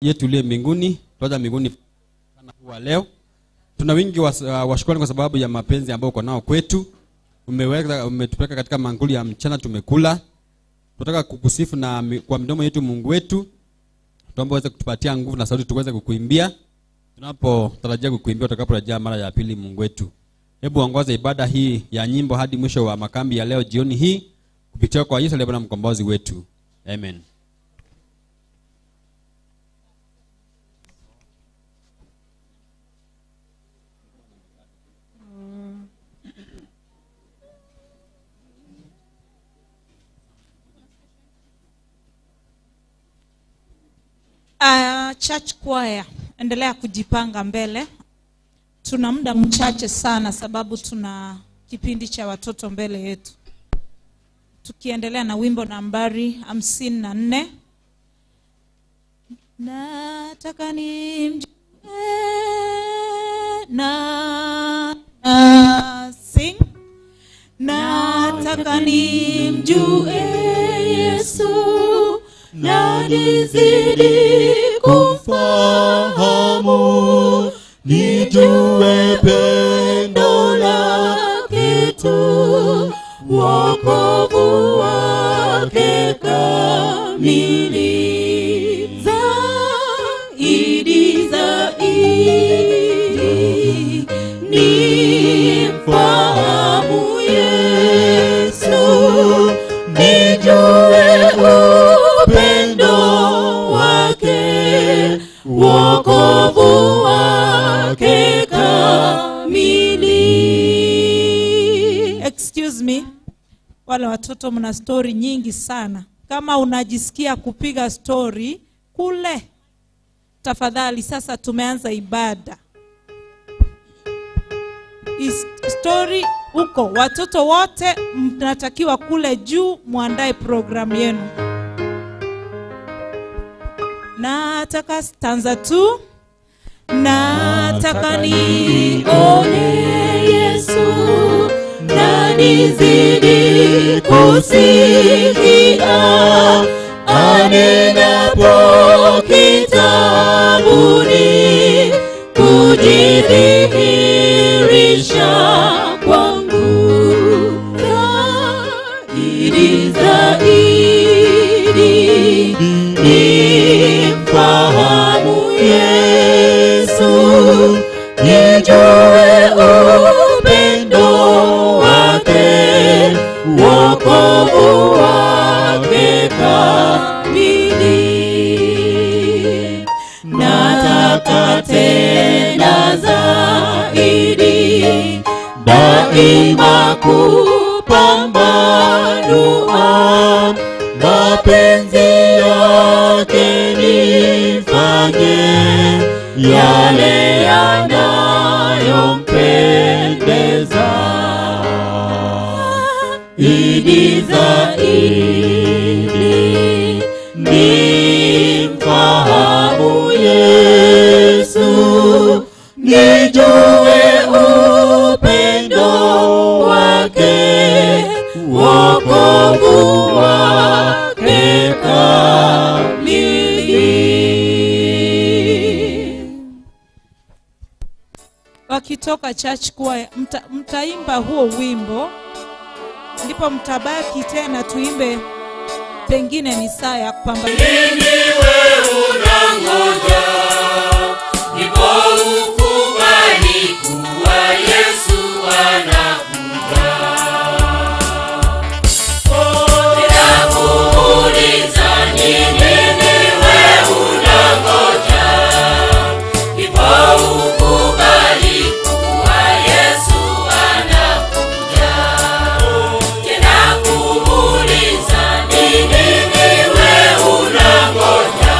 yetu ile mbinguni, tuacha mbinguni sana huwa leo. Tuna wingi wa shukrani kwa sababu ya mapenzi ambayo uko nao kwetu. Umetupeleka katika manguli ya mchana tumekula. Tunataka kukusifu na kwa mdomo yetu Mungu wetu. Tuombe uweze kutupatia nguvu na sauti tuweze kukuimbia. Tunapotarajia kukuimbia utakaporejea mara ya pili Mungu wetu. Hebu ongoza ibada hii ya nyimbo hadi mwisho wa makambi ya leo jioni hii kupitia kwa Yesu aliye Bwana mkombozi wetu. Amen. Church choir, endelea kujipanga mbele. Tuna muda mchache sana sababu tuna kipindi cha watoto mbele yetu. Tukiendelea na wimbo nambari 54. Nataka nimjue sing. Nataka nimjue Yesu na nizidi kufahamu, nijue pendo lake tu, wokovu wake kamili. Zaidi nimfahamu Yesu, nijue upendo wake, wokovu wake kamili. Excuse me, wale watoto mna story nyingi sana. Kama unajisikia kupiga story kule, tafadhali. Sasa tumeanza ibada. Story huko, watoto wote mnatakiwa kule juu muandae program yenu. Nataka stanza tu. Nataka nione Yesu na nizidi kusikia anenapo kitabuni, kujidhihirisha kwangu. Zaidi nimfahamu Yesu, nijue upendo wake, wokovu wake kamili. Nataka tena zaidi, daima kupambanua mapenzi yake, nifanye yale yanayompendeza. Zaidi nimfahamu Yesu, nijue upendo wake, wokovu wake kamili. Wakitoka church choir, mtaimba huo wimbo, ndipo mtabaki tena tuimbe. Pengine ni saa ya kupamba. Nini wewe unangoja, ndipo ukubali kuwa Yesu anakuja. Ninakuuliza nini wewe unangoja, ndipo ukubali kuwa Yesu anakuja. Ninakuuliza nini wewe unangoja,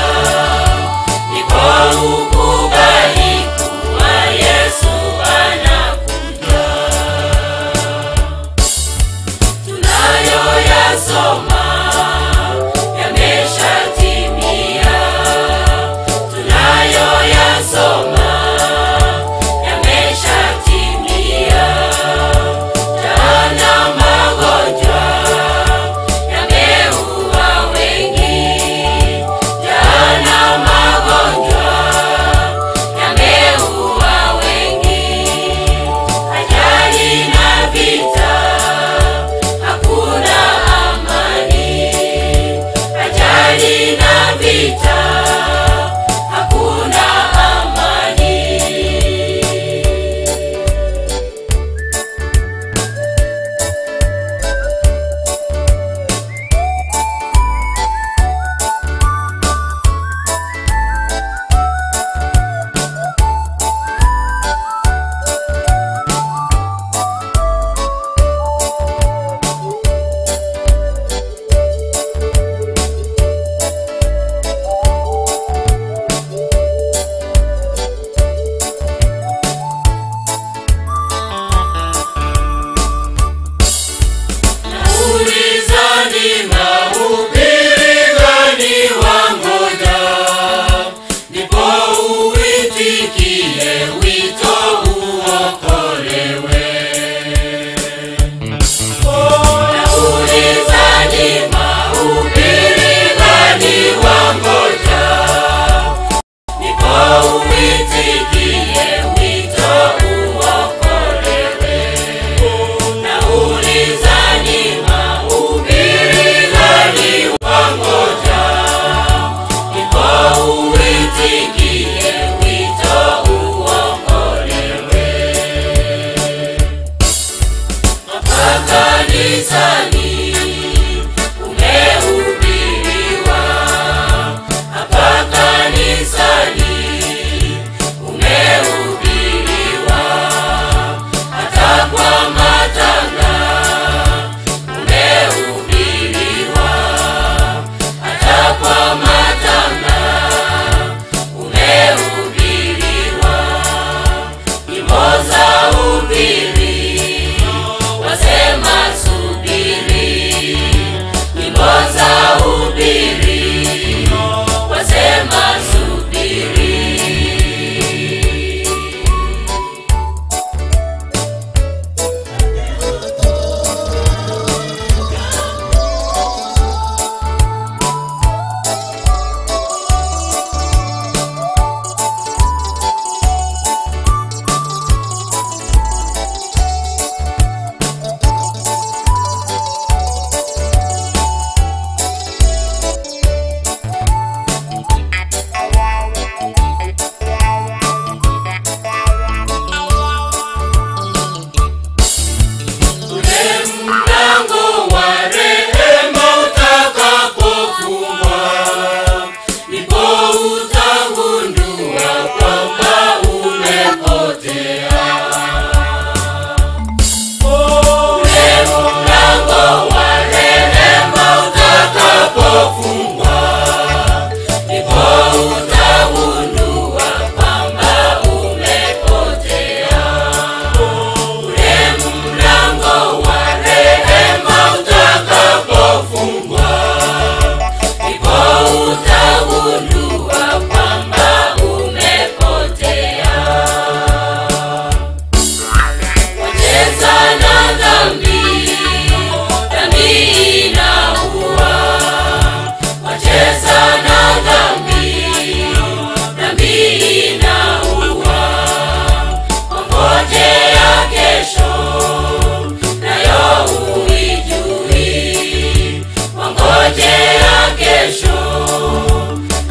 kesho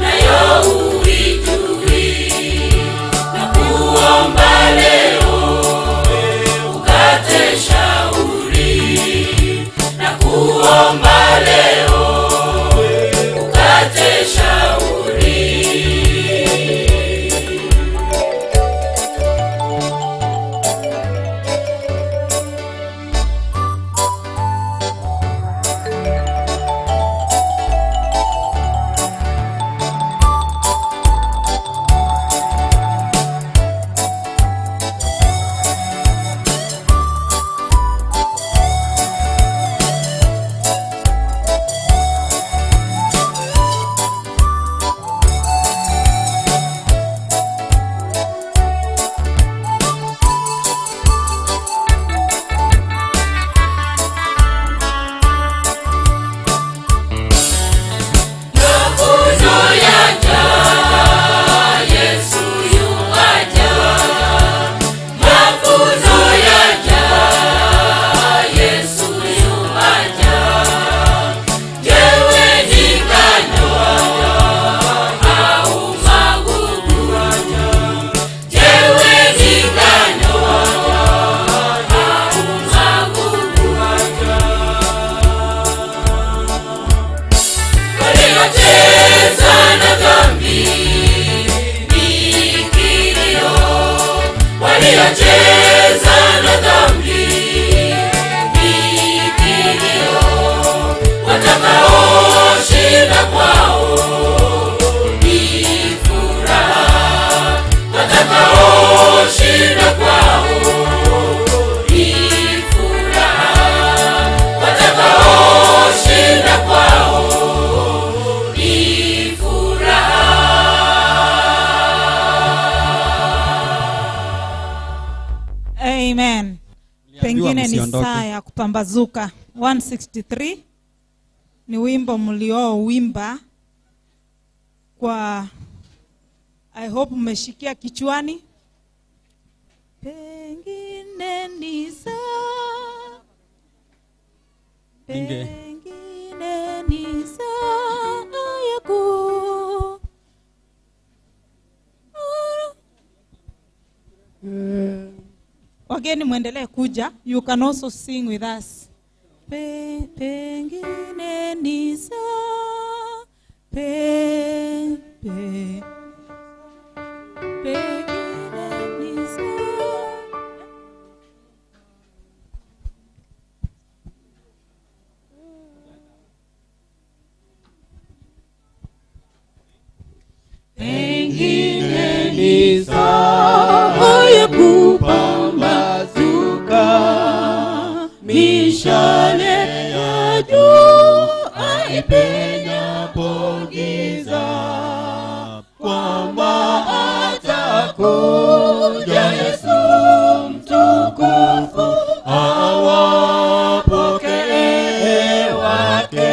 nayo uijui, na kuomba leo ukate shauri, na kuomba leo ukate shauri. Amen. Pengine ni saa ya kupambazuka. 163 ni wimbo mlio wimba kwa, I hope mmeshikia kichwani. Pengine ni saa, pengine ni saa ya ku wageni muendelee kuja. You can also sing with us. Pengine ni saa, pengine ni saa. Pengine ni saa ya kupambazuka, mishale ya jua ipenyapo giza, kwamba atakuja Yesu mtukufu, awapokee wake.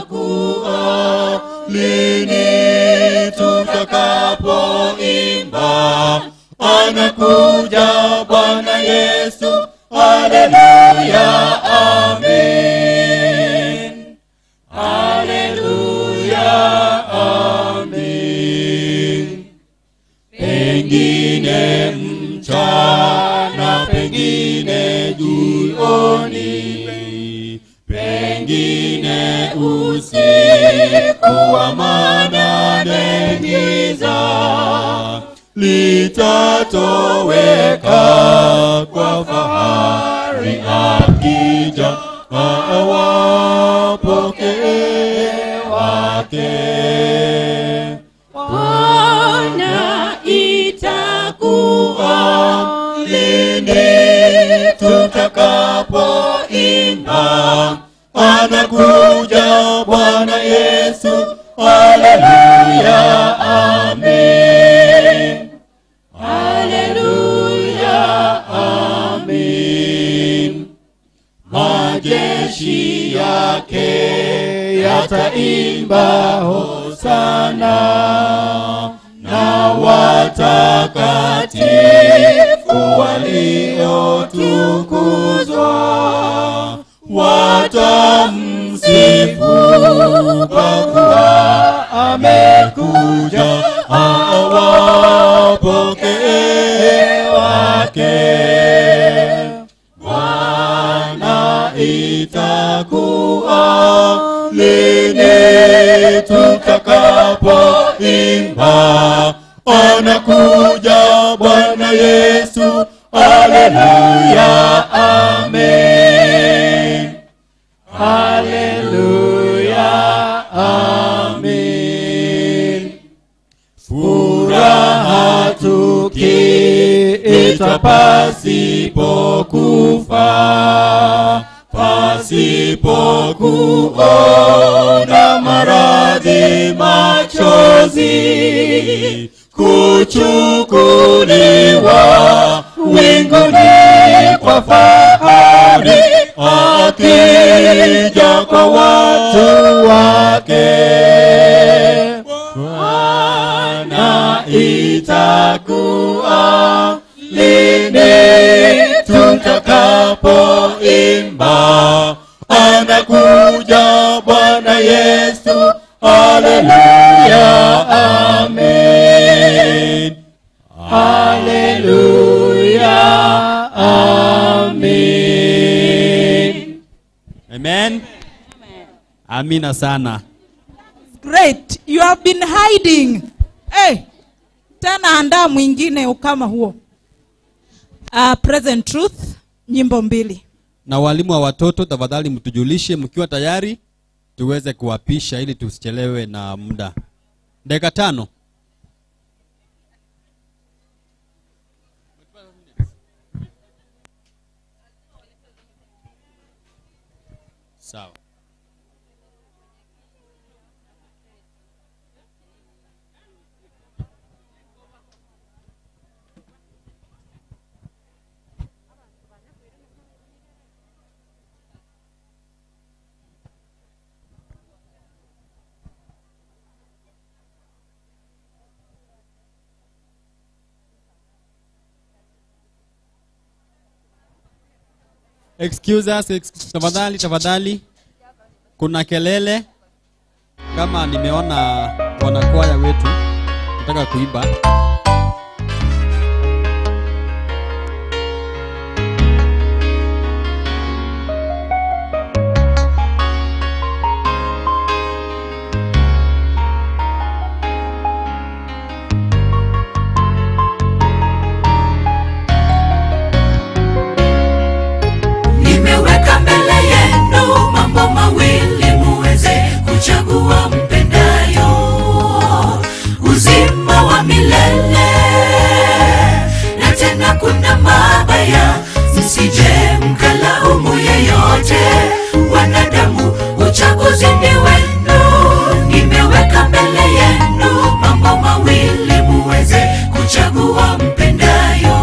Itakuwa lini tutakapoimba, anakuja Bwana Yesu, haleluya, amen, haleluya, amen. Pengine mchana, pengine jioni, pengine usiku wa manane, giza litatoweka kwa fahari, akija awapokee wake. Bwana, itakuwa lini tutakapoimba, anakuja Bwana Yesu, haleluya, amen, haleluya, amen. Majeshi yake yataimba hosana, na watakatifu waliotukuzwa watamsifu kwa kuwa amekuja awapokee wake. Bwana, itakuwa lini tutakapoimba anakuja Bwana Yesu, haleluya, amen. Haleluya, amen. Furaha tukiita pasipo kufa, pasipo kuona maradhi, machozi, kuchukuliwa winguni kwa fahari, akija kwa watu wake. Bwana, itakuwa lini tutakapoimba anakuja Bwana Yesu, haleluya, amen. Haleluya, amen. Amen. Amina sana. Great. You have been hiding. Hey. Tena andaa mwingine kama huo. Present Truth, nyimbo 2. Na walimu wa watoto, tafadhali mtujulishe mkiwa tayari tuweze kuwapisha ili tusichelewe na muda. Dakika 5. Sawa. Excuse us, tafadhali. Kuna kelele. Kama nimeona wanakwaya wetu nataka kuimba. Chagua mpendayo, uzima wa milele, na tena kuna mabaya, msije mkalaumu yeyote. Wanadamu, uchaguzi ni wenu. Nimeweka mbele yenu mambo mawili muweze kuchagua mpendayo,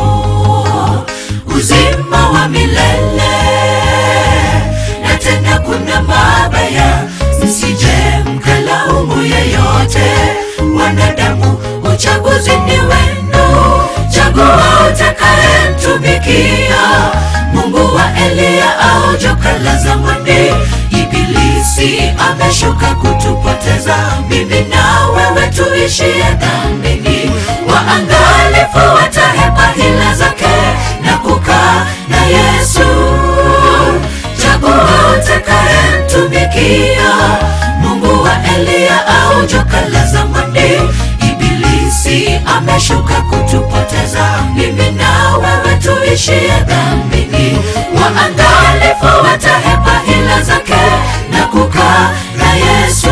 uzima wa milele, na tena kuna mabaya, msije mkalaumu yeyote. Wanadamu, uchaguzi ni wenu. Chagua utakayemtumikia, Mungu wa Elia au joka la zamani. Ibilisi ameshuka kutupoteza mimi na wewe tuishie dhambini. Waangalifu watahepa hila zake na kukaa na Yesu. Chagua utakayemtumikia, Mungu wa Elia au joka la zamani. Ibilisi ameshuka kutupoteza mimi na wewe tuishie dhambini. Waangalifu watahepa hila zake na kukaa na Yesu.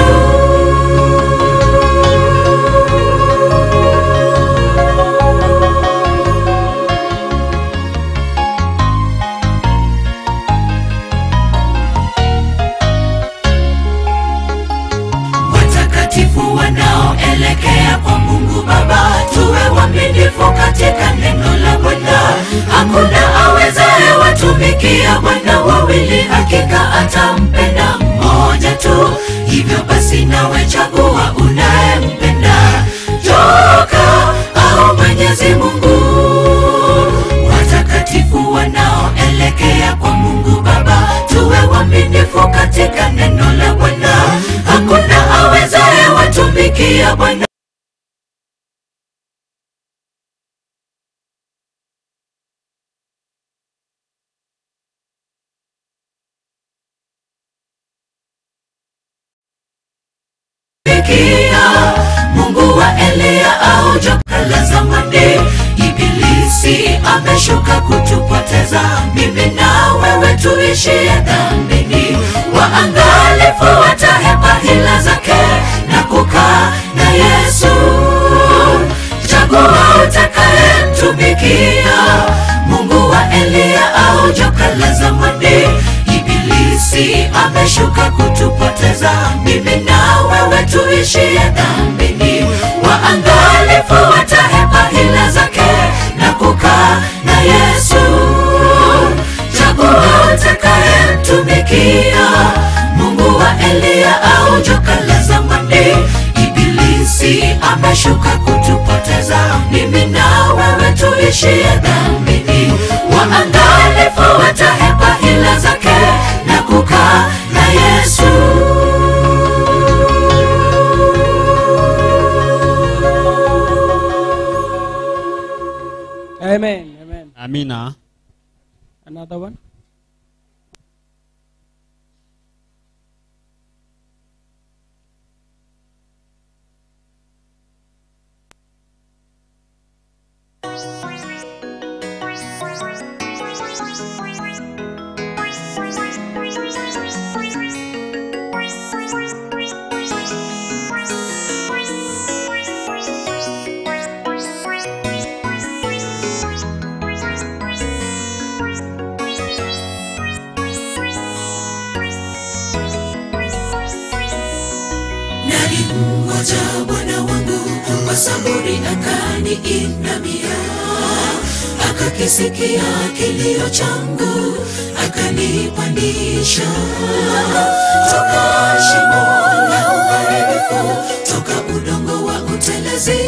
Wanaoelekea kwa Mungu Baba, tuwe waaminifu katika neno la Bwana. Hakuna awezaye watumikia Bwana wawili, hakika atampenda mmoja tu. Hivyo basi nawe chagua unayempenda, joka au Mwenyezi Mungu. Watakatifu wanaoelekea kwa Mungu Baba, tuwe waaminifu katika neno la Bwana. Hakuna awezaye watumikia Bwana. Mungu wa Elia au joka la zamani, Ibilisi ameshuka kutupoteza mimi na wewe tuishie dhambini. Waangalifu watahepa hila zake na kukaa na Yesu. Chagua utakayemtumikia, Mungu wa Elia au joka la zamani, Ibilisi ameshuka kutupoteza mimi na wewe tuishie dhambini. Waangalifu watahepa hila zake na kukaa na Yesu. Chagua utakayemtumikia, Mungu wa Elia au joka la zamani, Ibilisi ameshuka kutupoteza mimi na wewe tuishie dhambini. Waangalifu watahepa hila zake na kukaa na Yesu. Amen. Amen. Amina. Another one. Nalimngoja Bwana wangu kwa saburi, akaniinamia, akakisikia kilio changu, akanipandisha toka shimo la uharibifu, toka udongo wa utelezi,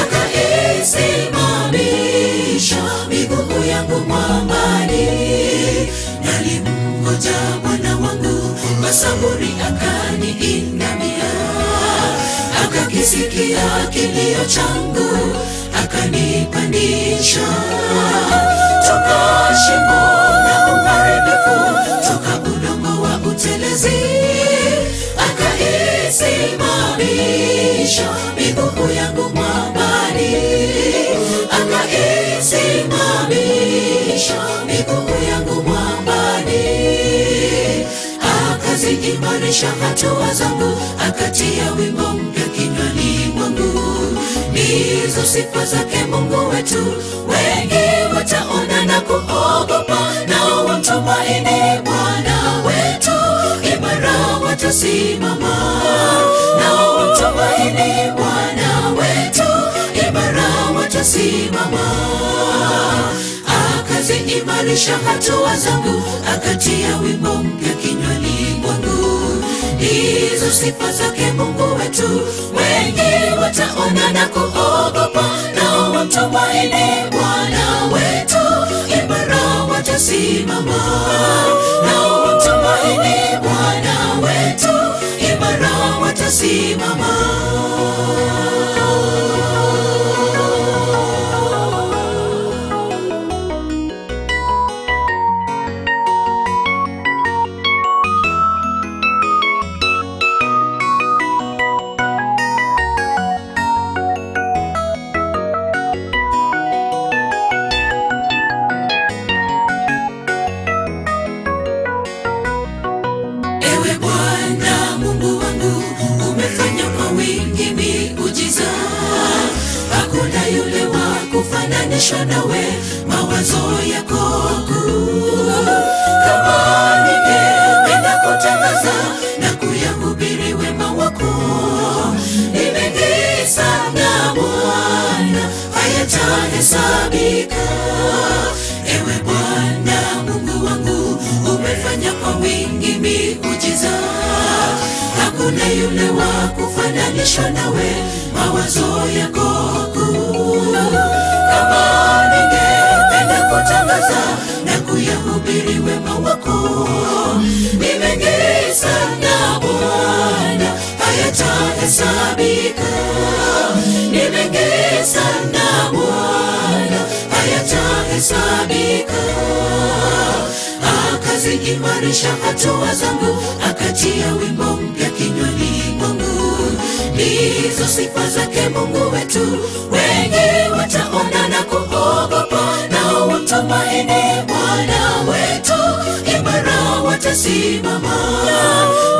akaisimamisha miguu yangu mwambani. Nalimngoja Bwana wangu kwa saburi, akaniinamia, akakisikia kilio changu, akanipandisha toka shimo la uharibifu, toka udongo wa utelezi, akaisimamisha miguu yangu mwambani, akaisimamisha miguu yangu mwambani, akaziimarisha hatua zangu, akatia wimbo mpya kinywani mwangu. Ndizo sifa zake Mungu wetu, wengi wataona na kuogopa, nao wamtumaini Bwana wetu, imara watasimama. Nao wamtumaini Bwana wetu, imara watasimama. Akaziimarisha hatua zangu, akatia wimbo mpya kinywani mwangu. Ndizo sifa zake Mungu wetu, wengi wataona na kuogopa, nao wamtumaini Bwana wetu, imara watasimama. Nao wamtumaini Bwana wetu, imara watasimama. Ewe Bwana Mungu wangu, umefanya kwa wingi miujiza, hakuna yule wa kufananishwa nawe, mawazo yako kuu. Kama ningependa kutangaza na kuyahubiri wema wako, ni mengi sana Bwana, hayatahesabika. Ewe Bwana Mungu wangu, umefanya kwa wingi miujiza, hakuna yule wa kufananishwa nawe, mawazo yako kuu. Kama ningependa kutangaza na kuyahubiri kuhubiri wema wako. Ni mengi sana Bwana, hayatahesabika. Ni mengi sana Bwana, hayatahesabika. Akaziimarisha hatua zangu, akatia wimbo mpya kinywani mwangu. Ndizo sifa zake Mungu wetu, wengi wataona na kuogopa, nao wamtumaini Bwana wetu, imara watasimama.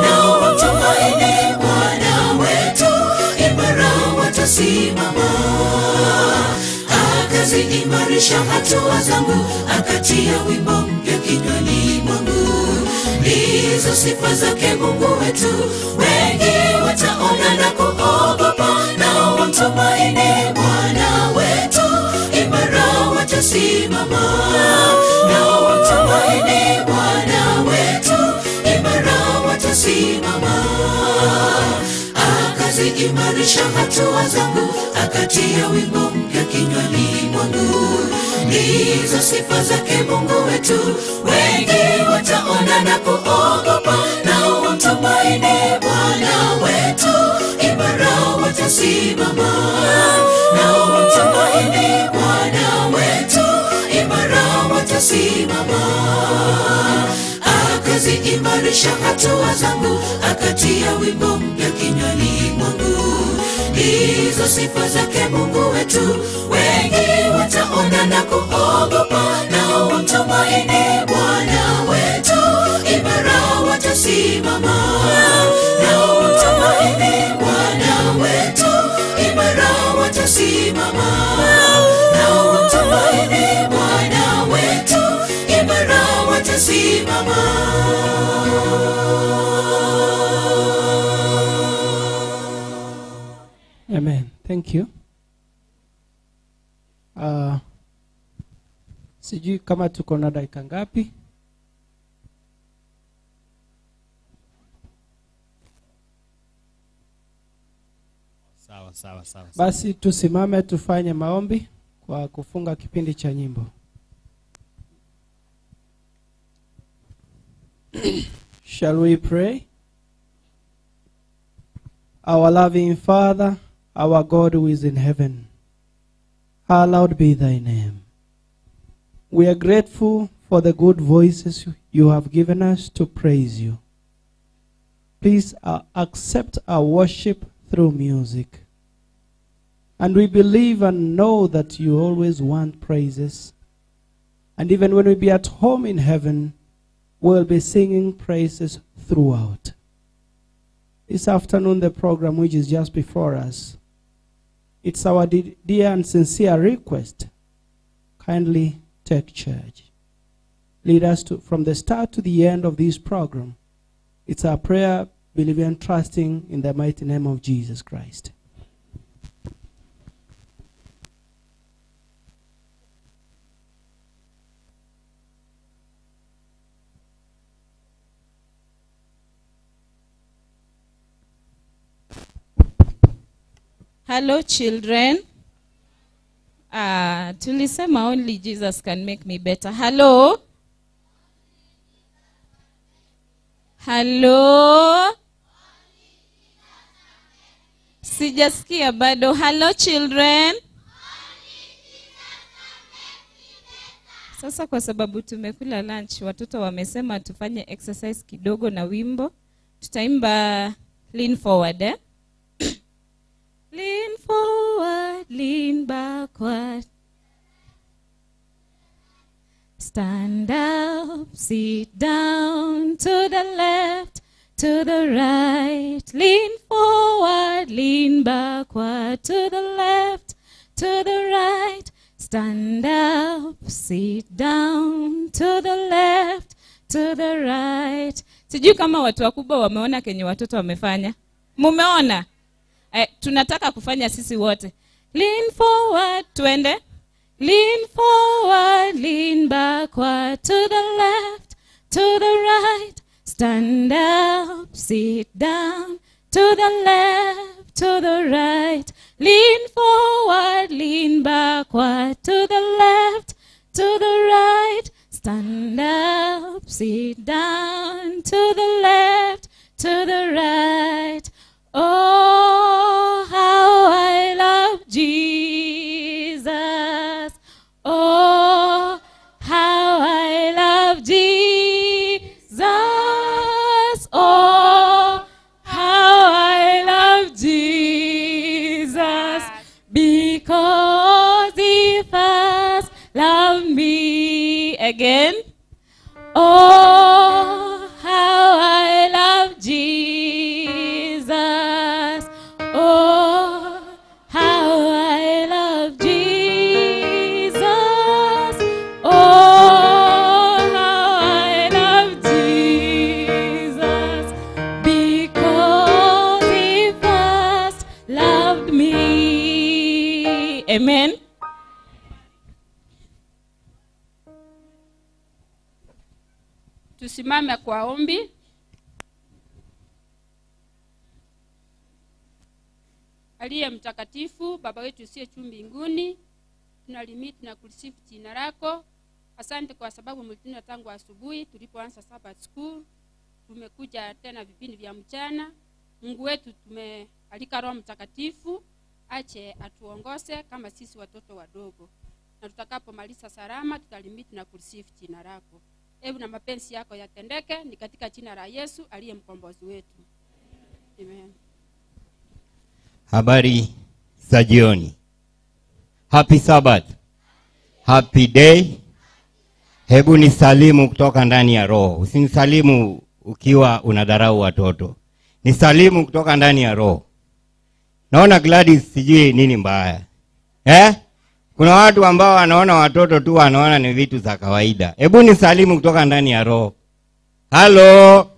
Nao wamtumaini Bwana wetu, imara watasimama. Akaziimarisha hatua zangu, akatia wimbo mpya kinywani mwangu. Ndizo sifa zake Mungu wetu, wengi wataona na kuogopa, nao wamtumaini Bwana wetu, imara watasimama. Nao wamtumaini Bwana wetu, imara watasimama. Akaziimarisha hatua zangu, akatia wimbo mpya kinywani mwangu. Ndizo sifa zake Mungu wetu, wengi wataona na kuogopa, nao wamtumaini Bwana wetu, imara watasimama. Nao wamtumaini Bwana wetu, imara watasimama. Akaziimarisha hatua zangu, akatia wimbo mpya kinywani mwangu. Ndizo sifa zake Mungu wetu, wengi wataona na kuogopa, nao wamtumaini Bwana wetu, imara watasimama. Nao wamtumaini Bwana wetu, imara watasimama. Nao wamtumaini Bwana wetu, imara watasimama. Amen. Thank you. Sijui kama tuko na dakika ngapi. Sawa. Basi tusimame tufanye maombi kwa kufunga kipindi cha nyimbo. Shall we pray? Our loving Father, our God who is in heaven, hallowed be thy name. We are grateful for the good voices you have given us to praise you. Please accept our worship through music. And we believe and know that you always want praises. And even when we be at home in heaven, we'll be singing praises throughout. This afternoon, the program which is just before us, it's our dear and sincere request. Kindly take charge. Lead us from the start to the end of this program. It's our prayer, believing and trusting in the mighty name of Jesus Christ. Hello children. Tulisema only Jesus can make me better. Hello. Hello. Sijasikia bado. Hello children. Sasa kwa sababu tumekula lunch, watoto wamesema tufanye exercise kidogo na wimbo. Tutaimba lean forward, eh? Lean forward, lean backward. Stand up, sit down, to the left, to the right. Lean forward, lean backward, to the left, to the right. Stand up, sit down, to the left, to the right. Sijui kama watu wakubwa wameona kenye watoto wamefanya. Mumeona? Tunataka kufanya sisi wote. Lean forward, twende. Lean forward, lean backward, to the left, to the right. Stand up, sit down, to the left, to the right. Lean forward, lean backward, to the left, to the right. Stand up, sit down, to the left, to the right. Oh, how I love Jesus. Oh, how I love Jesus. Oh, how I love Jesus. Because he first loved me. Again. Oh, how I love Jesus. Oh, how I love Jesus. Oh, how I love Jesus. Because he first loved me. Amen. Tusimame kwa ombi. Aliye mtakatifu, Baba wetu usiye juu mbinguni, tunalimiti na kulisifu jina lako. Asante kwa sababu mlitulinda tangu asubuhi tulipoanza Sabbath school. Tumekuja tena vipindi vya mchana. Mungu wetu, tumealika Roho Mtakatifu ache atuongoze kama sisi watoto wadogo. Na tutakapomaliza salama tutalimiti na kulisifu jina lako. Ebu na mapenzi yako yatendeke, ni katika jina la Yesu aliye mkombozi wetu. Amen. Habari za jioni. Happy Sabbath. Happy day. Hebu nisalimu kutoka ndani ya roho. Usinisalimu ukiwa unadharau watoto. Nisalimu kutoka ndani ya roho. Naona Gladys sijui nini mbaya. Kuna watu ambao wanaona watoto tu wanaona ni vitu za kawaida. Hebu nisalimu kutoka ndani ya roho. Hello.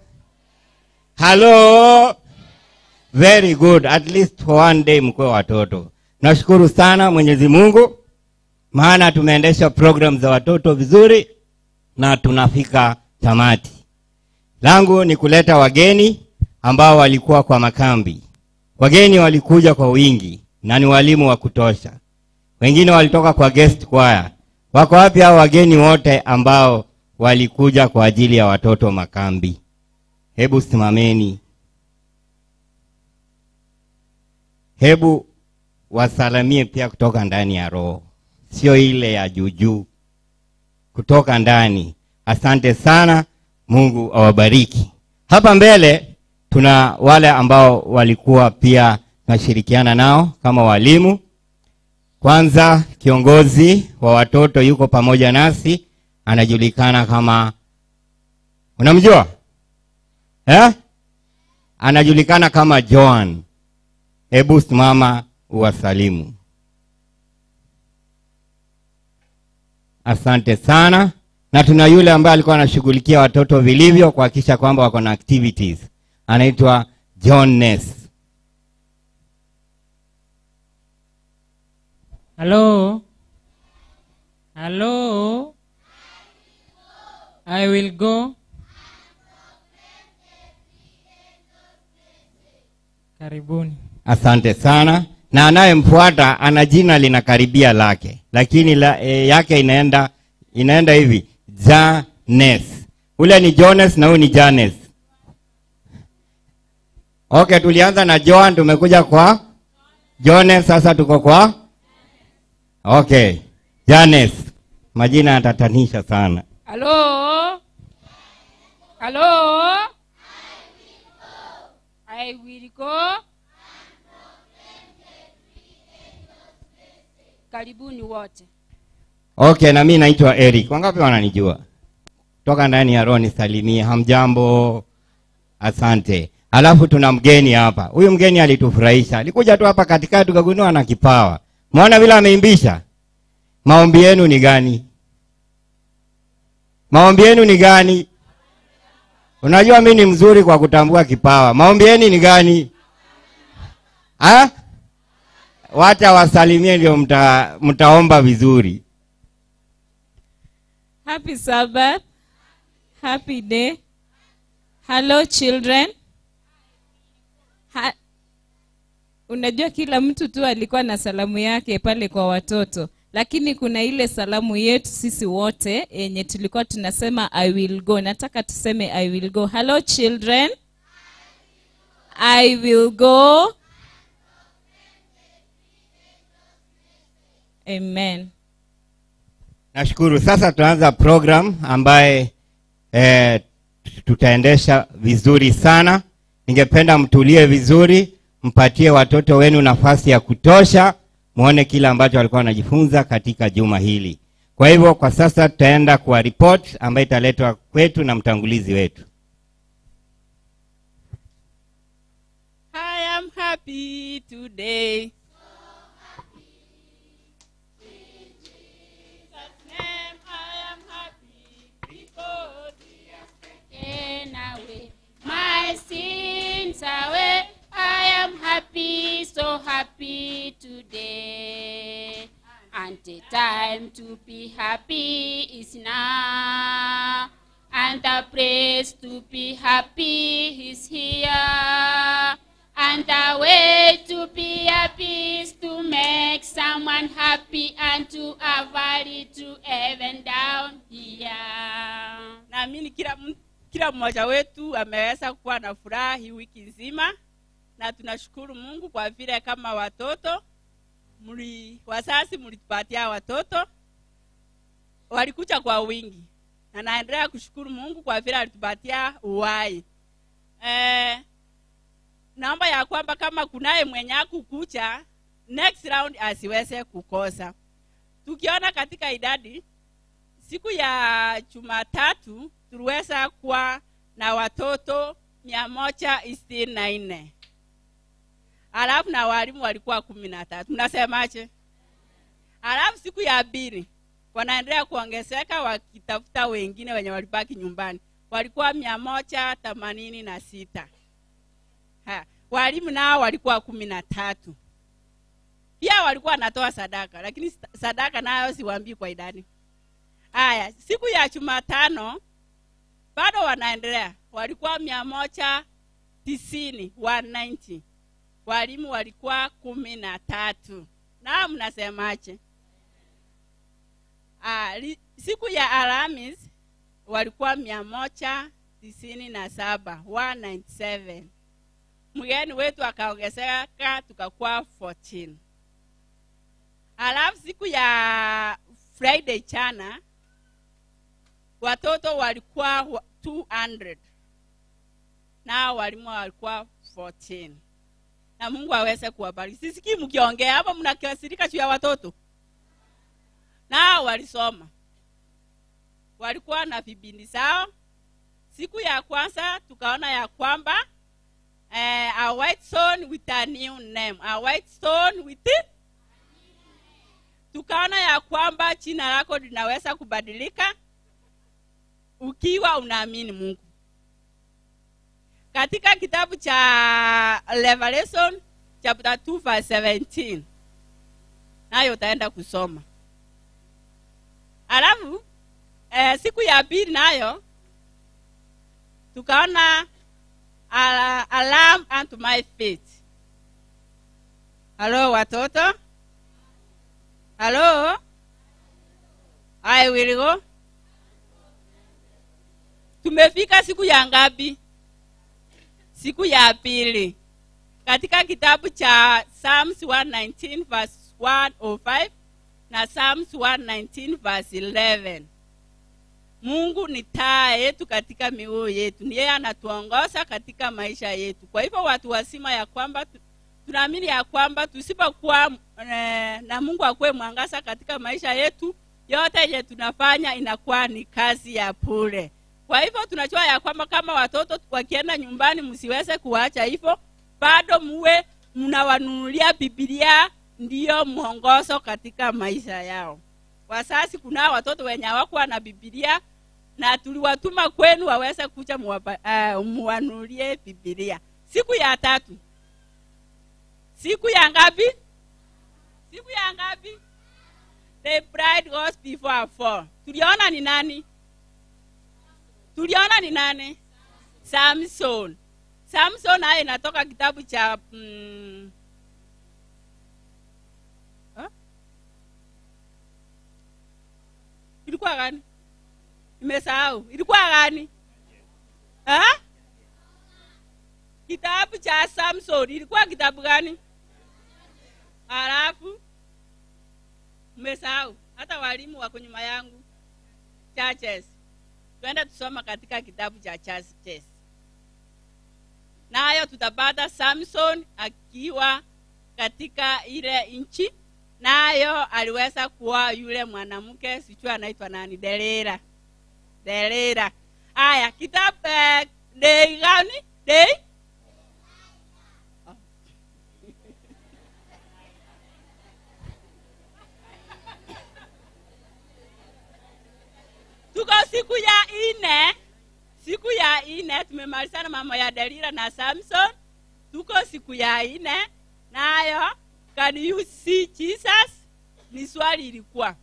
Hello. Very good. At least for one day mkwe watoto. Nashukuru sana Mwenyezi Mungu. Maana tumeendesha program za watoto vizuri na tunafika tamati. Langu ni kuleta wageni ambao walikuwa kwa makambi. Wageni walikuja kwa wingi na ni walimu wa kutosha. Wengine walitoka kwa guest choir. Wako wapi hao wageni wote ambao walikuja kwa ajili ya watoto makambi? Hebu simameni. Hebu wasalamie pia kutoka ndani ya roho. Sio ile ya juju. Kutoka ndani. Asante sana. Mungu awabariki. Hapa mbele tuna wale ambao walikuwa pia tunashirikiana nao kama walimu. Kwanza kiongozi wa watoto yuko pamoja nasi, anajulikana kama, unamjua? Anajulikana kama Joan. Hebu simama uwasalimu. Asante sana. Na tuna yule ambaye alikuwa anashughulikia watoto vilivyo kuhakikisha kwamba wako na activities. Anaitwa John Ness. Hello? Hello? I will go. Karibuni. Asante sana. Na anayemfuata ana jina linakaribia lake. Lakini yake inaenda hivi. Janes. Ule ni Jones na huyu ni Janes. Okay, tulianza na Joan, tumekuja kwa Jones, sasa tuko kwa okay, Janes. Majina yatatanisha sana. Hello? Hello? I will go. Karibuni wote. Okay, na mimi naitwa Eric. Wangapi wananijua? Toka ndani ya roho nisalimie. Hamjambo. Asante. Alafu tuna mgeni hapa. Huyu mgeni alitufurahisha. Alikuja tu hapa katikati tukagundua ana kipawa. Muona vile ameimbisha? Maombi yenu ni gani? Maombi yenu ni gani? Unajua mimi ni mzuri kwa kutambua kipawa. Maombi yenu ni gani? Wacha wasalimie ndio mtaomba vizuri. Happy Sabbath. Happy day. Hello children. Unajua kila mtu tu alikuwa na salamu yake pale kwa watoto. lakini kuna ile salamu yetu sisi wote yenye tulikuwa tunasema I will go. Nataka tuseme I will go. Hello children. I will go. Amen. Nashukuru. Sasa tunaanza program ambaye tutaendesha vizuri sana. Ningependa mtulie vizuri, mpatie watoto wenu nafasi ya kutosha, muone kila ambacho walikuwa wanajifunza katika juma hili. Kwa hivyo kwa sasa tutaenda kwa report ambayo italetwa kwetu na mtangulizi wetu. I am happy today. My sins away. I am happy, so happy today. And the time to be happy is now. And the place to be happy is here. And the way to be happy is to make someone happy and to avoid it to heaven down here. Naamini kila mmoja wetu ameweza kuwa na furaha hii wiki nzima, na tunashukuru Mungu kwa vile kama watoto wazazi mlitupatia watoto walikuja kwa wingi, na naendelea kushukuru Mungu kwa vile alitupatia uhai. Naomba ya kwamba kama kunaye mwenye kukucha next round asiweze kukosa. Tukiona katika idadi siku ya Jumatatu tuliweza kuwa na watoto 164. Alafu na walimu walikuwa 13. Mnasemaje? Alafu siku ya pili wanaendelea kuongezeka wakitafuta wengine wenye walibaki nyumbani. Walikuwa 186. Walimu nao walikuwa 13. Pia walikuwa wanatoa sadaka, lakini sadaka nayo siwaambii kwa idadi. Haya, siku ya Jumatano bado wanaendelea. Walikuwa 190, 190. Walimu walikuwa 13. Na mnasemaje? Siku ya Alhamisi walikuwa 197, 197. Mgeni wetu akaongezeka tukakuwa 14. Alafu siku ya Friday chana watoto walikuwa 200. Na walimu walikuwa 14. Na Mungu aweze kuwabariki. Sisikii mkiongea hapa mnakasirika juu ya watoto. Na walisoma. Walikuwa na vibindi zao. Siku ya kwanza tukaona ya kwamba a white stone with a new name. A white stone with it. Tukaona ya kwamba jina lako linaweza kubadilika ukiwa unaamini Mungu. Katika kitabu cha Revelation chapter 2 verse 17. Nayo utaenda kusoma. Alafu siku ya pili nayo tukaona a lamp unto my feet. Hello watoto? Hello? I will go. Tumefika siku ya ngapi? Siku ya pili. Katika kitabu cha Psalms 119 verse 105 na Psalms 119 verse 11. Mungu ni taa yetu katika mioyo yetu. Ni yeye anatuongoza katika maisha yetu. Kwa hivyo watu wasima ya kwamba tunaamini ya kwamba tusipokuwa na Mungu akuwe mwangaza katika maisha yetu, yote yenye tunafanya inakuwa ni kazi ya bure. Kwa hivyo tunajua ya kwamba kama watoto wakienda nyumbani msiweze kuacha hivyo, bado muwe mnawanunulia Biblia ndiyo mwongozo katika maisha yao. Wazazi kuna watoto wenye hawakuwa na Biblia na tuliwatuma kwenu waweze kuja muwanunulie Biblia. Siku ya tatu. Siku ya ngapi? Siku ya ngapi? The bride goes before her fall. Tuliona ni nani? Tuliona ni nani? Samson. Samson naye inatoka kitabu cha ilikuwa gani? Nimesahau. Ilikuwa gani? Kitabu cha Samson. Ilikuwa kitabu gani? Alafu nimesahau. Hata walimu wako nyuma yangu. Churches. Twende tusoma katika kitabu cha Churches. Nayo tutapata Samson akiwa katika ile nchi. Nayo aliweza kuwa yule mwanamke sijui anaitwa nani, Delila. Aya, kitabu day gani? Day? Tuko siku ya ine tumemalizana mambo ya Delila na Samson. Tuko siku ya ine. Nayo can you see Jesus? Ni swali ilikuwa.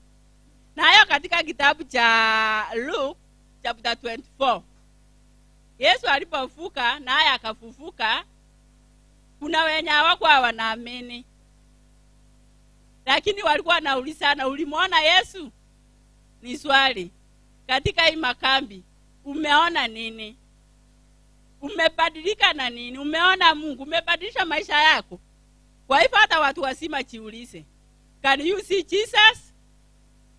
Nayo katika kitabu cha Luke chapter 24. Yesu alipofufuka naye akafufuka, kuna wenye hawakuwa wanaamini. Lakini walikuwa wanaulizana, ulimuona Yesu? Ni swali. Katika hii makambi umeona nini? Umebadilika na nini? Umeona Mungu? Umebadilisha maisha yako? Kwa hivyo hata watu wasima chiulize, can you see Jesus?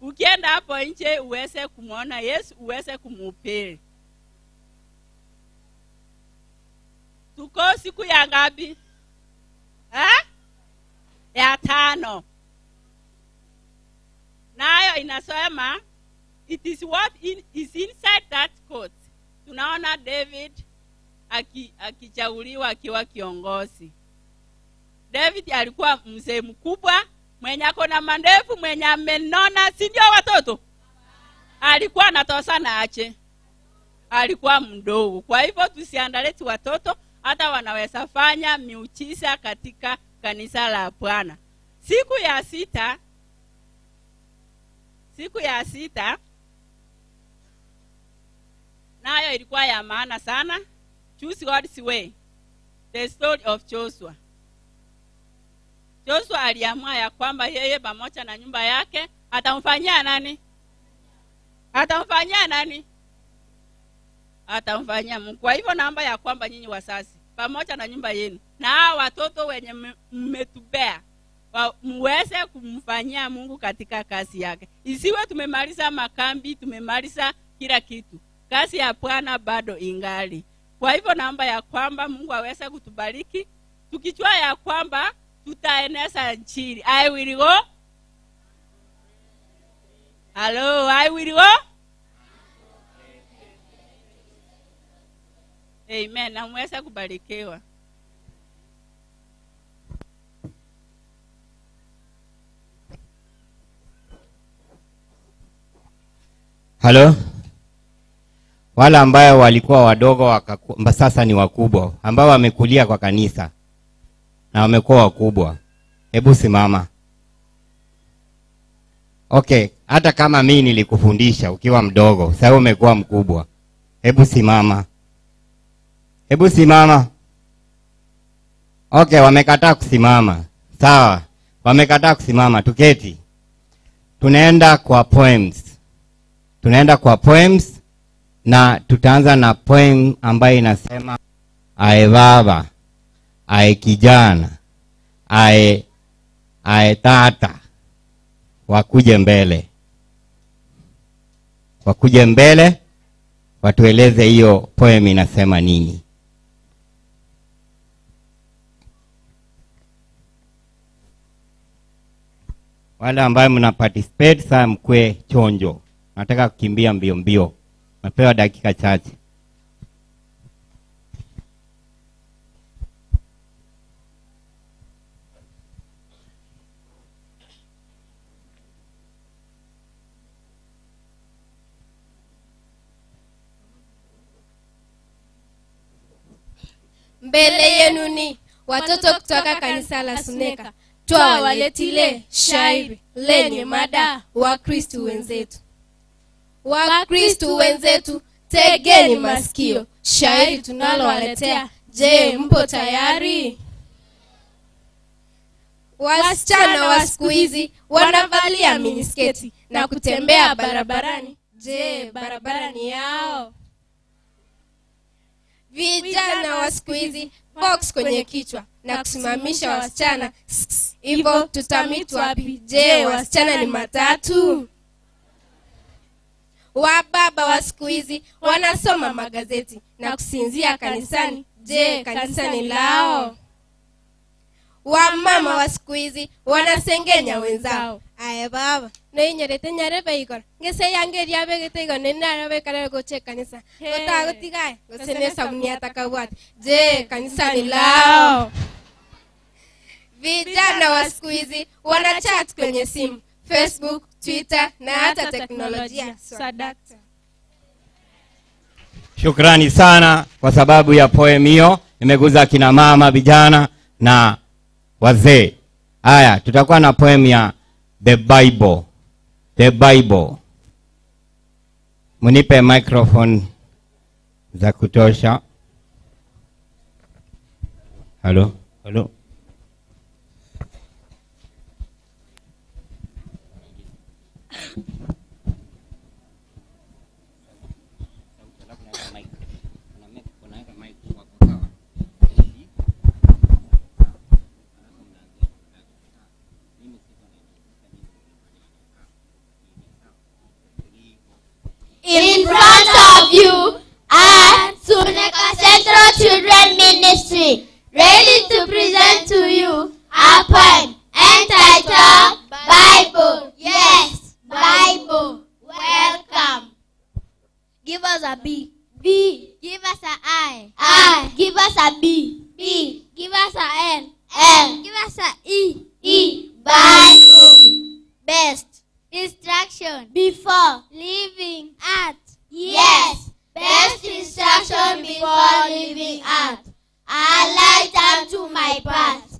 Ukienda hapo nje uweze kumuona Yesu, uweze kumupili. Tuko siku ya ngapi? Ya 5. Nayo inasema it is what is inside that coat. Tunaona David akichaguliwa akiwa kiongozi. David alikuwa mzee mkubwa, mwenye ako na mandevu, mwenye amenona, si ndio watoto? Alikuwa anatosana ache. Alikuwa mdogo. Kwa hivyo tusiandaleti watoto, hata wanaweza fanya miujiza katika kanisa la Bwana. Siku ya sita nayo ilikuwa ya maana sana. Choose God's way. The story of Joshua. Joshua aliamua ya kwamba yeye pamoja na nyumba yake atamfanyia nani? Atamfanyia Mungu. Kwa hivyo naomba ya kwamba nyinyi wazazi pamoja na nyumba yenu na watoto wenye mmetubea muweze kumfanyia Mungu katika kazi yake. Isiwe tumemaliza makambi, tumemaliza kila kitu. Kazi ya Bwana bado ingali. Kwa hivyo naomba ya kwamba Mungu aweze kutubariki tukijua ya kwamba tutaeneza injili. I will go. Hello, I will go. Amen. Na mweze kubarikiwa. Halo. Wala ambao walikuwa wadogo sasa ni wakubwa, ambao wamekulia kwa kanisa na wamekuwa wakubwa. Hebu simama. Okay, hata kama mimi nilikufundisha ukiwa mdogo, sasa umekuwa mkubwa. Hebu simama. Okay, wamekataa kusimama. Sawa. Wamekataa kusimama, tuketi. Tunaenda kwa poems. Na tutaanza na poem ambayo inasema ae baba, ae kijana, ae tata, wakuje mbele, watueleze hiyo poem inasema nini. Wale ambao mna participate saa mkwe chonjo. Nataka kukimbia mbio. Napewa dakika chache. Mbele yenu ni watoto kutoka kanisa la Suneka. Twawaletile shairi lenye mada Wakristo wenzetu. Wakristo wenzetu, tegeni masikio. Shairi tunalowaletea, je, mpo tayari? Wasichana wa siku hizi wanavalia minisketi na kutembea barabarani. Je, barabara ni yao? Vijana wa siku hizi box kwenye kichwa na kusimamisha wasichana. Hivyo tutamit wapi? Je, wasichana ni matatu? Wababa wa siku hizi wanasoma magazeti na kusinzia kanisani. Je, kanisa ni lao? Wamama wa siku hizi wanasengenya wenzao. Aye baba, na inyerete nyarebe igor. Ngese yangeri abegete igor nena abe kare goche kanisa. Ota gotigae, gosene sabuni atakawat. Je, kanisa ni lao? Vijana wa siku hizi wanachat kwenye simu, Facebook, Twitter na hata teknolojia. Sadaka. Shukrani sana kwa sababu ya poem hiyo. Imeguza kina mama, vijana na wazee. Haya, tutakuwa na poem ya The Bible. The Bible. Munipe microphone za kutosha. Hello? Hello? In front of you are Suneka Central Children Ministry, ready to present to you a poem entitled Bible. Yes, Bible. Welcome. Give us a B. B. Give us a I. I. Give us a B. B. Give us a N. N. Give us a E. E. Bible. Best. Instruction before leaving earth. Yes, best instruction before leaving earth. A light unto my path.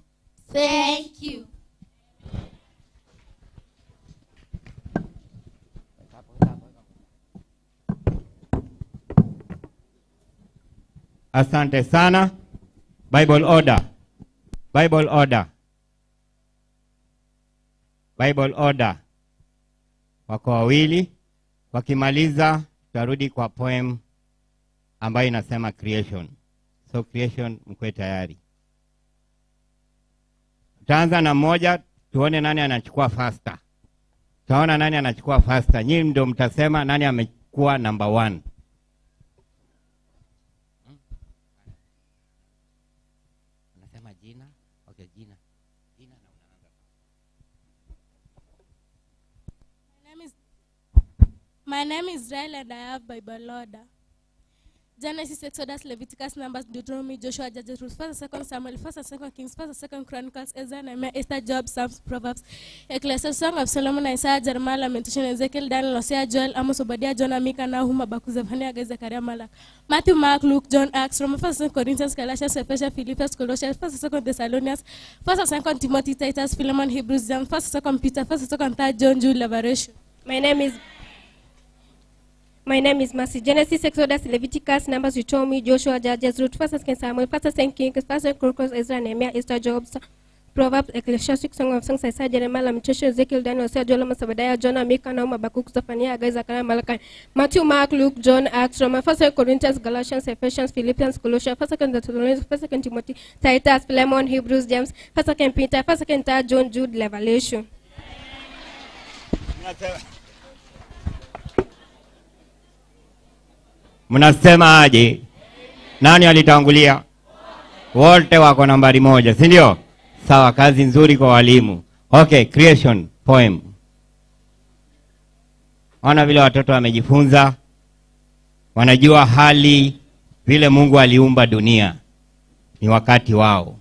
Thank you. Asante sana. Bible order. Bible order. Bible order. Wako wawili. Wakimaliza tutarudi kwa poem ambayo inasema creation. So creation, mkwe tayari. Tutaanza na moja, tuone nani anachukua faster. Tutaona nani anachukua faster. Nyinyi ndio mtasema nani amechukua number 1. Unasema jina? Okay, jina. Jina na unaanza. My name is Israel and I have Bible order. Genesis, Exodus, Leviticus, Numbers, Deuteronomy, Joshua, Judges, Ruth, 1st, 2nd Samuel, 1st, 2nd Kings, 1st, 2nd Chronicles, Ezra, Nehemiah, Esther, Job, Psalms, Proverbs, Ecclesiastes, Song of Solomon, Isaiah, Jeremiah, Lamentation, Ezekiel, Daniel, Hosea, Joel, Amos, Obadiah, Jonah, Micah, Nahum, Habakkuk, Zephaniah, Haggai, Zechariah, Malach, Matthew, Mark, Luke, John, Acts, Romans, 1st, 2nd Corinthians, Galatians, Ephesians, Philippians, Colossians, 1st, 2nd Thessalonians, 1st, 2nd Timothy, Titus, Philemon, Hebrews, John, 1st, 2nd Peter, 1st, 2nd 3rd John, Jude, Revelation. My name is Mercy. Genesis, Exodus, Leviticus, Numbers, Deuteronomy, Joshua, Judges, Ruth, 1st, 2nd Samuel, 1st, 2nd Kings, 1st, Chronicles, Ezra, Nehemiah, Esther, Job, Proverbs, Ecclesiastes, Song of Songs, Isaiah, Jeremiah, Lamentation, Ezekiel, Daniel, Hosea, Joel, Amos, Obadiah, Jonah, Micah, Nahum, Habakkuk, Zephaniah, Haggai, Zechariah, Malachi, Matthew, Mark, Luke, John, Acts, Romans, 1st, Corinthians, Galatians, Ephesians, Philippians, Colossians, 1st, 2nd Thessalonians, 1st, 2nd Timothy, Titus, Philemon, Hebrews, James, 1st, 2nd Peter, 1st, 2nd 3rd John, Jude, Revelation. Mnasema aje? Nani alitangulia? Wote wako nambari 1, si ndio? Sawa, kazi nzuri kwa walimu. Okay, creation poem. Ona vile watoto wamejifunza. Wanajua hali vile Mungu aliumba dunia. Ni wakati wao.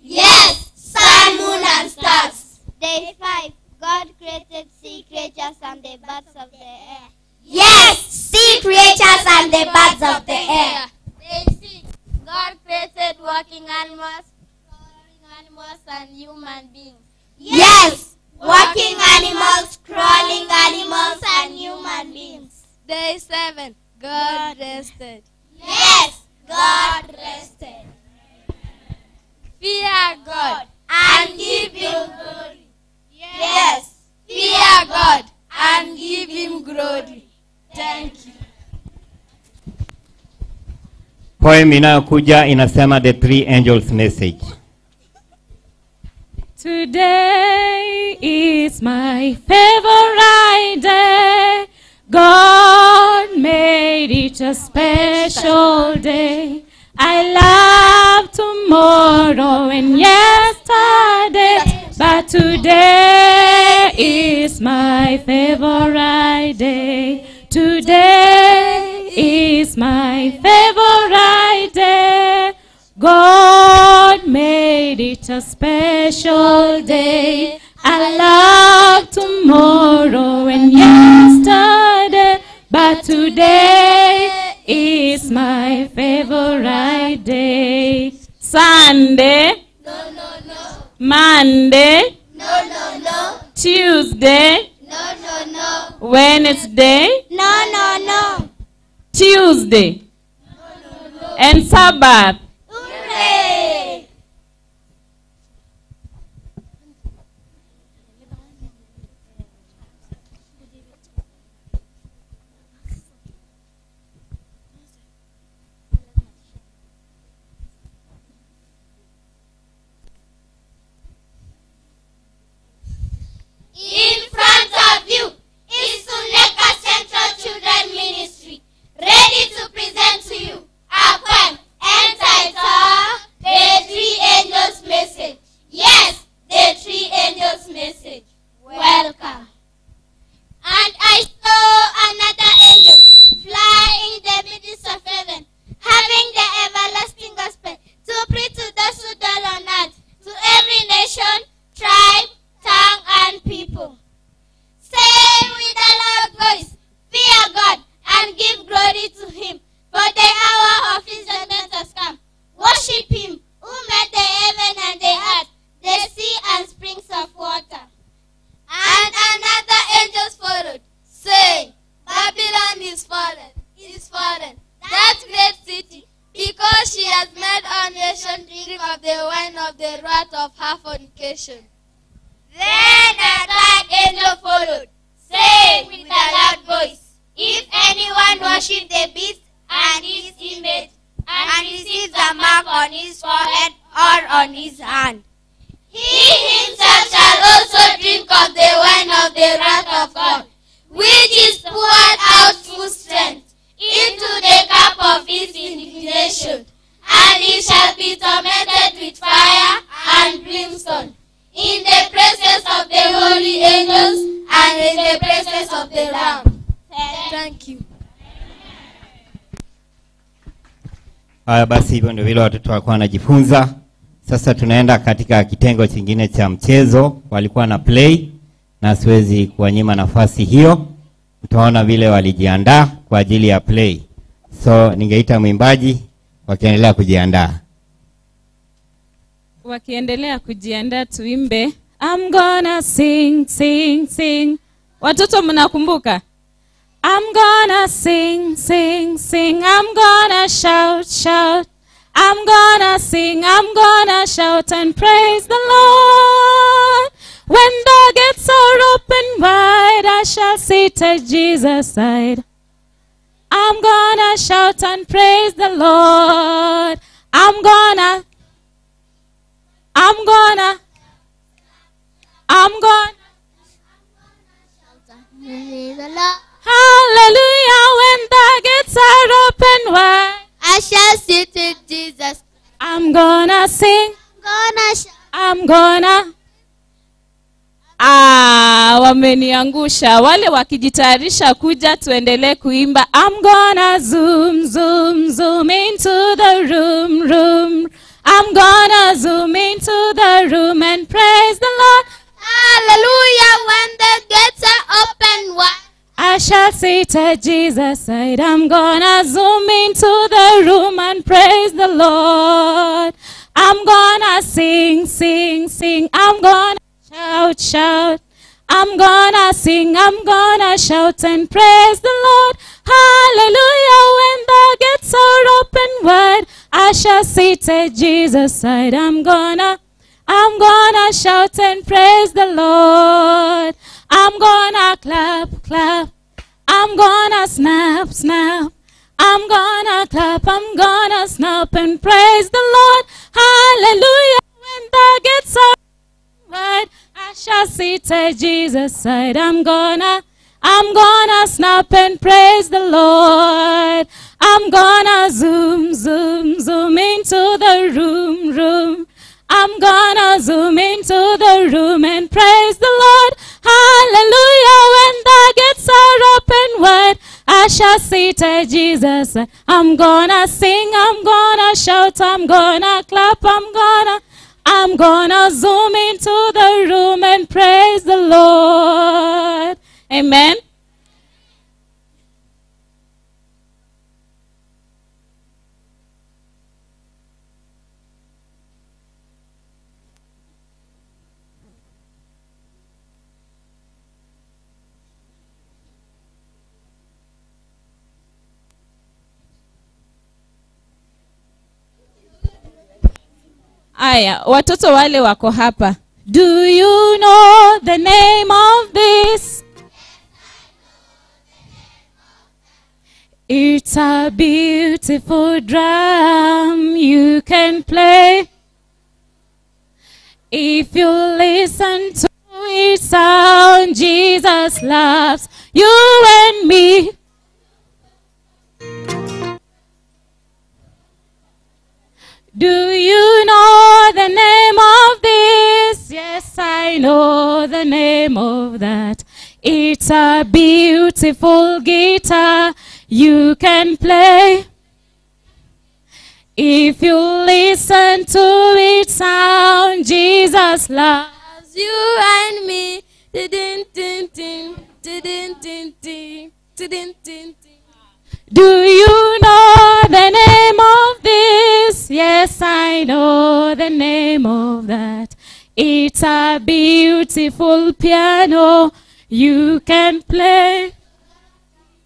Yes, sun, moon, and stars. Day 5. God created sea creatures and the birds of the air. Yes, sea creatures and the birds of the air. Day 6. God created walking animals, crawling animals, and human beings. Yes, walking animals, crawling animals, and human beings. Day 7. God rested. Yes, God rested. Fear God and give Him glory. Yes, fear God and give Him glory. Thank you. Poem inayokuja inasema the three angels message. Today is my favorite day. God made it a special day. I love tomorrow and yesterday, but today is my favorite day. Today is my favorite day. God made it a special day. I love tomorrow and yesterday, but today is my favorite day. Sunday. No, no, no. Monday. No, no, no. Tuesday. No, no, no. Wednesday. No, no, no. Tuesday. And Sabbath. Hooray! In front of you is Suneka Central Children Ministry, ready to present to you a poem entitled The Three Angels Message. Yes, The Three Angels Message. Welcome. And I saw another angel fly in the midst of heaven, having the everlasting gospel to preach to those who dwell on earth, to every nation, tribe, tongue, and people. Saying with a loud voice, fear God and give glory to Him, for the hour of His judgment has come. Worship Him who made the heaven and the earth, the sea and springs of water. And another angel followed, saying, Babylon is fallen, that great city, because she has made our nation drink of the wine of the wrath of her fornication. Then a third angel followed, saying with a loud voice, if anyone worship the beast and his image, and receives a mark on his forehead or on his hand, he himself shall also drink of the wine of the wrath of God, which is poured out full strength into the cup of his indignation, and he shall be tormented with fire and brimstone in the presence of the holy angels and in the presence of the Lamb. Thank you. Haya basi, hivyo ndio vile watoto walikuwa wanajifunza. Sasa tunaenda katika kitengo kingine cha mchezo. Walikuwa na play na siwezi kuwanyima nafasi hiyo. Utaona vile walijiandaa kwa ajili ya play. So ningeita mwimbaji wakiendelea kujiandaa. Wakiendelea kujiandaa tuimbe I'm gonna sing, sing, sing. Watoto mnakumbuka? I'm gonna sing, sing, sing. I'm gonna shout, shout. I'm gonna sing, I'm gonna shout and praise the Lord. When the gates are open wide, I shall sit at Jesus' side. I'm gonna shout and praise the Lord. I'm gonna hallelujah, when the gates are open wide, I shall sit with Jesus. I'm gonna sing, I'm gonna wameniangusha. Wale wakijitayarisha kuja tuendelee kuimba. I'm gonna zoom, zoom, zoom into the room, room. I'm gonna zoom into the room and praise the Lord. Hallelujah. When the gates are open wide. I shall sit at Jesus' side. I'm gonna zoom into the room and praise the Lord. I'm gonna sing, sing, sing. I'm gonna shout, shout. I'm gonna sing, I'm gonna shout and praise the Lord. Hallelujah. When the gates are open wide, I shall sit at Jesus' side. I'm gonna shout and praise the Lord. I'm gonna clap, clap. I'm gonna snap, snap. I'm gonna clap, I'm gonna snap and praise the Lord. Hallelujah. When the gates are wide, I shall sit at Jesus' side. I'm gonna snap and praise the Lord. I'm gonna zoom, zoom, zoom into the room. I'm gonna zoom into the room and praise the Lord. Hallelujah. When the gates are open wide, I shall sit at Jesus' side. I'm gonna sing, I'm gonna shout, I'm gonna clap, I'm gonna zoom into the room and praise the Lord. Amen. Aya, watoto wale wako hapa. Do you know the name of this? It's a beautiful drum you can play. If you listen to its sound, Jesus loves you and me. Do you know the name of this? Yes, I know the name of that. It's a beautiful guitar you can play. If you listen to its sound, Jesus loves you and me. Do you know the name of this? Yes, I know the name of that. It's a beautiful piano you can play.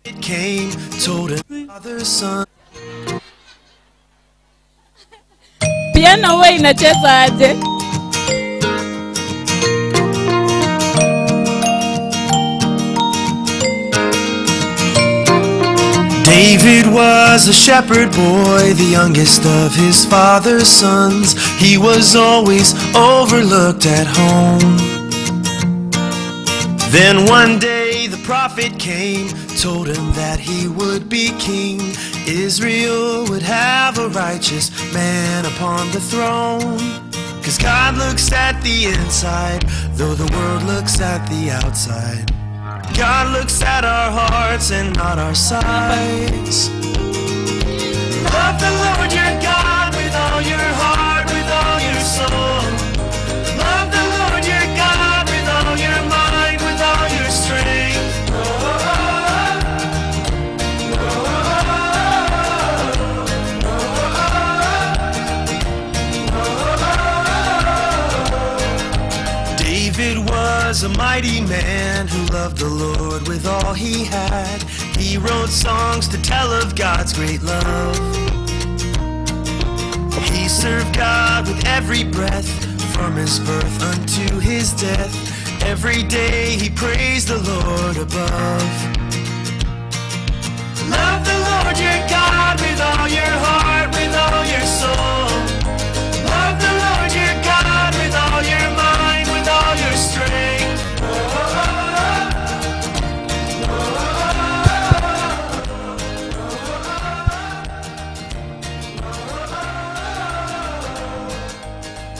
It came, told him, father, son. Piano wewe inacheza aje? David was a shepherd boy, the youngest of his father's sons. He was always overlooked at home. Then one day the prophet came, told him that he would be king. Israel would have a righteous man upon the throne. 'Cause God looks at the inside, though the world looks at the outside. God looks at our hearts and not our sides. Love the Lord your God with all your heart, with all your soul. Love the Lord your God with all your mind, with all your strength. David was a mighty man who loved the Lord with all he had. He wrote songs to tell of God's great love. He served God with every breath, from his birth unto his death. Every day he praised the Lord above. Love the Lord your God with all your heart, with all your soul. Love the Lord your God with all your mind, with all your strength.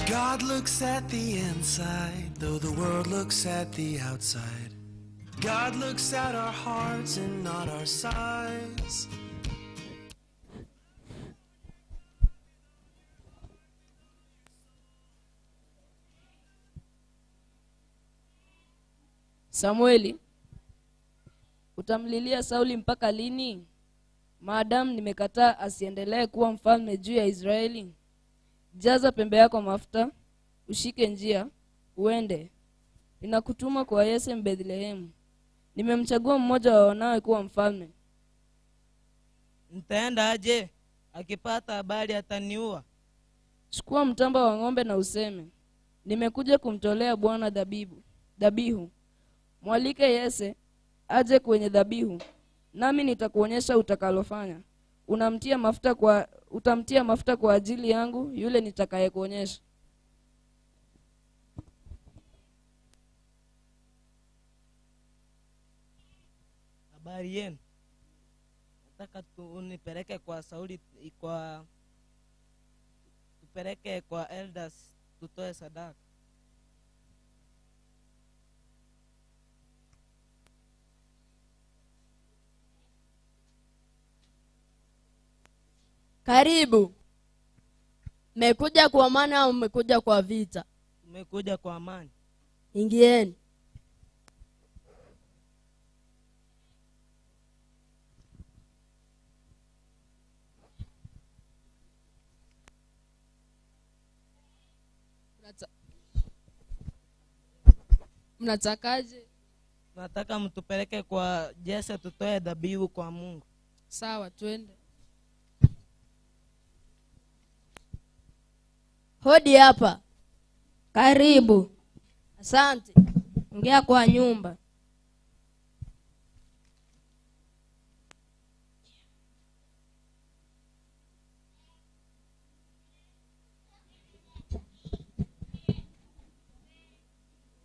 God looks at the inside, though the world looks at the outside. God looks at our hearts and not our size. Samueli, utamlilia Sauli mpaka lini? Maadamu nimekataa asiendelee kuwa mfalme juu ya Israeli. Jaza pembe yako mafuta, ushike njia, uende. Ninakutuma kwa Yese Mbethlehemu. Nimemchagua mmoja wa wanawe kuwa mfalme. Nitaenda aje? Akipata habari ataniua. Chukua mtamba wa ng'ombe na useme, nimekuja kumtolea Bwana dhabihu. Mwalike Yese aje kwenye dhabihu, nami nitakuonyesha utakalofanya. Utamtia mafuta kwa ajili yangu yule nitakayekuonyesha. Habari yenu. Nataka unipeleke kwa Sauli, tupeleke kwa elders tutoe sadaka. Karibu. Mmekuja kwa amani au mmekuja kwa vita? Mmekuja kwa amani. Ingieni. Mnatakaje? Nataka mtupeleke kwa Jese tutoe dhabihu kwa Mungu. Sawa, twende. Hodi hapa. Karibu. Asante. Ingia kwa nyumba.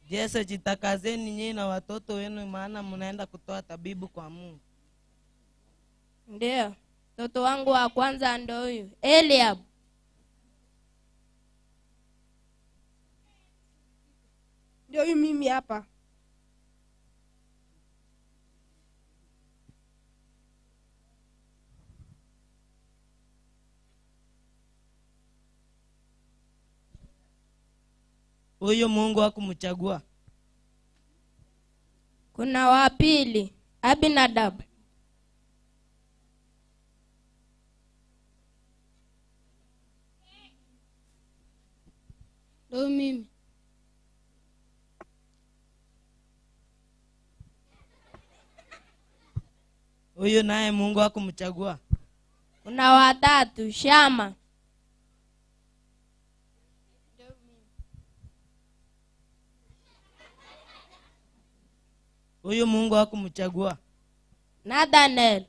Jese, jitakazeni nyinyi na watoto wenu, maana mnaenda kutoa dhabihu kwa Mungu. Ndio. Mtoto wangu wa kwanza ndio huyu, Eliab. Ndio huyu mimi hapa. Huyu Mungu hakumchagua. Kuna wa pili, Abinadab. Ndio mimi. Huyu naye Mungu hakumchagua. Kuna wa tatu, Shama. Huyu Mungu hakumchagua. Nathanael.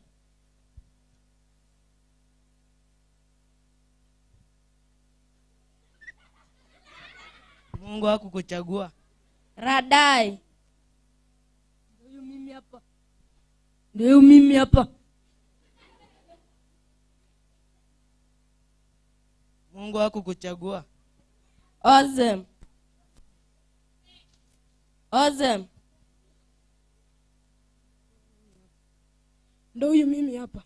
Mungu hakukuchagua. Radai. Ndio mimi hapa. Ndio mimi hapa. Mungu hakukuchagua. Ozem. Ndio huyu mimi hapa.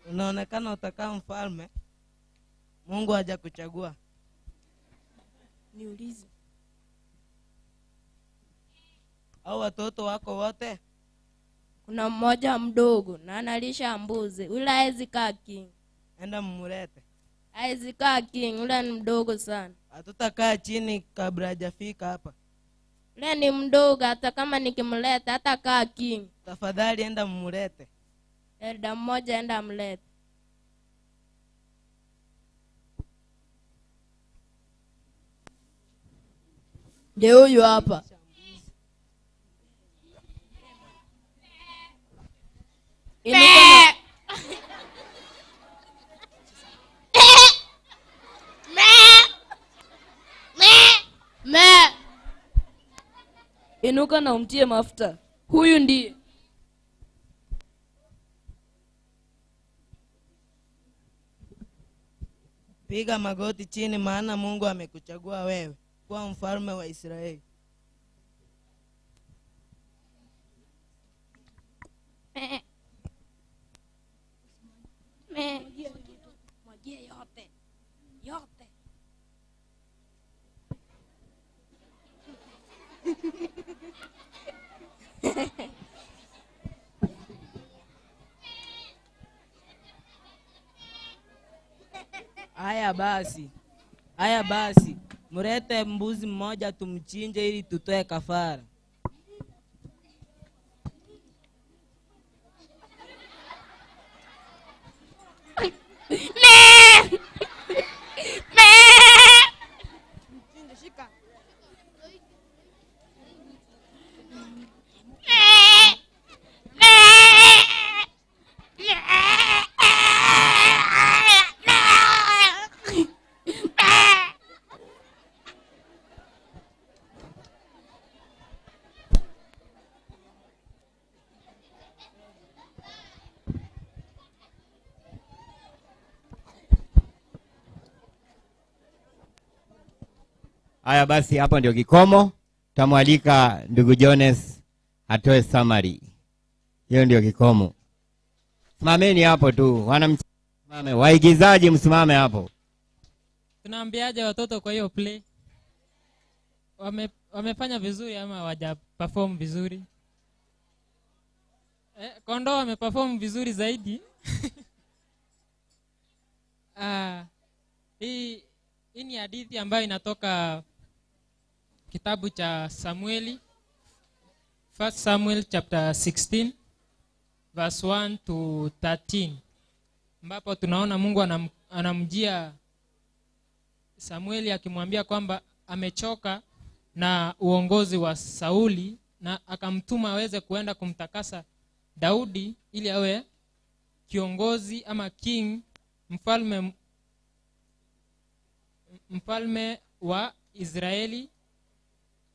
Unaonekana utakaa mfalme. Mungu hajakuchagua. Niulize. Au watoto wako wote? Kuna mmoja mdogo na analisha mbuzi. Ule hawezi kaa king. Enda mmulete. Hawezi kaa king, ule ni mdogo sana. Hatutakaa chini kabla hajafika hapa. Ule ni mdogo, hata kama nikimleta hata kaa king. Tafadhali enda mmulete. Elda mmoja enda mlete. Ndio huyu hapa. Inuka na umtie mafuta. Huyu ndiye. Piga magoti chini, maana Mungu amekuchagua wewe kuwa mfalme wa Israeli. Mwagie yote. Haya basi, mlete mbuzi mmoja tumchinje ili tutoe kafara. Haya basi, hapo ndio kikomo. Tamwalika ndugu Jones atoe summary. Hiyo ndio kikomo. Simameni hapo tu. Simame. Waigizaji msimame hapo. Tunaambiaje watoto kwa hiyo play? Wamefanya vizuri ama hawaja perform vizuri? Kondoo wameperform vizuri zaidi. Hii ni hadithi ambayo inatoka kitabu cha Samueli, 1 Samuel chapter 16 verse 1 to 13, ambapo tunaona Mungu anamjia Samueli akimwambia kwamba amechoka na uongozi wa Sauli na akamtuma aweze kuenda kumtakasa Daudi ili awe kiongozi ama king, mfalme wa Israeli,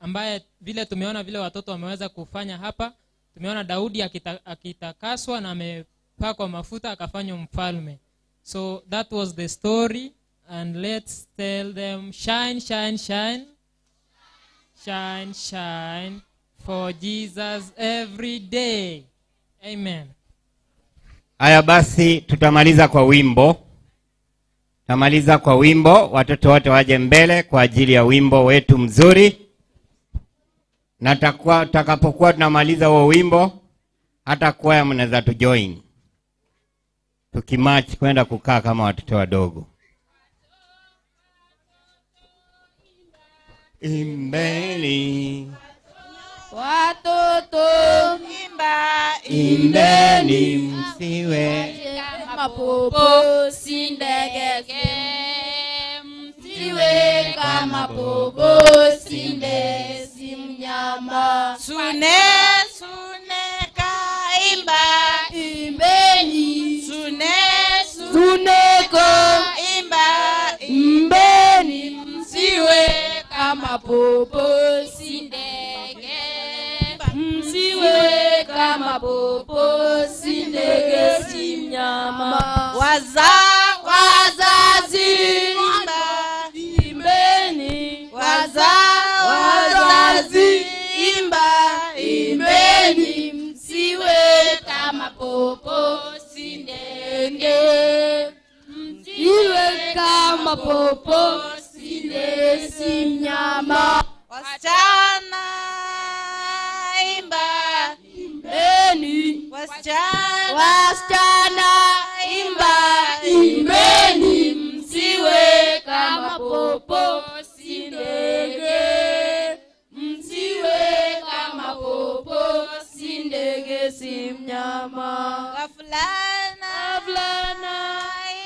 ambaye vile tumeona vile watoto wameweza kufanya hapa. Tumeona Daudi akitakaswa na amepakwa mafuta akafanywa mfalme. So that was the story, and let's tell them shine, shine, shine. Shine, shine for Jesus every day. Amen. Haya basi, tutamaliza kwa wimbo. Watoto wote waje mbele kwa ajili ya wimbo wetu mzuri. Na takapokuwa tunamaliza huo wimbo, hata kwaya mnaweza tujoin, tukimarch kwenda kukaa kama watoto wadogo. Imbeni watoto, imbeni msiwe kama popo si ndege, msiwe kama popo si ndege, si mnyama. Suneka imba, imbeni. Suneka imba, imbeni. Msiwe kama popo si ndege, msiwe kama popo si ndege, si mnyama. Wazazi imba, imbeni. Wazazi imba, imbeni. Msiwe kama popo si ndege, msiwe kama popo si ndege, si mnyama. Wasichana imba, imbeni. Wasichana imba, imbeni. Msiwe kama popo si ndege, msiwe kama popo si ndege, si mnyama. Wavulana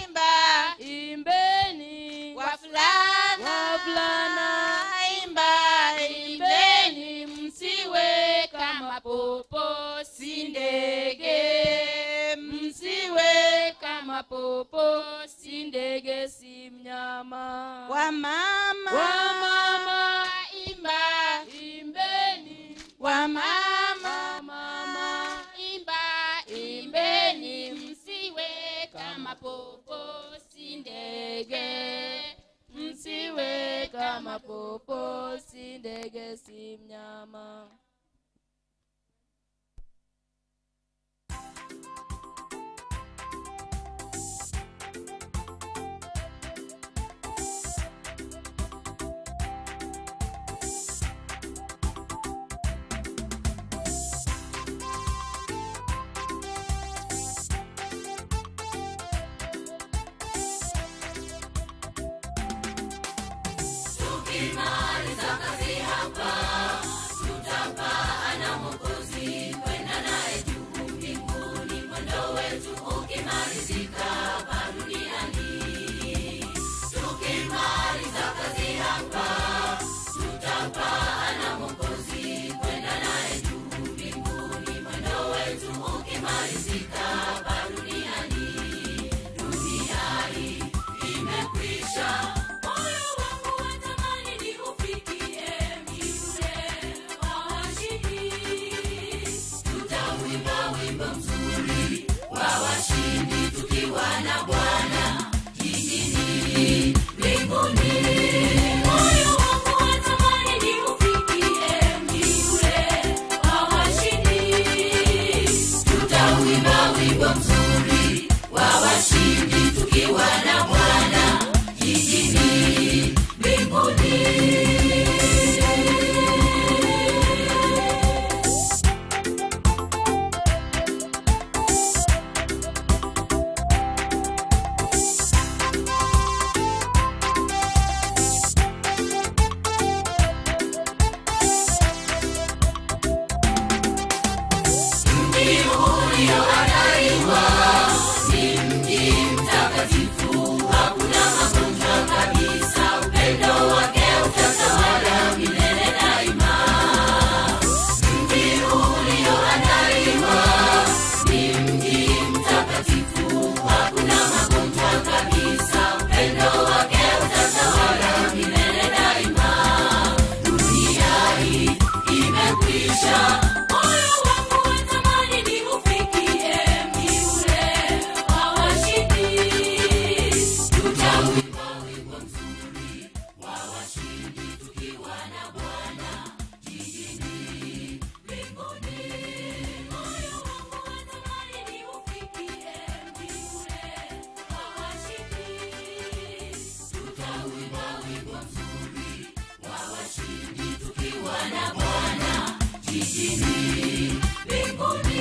imba, imbeni. Wavulana imba, imbeni. Msiwe kama popo si ndege, msiwe kama popo si ndege, si mnyama. Wamama imba, imbeni. Wamama imba, imbeni. Msiwe kama popo si ndege, msiwe kama popo si ndege, si mnyama. tukimaliza kazi hapa tutapaa na Mwokozi kwenda naye juu mbinguni. Mwendo wetu ukimalizika hapa duniani, tukimaliza kazi hapa tutapaa na Mwokozi kwenda naye juu mbinguni. Mwendo wetu ukimalizika hapa duniani, dunia hii imekwisha. Moyo wangu watamani ni ufikie mji ule wa washindi. Tutauimba wimbo mzuri wa washindi tukiwa na Bwana jijini mbinguni. Moyo wangu watamani ni ufikie mji ule wa washindi. Tutauimba wimbo mzuri wa washindi tukiwa na Bwana jijini mbinguni. Mji ulioandaliwa ni mji mtakatifu, hakuna magonjwa kabisa, upendo wake utatawala milele daima. Mji ulioandaliwa ni mji mtakatifu, hakuna magonjwa kabisa, upendo wake utatawala milele daima. Dunia hii imekwisha. Moyo wangu watamani ni ufikie mji ule wa washindi. Tutauimba wimbo mzuri wa washindi tukiwa na Bwana jijini mbinguni. Moyo wangu watamani ni ufikie mji ule wa washindi. Tutauimba wimbo mzuri wa washindi tukiwa na Bwana jijini mbinguni.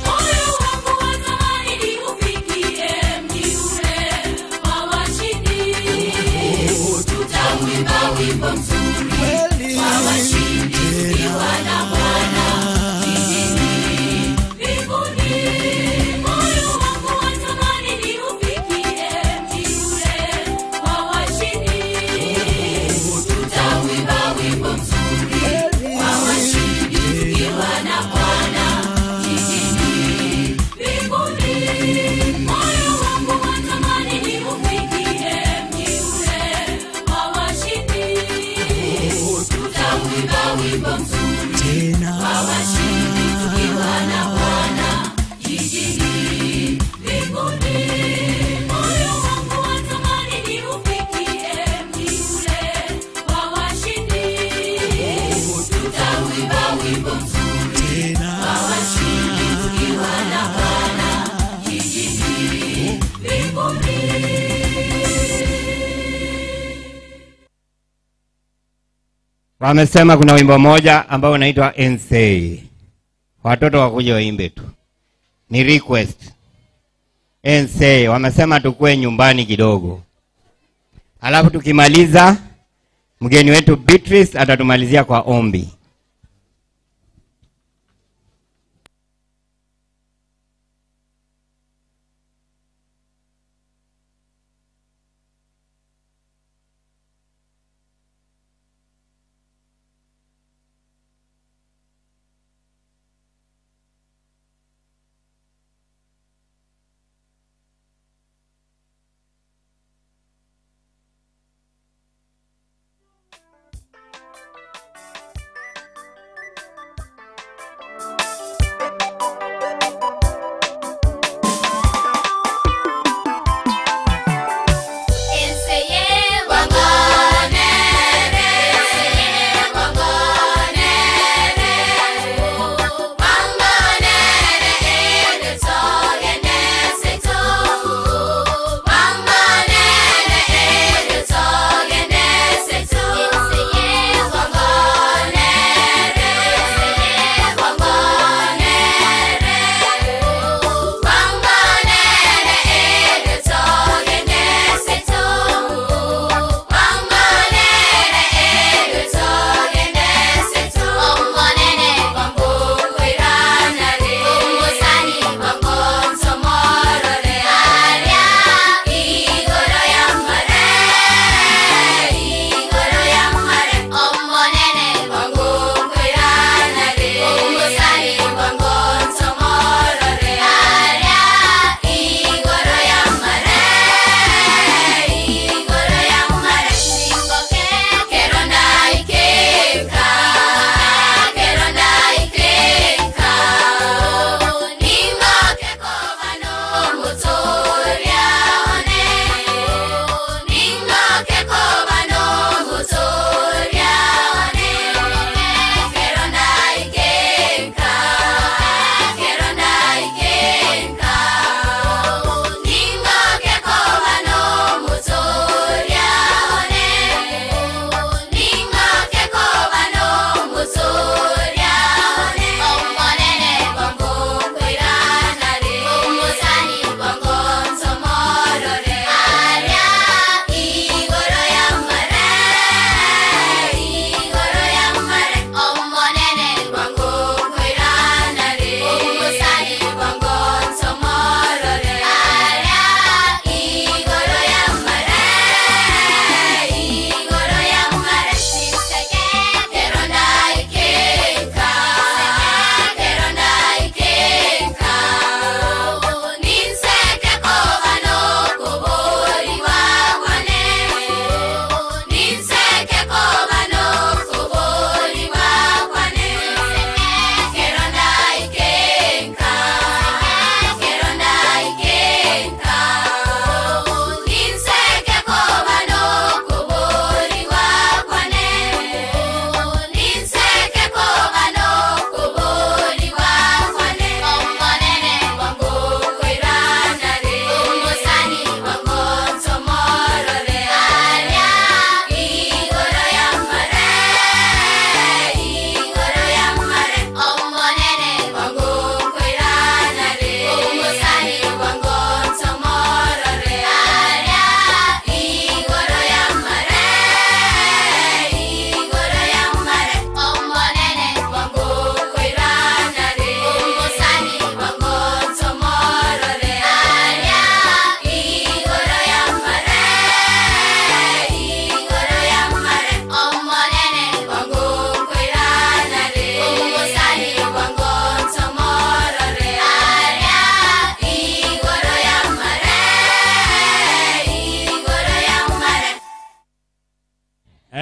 Moyo wangu watamani ni ufikie mji ule wa washindi. Tutauimba wimbo mzuri wa washindi tukiwa na Bwana jijini mbinguni. Moyo wangu watamani ni ufikie mji ule wa washindi. Tutauimba wimbo mzuri wa washindi tukiwa na Bwana jijini mbinguni. Moyo wangu watamani ni ufikie mji ule wa washindi. Tutauimba wimbo mzuri wa washindi tukiwa na Bwana jijini mbinguni. Moyo wangu watamani ni ufikie mji ule wa washindi. Tutauimba wimbo mzuri wa washindi tukiwa na Bwana jijini mbinguni. Wamesema kuna wimbo moja ambao unaitwa Ensei. Watoto wakuja waimbe tu. Ni request. Ensei, wamesema tukue nyumbani kidogo. Alafu tukimaliza mgeni wetu Beatrice atatumalizia kwa ombi.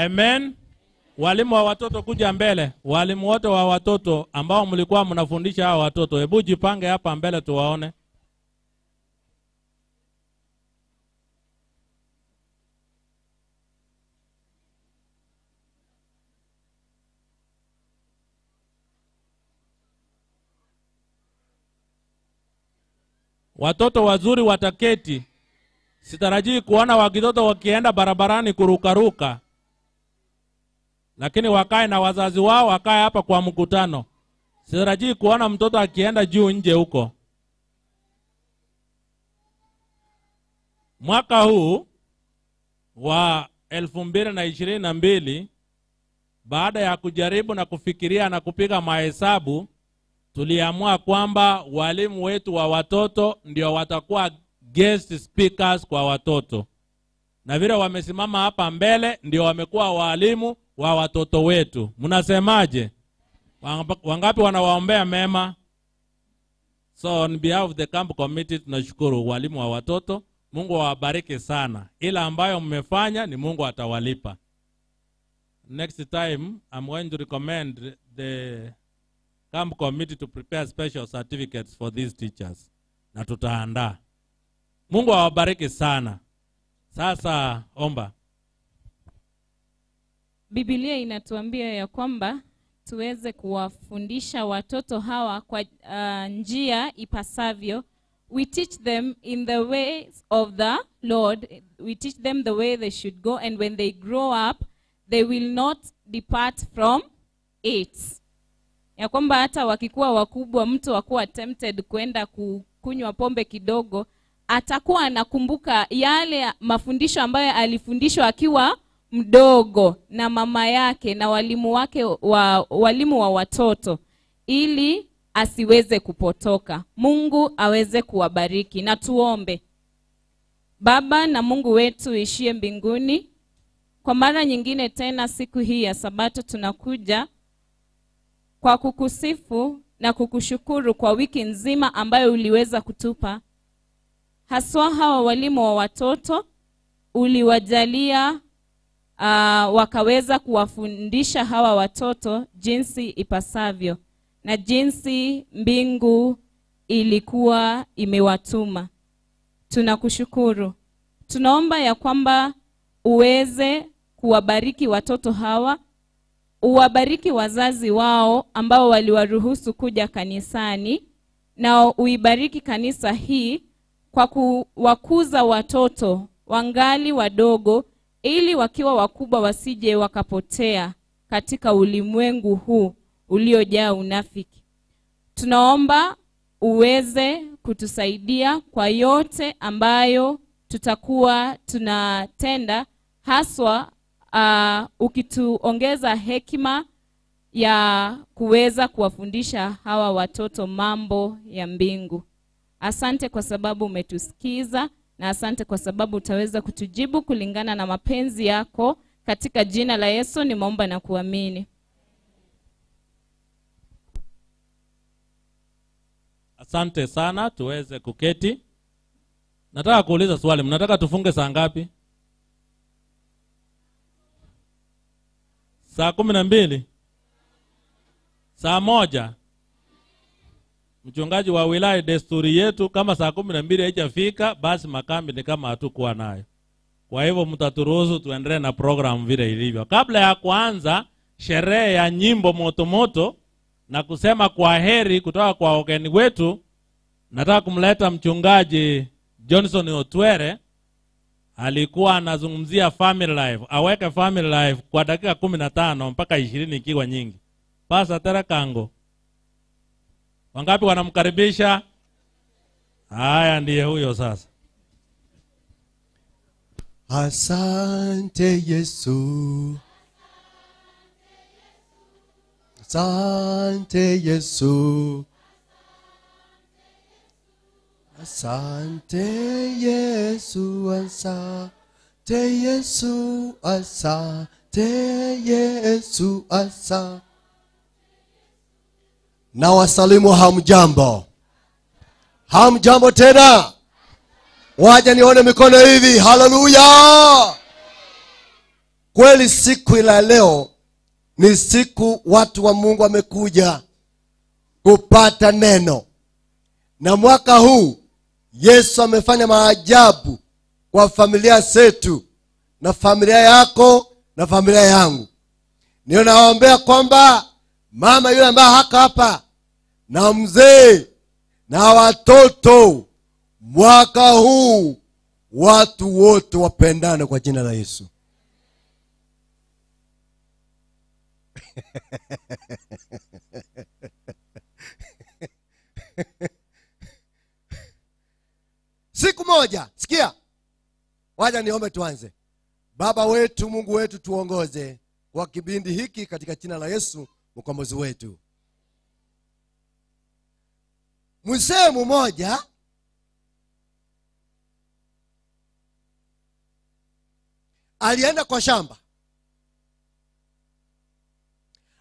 Amen. Walimu wa watoto kuja mbele. Walimu wote wa watoto ambao mlikuwa mnafundisha hao watoto, hebu jipange hapa mbele tuwaone. Watoto wazuri wataketi. Sitarajii kuona watoto wakienda barabarani kurukaruka. Lakini wakae na wazazi wao, wakae hapa kwa mkutano. Sitarajii kuona mtoto akienda juu nje huko. Mwaka huu wa 2022, baada ya kujaribu na kufikiria na kupiga mahesabu, tuliamua kwamba walimu wetu wa watoto ndio watakuwa guest speakers kwa watoto. Na vile wamesimama hapa mbele ndio wamekuwa walimu wa watoto wetu. Mnasemaje? Wangapi wanawaombea mema? So on behalf of the camp committee tunashukuru walimu wa watoto. Mungu awabariki sana. Ila ambayo mmefanya ni Mungu atawalipa. Next time I'm going to recommend the camp committee to prepare special certificates for these teachers. Na tutaandaa. Mungu awabariki sana. Sasa omba. Biblia inatuambia ya kwamba tuweze kuwafundisha watoto hawa kwa njia ipasavyo. We teach them in the ways of the Lord. We teach them the way they should go, and when they grow up, they will not depart from it. Ya kwamba hata wakikuwa wakubwa, mtu wakuwa tempted kwenda kunywa pombe kidogo, atakuwa anakumbuka yale mafundisho ambayo alifundishwa akiwa mdogo na mama yake na walimu wake walimu wa watoto, ili asiweze kupotoka. Mungu aweze kuwabariki. Na tuombe. Baba na Mungu wetu ishie mbinguni, kwa mara nyingine tena siku hii ya Sabato tunakuja kwa kukusifu na kukushukuru kwa wiki nzima ambayo uliweza kutupa. Haswa hawa walimu wa watoto uliwajalia wakaweza kuwafundisha hawa watoto jinsi ipasavyo na jinsi mbingu ilikuwa imewatuma. Tunakushukuru. Tunaomba ya kwamba uweze kuwabariki watoto hawa, uwabariki wazazi wao ambao waliwaruhusu kuja kanisani, na uibariki kanisa hii kwa kuwakuza watoto wangali wadogo, ili wakiwa wakubwa wasije wakapotea katika ulimwengu huu uliojaa unafiki. Tunaomba uweze kutusaidia kwa yote ambayo tutakuwa tunatenda, haswa ukituongeza hekima ya kuweza kuwafundisha hawa watoto mambo ya mbingu. Asante kwa sababu umetusikiza, na asante kwa sababu utaweza kutujibu kulingana na mapenzi yako. Katika jina la Yesu nimeomba na kuamini. Asante sana, tuweze kuketi. Nataka kuuliza swali, mnataka tufunge saa ngapi? Saa 12? Saa 1? Mchungaji wa wilaya, desturi yetu kama saa 12 haijafika, basi makambi ni kama hatukuwa nayo. Kwa hivyo mtaturuhusu tuendelee na program vile ilivyo. Kabla ya kuanza sherehe ya nyimbo moto moto na kusema kwa heri kutoka kwa wageni wetu, nataka kumleta mchungaji Johnson Otwere. Alikuwa anazungumzia family life. Aweke family life kwa dakika 15 mpaka 20 ikiwa nyingi. Pasa tera kango. Wangapi wanamkaribisha? Haya, ndiye huyo sasa. Asante Yesu. Asante Yesu. Asante Yesu. Asante Yesu. Asante Yesu. Asante. Na wasalimu hamjambo. Hamjambo tena. Waje nione mikono hivi. Haleluya. kweli siku ila leo ni siku watu wa Mungu wamekuja kupata neno. Na mwaka huu Yesu amefanya maajabu kwa familia zetu, na familia yako na familia yangu. Ndio nawaombea kwamba mama yule ambaye haka hapa na mzee na watoto, mwaka huu watu wote wapendane kwa jina la Yesu. Siku moja, sikia, waja niombe tuanze. Baba wetu, Mungu wetu, tuongoze kwa kipindi hiki katika jina la Yesu mkombozi wetu. Mzee mmoja alienda kwa shamba.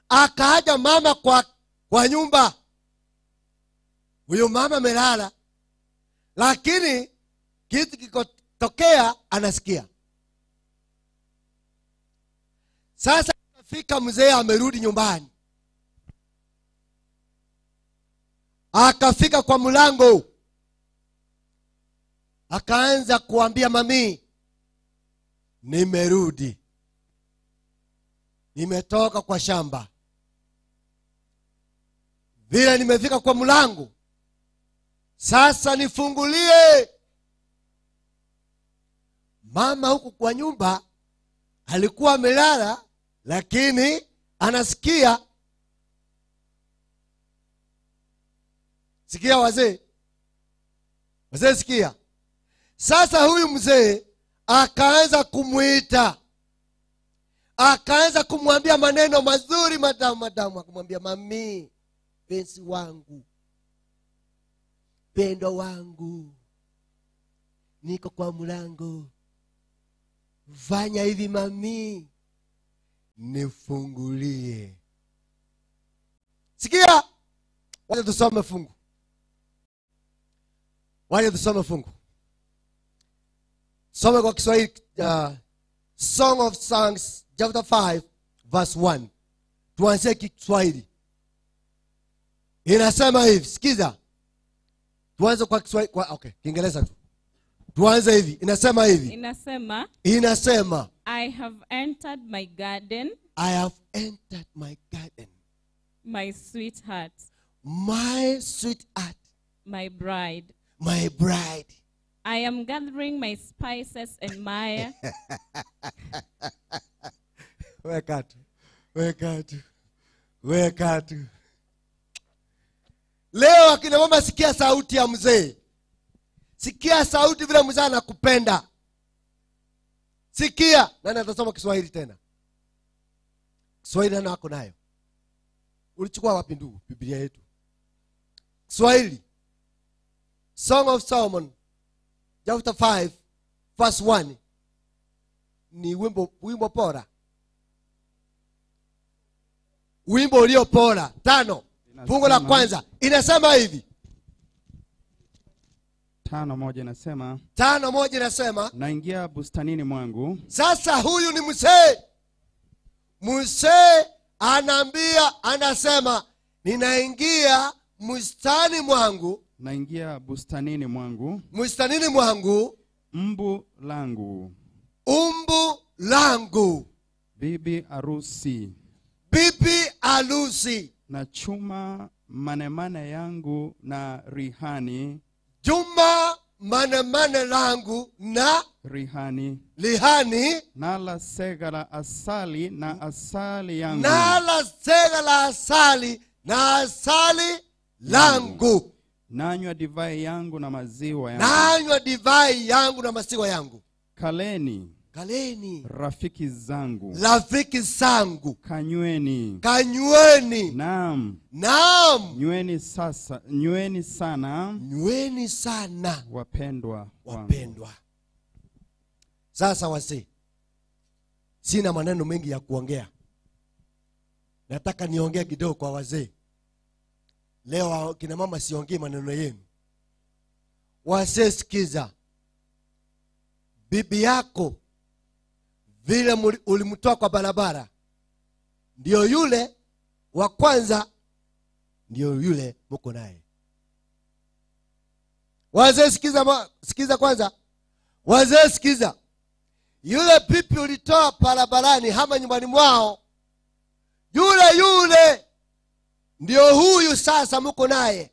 Akaja mama kwa nyumba. Huyo mama amelala, lakini kitu kikotokea anasikia. Sasa akafika mzee amerudi nyumbani. Akafika kwa mlango. Akaanza kuambia mami, nimerudi. Nimetoka kwa shamba. Vile nimefika kwa mlango, sasa nifungulie. Mama huku kwa nyumba alikuwa amelala, lakini anasikia. Sikia wazee. Wazee sikia. Sasa huyu mzee akaanza kumuita. Akaanza kumwambia maneno mazuri, madamu akamwambia, mami, penzi wangu, pendo wangu, niko kwa mlango. Fanya hivi mami, nifungulie. Sikia. Wacha tusome fungu. Wacha tusome fungu. Soma kwa Kiswahili, Song of Songs chapter 5 verse 1. Tuanze Kiswahili. Inasema hivi, sikiza. Tuanze kwa Kiswahili, okay, Kiingereza tu. Tuanze hivi. Inasema hivi. Inasema I have entered my garden. I have entered my garden. My sweetheart. My sweetheart. My bride. My bride. I am gathering my spices and myrrh. Weka tu. Leo akina mama, sikia sauti ya mzee. Sikia sauti vile mzee anakupenda. Sikia. Nani atasoma Kiswahili tena? Kiswahili nani wako nayo? Ulichukua wapi ndugu Biblia yetu? Kiswahili. Song of Solomon chapter 5 verse 1. Ni wimbo bora. Wimbo ulio bora. 5. Fungu la kwanza inasema hivi. 5:1 inasema naingia bustanini mwangu. Sasa huyu ni mzee. Mzee anasema ninaingia bustani mwangu. Naingia bustanini mwangu. Bustanini mwangu. Umbu langu. Umbu langu. Bibi arusi. Bibi arusi. Na chuma manemane yangu na rihani. Juma manemane langu na rihani. Lihani. Nala sega la asali na asali yangu. Nala sega la asali na asali langu. Nanywa divai yangu na maziwa yangu. Nanywa divai yangu na maziwa yangu. Kaleni. Rafiki zangu. Rafiki zangu. Kanyweni. Naam. Nyweni sana. Nyweni sana. Wapendwa. Sasa wazee, sina maneno mengi ya kuongea. Nataka niongea kidogo kwa wazee. Leo kina mama siongee maneno yenu. Wazee sikiza. Bibi yako vile ulimtoa kwa barabara, ndio yule wa kwanza, ndio yule mko naye. Wazee sikiza kwanza. Wazee sikiza. Yule pipi ulitoa barabarani hama nyumbani mwao, yule ndio huyu sasa mko naye.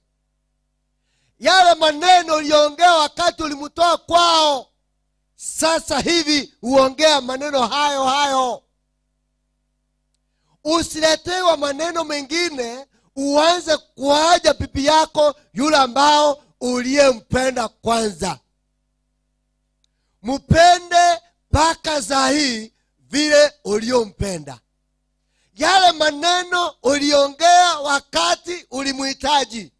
Yale maneno uliongea wakati ulimtoa kwao, sasa hivi uongea maneno hayo. Usiletewa maneno mengine uanze kuaja pipi yako yule ambao uliyempenda kwanza. Mpende mpaka saa hii vile uliyompenda. Yale maneno uliongea wakati ulimuhitaji,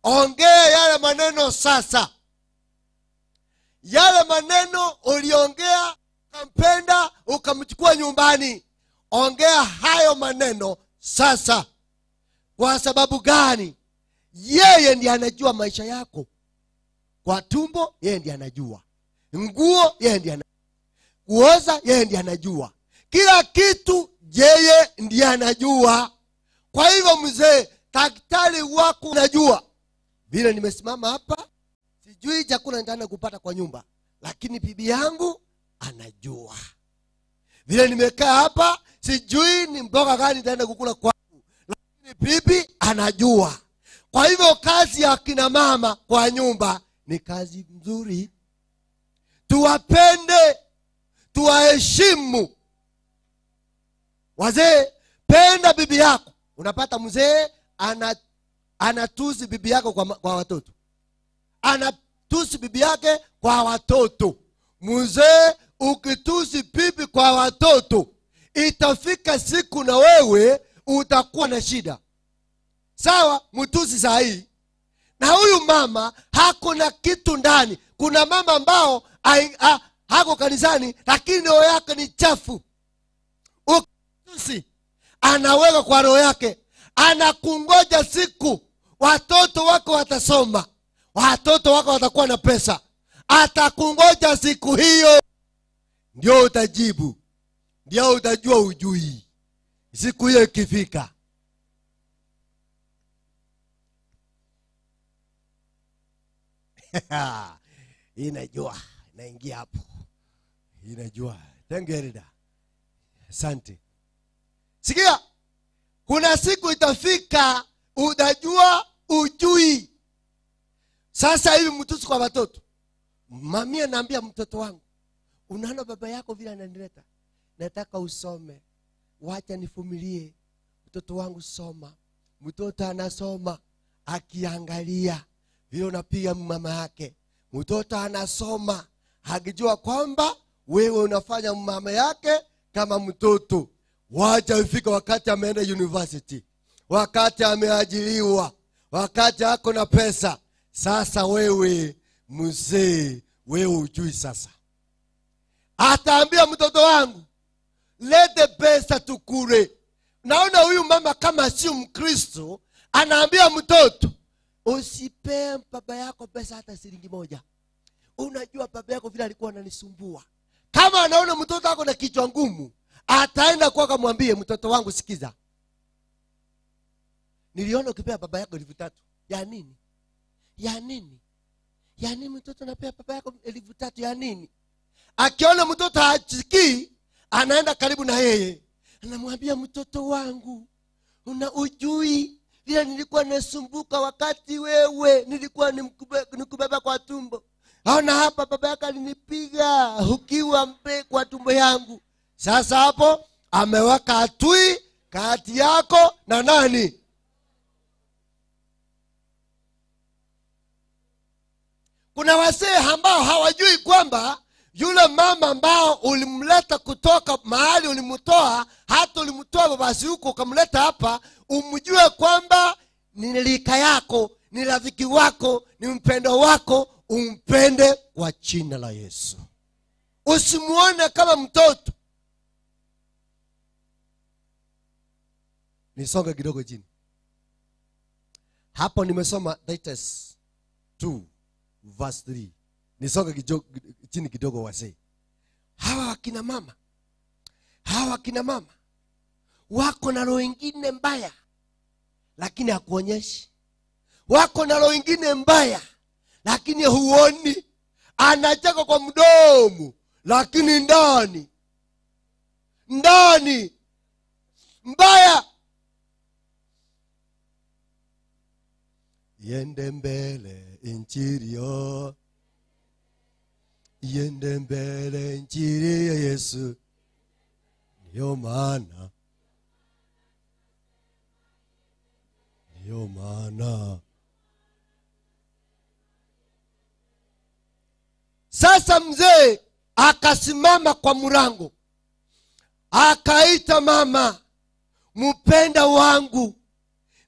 ongea yale maneno sasa. Yale maneno uliongea ukampenda ukamchukua nyumbani, ongea hayo maneno sasa. Kwa sababu gani? Yeye ndiye anajua maisha yako. Kwa tumbo yeye ndiye anajua, nguo yeye ndiye anajua, kuoza yeye ndiye anajua, kila kitu yeye ndiye anajua. Kwa hivyo mzee, daktari wako anajua. Vile nimesimama hapa, sijui chakula nitaenda kupata kwa nyumba, lakini bibi yangu anajua. Vile nimekaa hapa, sijui ni mboga gani nitaenda kukula kwangu, lakini bibi anajua. Kwa hivyo kazi ya kina mama kwa nyumba ni kazi nzuri. Tuwapende, tuwaheshimu. Wazee, penda bibi yako. Unapata mzee anatusi bibi yako kwa watoto, anatusi bibi yake kwa watoto. Mzee, ukitusi bibi kwa watoto, itafika siku na wewe utakuwa na shida. Sawa, mtusi saa hii. Na huyu mama hakuna kitu ndani. Kuna mama ambao hako kanisani lakini roho yake ni chafu. Ukitusi anaweka kwa roho yake, anakungoja siku watoto wako watasoma, watoto wako watakuwa na pesa, atakungoja siku hiyo ndio utajibu, ndio utajua ujui. Siku hiyo ikifika, inajua naingia hapo, inajua tengerida. Asante. Sikia, kuna siku itafika utajua ujui. Sasa hivi mtusi kwa watoto. Mamia naambia mtoto wangu, unaona baba yako vile ananileta, nataka usome, wacha nifumilie. Mtoto wangu soma. Mtoto anasoma akiangalia vile unapiga mama yake. Mtoto anasoma akijua kwamba wewe unafanya mama yake kama mtoto. Wacha ifika wakati ameenda university, wakati ameajiriwa, wakati ako na pesa. Sasa wewe mzee, wewe ujui sasa. Ataambia mtoto wangu, lete pesa tukule. Naona huyu mama kama si Mkristo, anaambia mtoto, usipe baba yako pesa hata shilingi moja. Unajua baba yako vile alikuwa ananisumbua. Kama anaona mtoto wako na kichwa ngumu, ataenda kwa kumwambia, mtoto wangu sikiza, niliona ukipea baba yako 3,000. Ya nini? Ya nini? Ya nini mtoto anapea baba yako 3,000 ya nini? Akiona mtoto hasikii, anaenda karibu na yeye, anamwambia, mtoto wangu, una ujui vile nilikuwa nasumbuka wakati wewe nilikuwa nikubeba kwa tumbo. Ona hapa baba yako alinipiga ukiwa mpe kwa tumbo yangu. Sasa hapo ameweka atui kati yako na nani? Kuna wazee ambao hawajui kwamba yule mama ambao ulimleta kutoka mahali ulimtoa, hata ulimtoa babasi huko ukamleta hapa, umjue kwamba ni lika yako, ni rafiki wako, ni mpendo wako. Umpende kwa jina la Yesu. Usimuone kama mtoto. Nisonge kidogo chini. Hapo nimesoma Titus 2 verse 3. Nisonge chini kidogo wazee. Hawa wakina mama hawa kina mama wako na roho ingine mbaya, lakini hakuonyeshi. Wako na roho ingine mbaya, lakini huoni. Anacheka kwa mdomo, lakini ndani mbaya. Yende mbele injirio, yende mbele injiri ya Yesu. Ndiyo maana sasa mzee akasimama kwa mlango, akaita mama, mpenda wangu,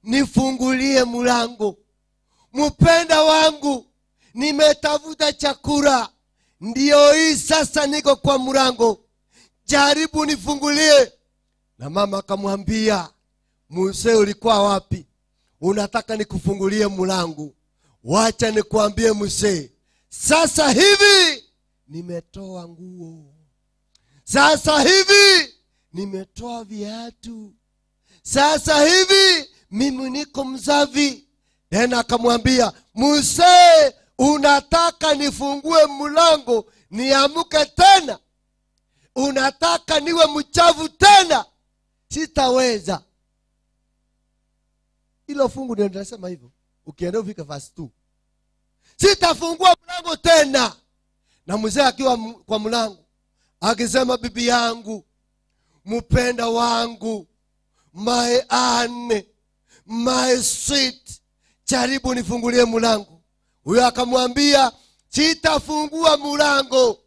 nifungulie mlango. Mpenda wangu, nimetafuta chakula, ndio hii sasa niko kwa mlango, jaribu nifungulie. Na mama akamwambia, mzee ulikuwa wapi? Unataka nikufungulie mlango? Wacha nikuambie mzee, sasa hivi nimetoa nguo, sasa hivi nimetoa viatu, sasa hivi mimi niko msafi. Tena akamwambia, mzee unataka nifungue mlango niamuke tena? Unataka niwe mchafu tena? Sitaweza. Hilo fungu ndio linasema hivyo. Ukienda ufika verse 2. Sitafungua mlango tena. Na mzee akiwa kwa mlango akisema, bibi yangu, mpenda wangu, my Anne, my sweet, jaribu nifungulie mlango. Huyo akamwambia, sitafungua mlango.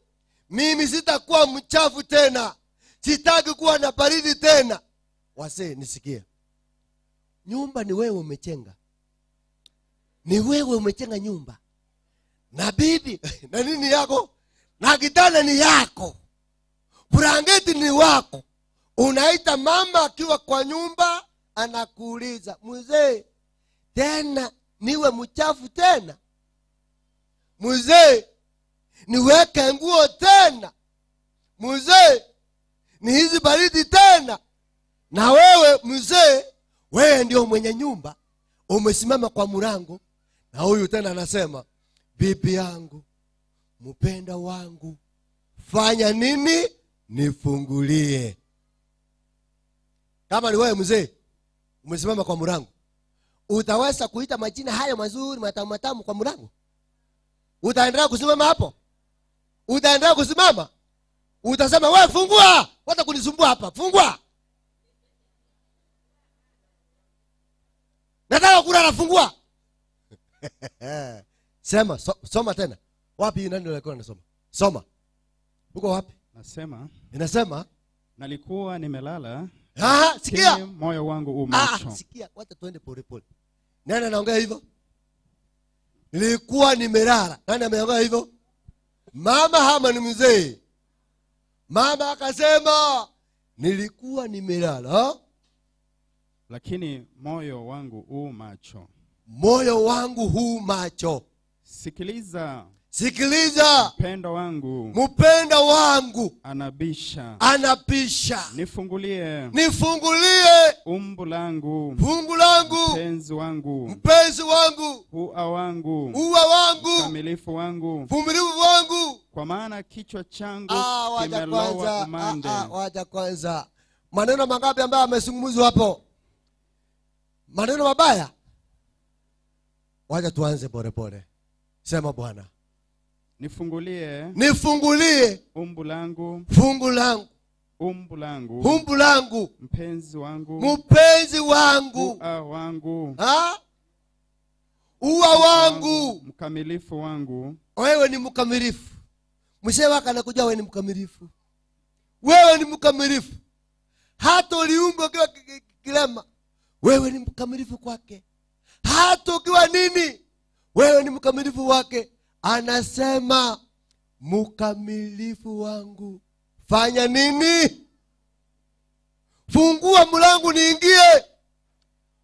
Mimi sitakuwa mchafu tena. Sitaki kuwa na baridi tena. Wase nisikie. Nyumba ni wewe umechenga. Ni wewe umechenga nyumba. Na bibi na nini yako? Na kitanda ni yako. Blanketi ni wako. Unaita mama akiwa kwa nyumba, anakuuliza, mzee tena niwe mchafu tena? Mzee niweke nguo tena? Mzee ni hizi baridi tena? Na wewe mzee, wewe ndio mwenye nyumba, umesimama kwa mlango. Na huyu tena anasema, bibi yangu, mpenda wangu, fanya nini? Nifungulie. Kama ni wewe mzee umesimama kwa mlango, utaweza kuita majina hayo mazuri matamu kwa mlango? Utaendelea kusimama hapo? Utaendelea kusimama? Utasema, wewe fungua, wacha kunisumbua hapa, fungua. Nataka kula, nafungua. Sema, soma tena. Wapi nani alikuwa anasoma? Soma. Uko wapi? Nasema. Inasema, nalikuwa nimelala. Sikia. Moyo wangu umacho. Sikia, wacha tuende pole pole. Nani anaongea hivyo? Nilikuwa nimelala. Nani ameongea hivyo? Mama hama ni mzee. Mama akasema, nilikuwa nimelala, lakini moyo wangu umacho. Moyo wangu huu macho. Sikiliza. Sikiliza. Mpenda wangu. Mpenda wangu. Anabisha. Anapisha. Nifungulie. Nifungulie. Umbu langu. Fungu langu. Mpenzi wangu. Mpenzi wangu. Ua wangu. Ua wangu. Mkamilifu wangu. Vumilivu wangu. Kwa maana kichwa changu kimelowa umande. Wacha kwanza. Maneno mangapi ambayo amezungumzwa hapo? Maneno mabaya? Wacha tuanze pole pole. Sema, Bwana, nifungulie. Nifungulie. Umbu langu. Fungu langu. Umbu langu. Umbu langu. Mpenzi wangu. Mpenzi wangu. Ua wangu. Ua wangu. Mkamilifu wangu. Wewe ni mkamilifu. Mzee wako anakuja, wewe ni mkamilifu. Wewe ni mkamilifu. Hata uliumbwa ukiwa kilema, wewe ni mkamilifu kwake. Hata ukiwa nini, wewe ni mkamilifu wake. Anasema, mkamilifu wangu, fanya nini? Fungua mlango niingie.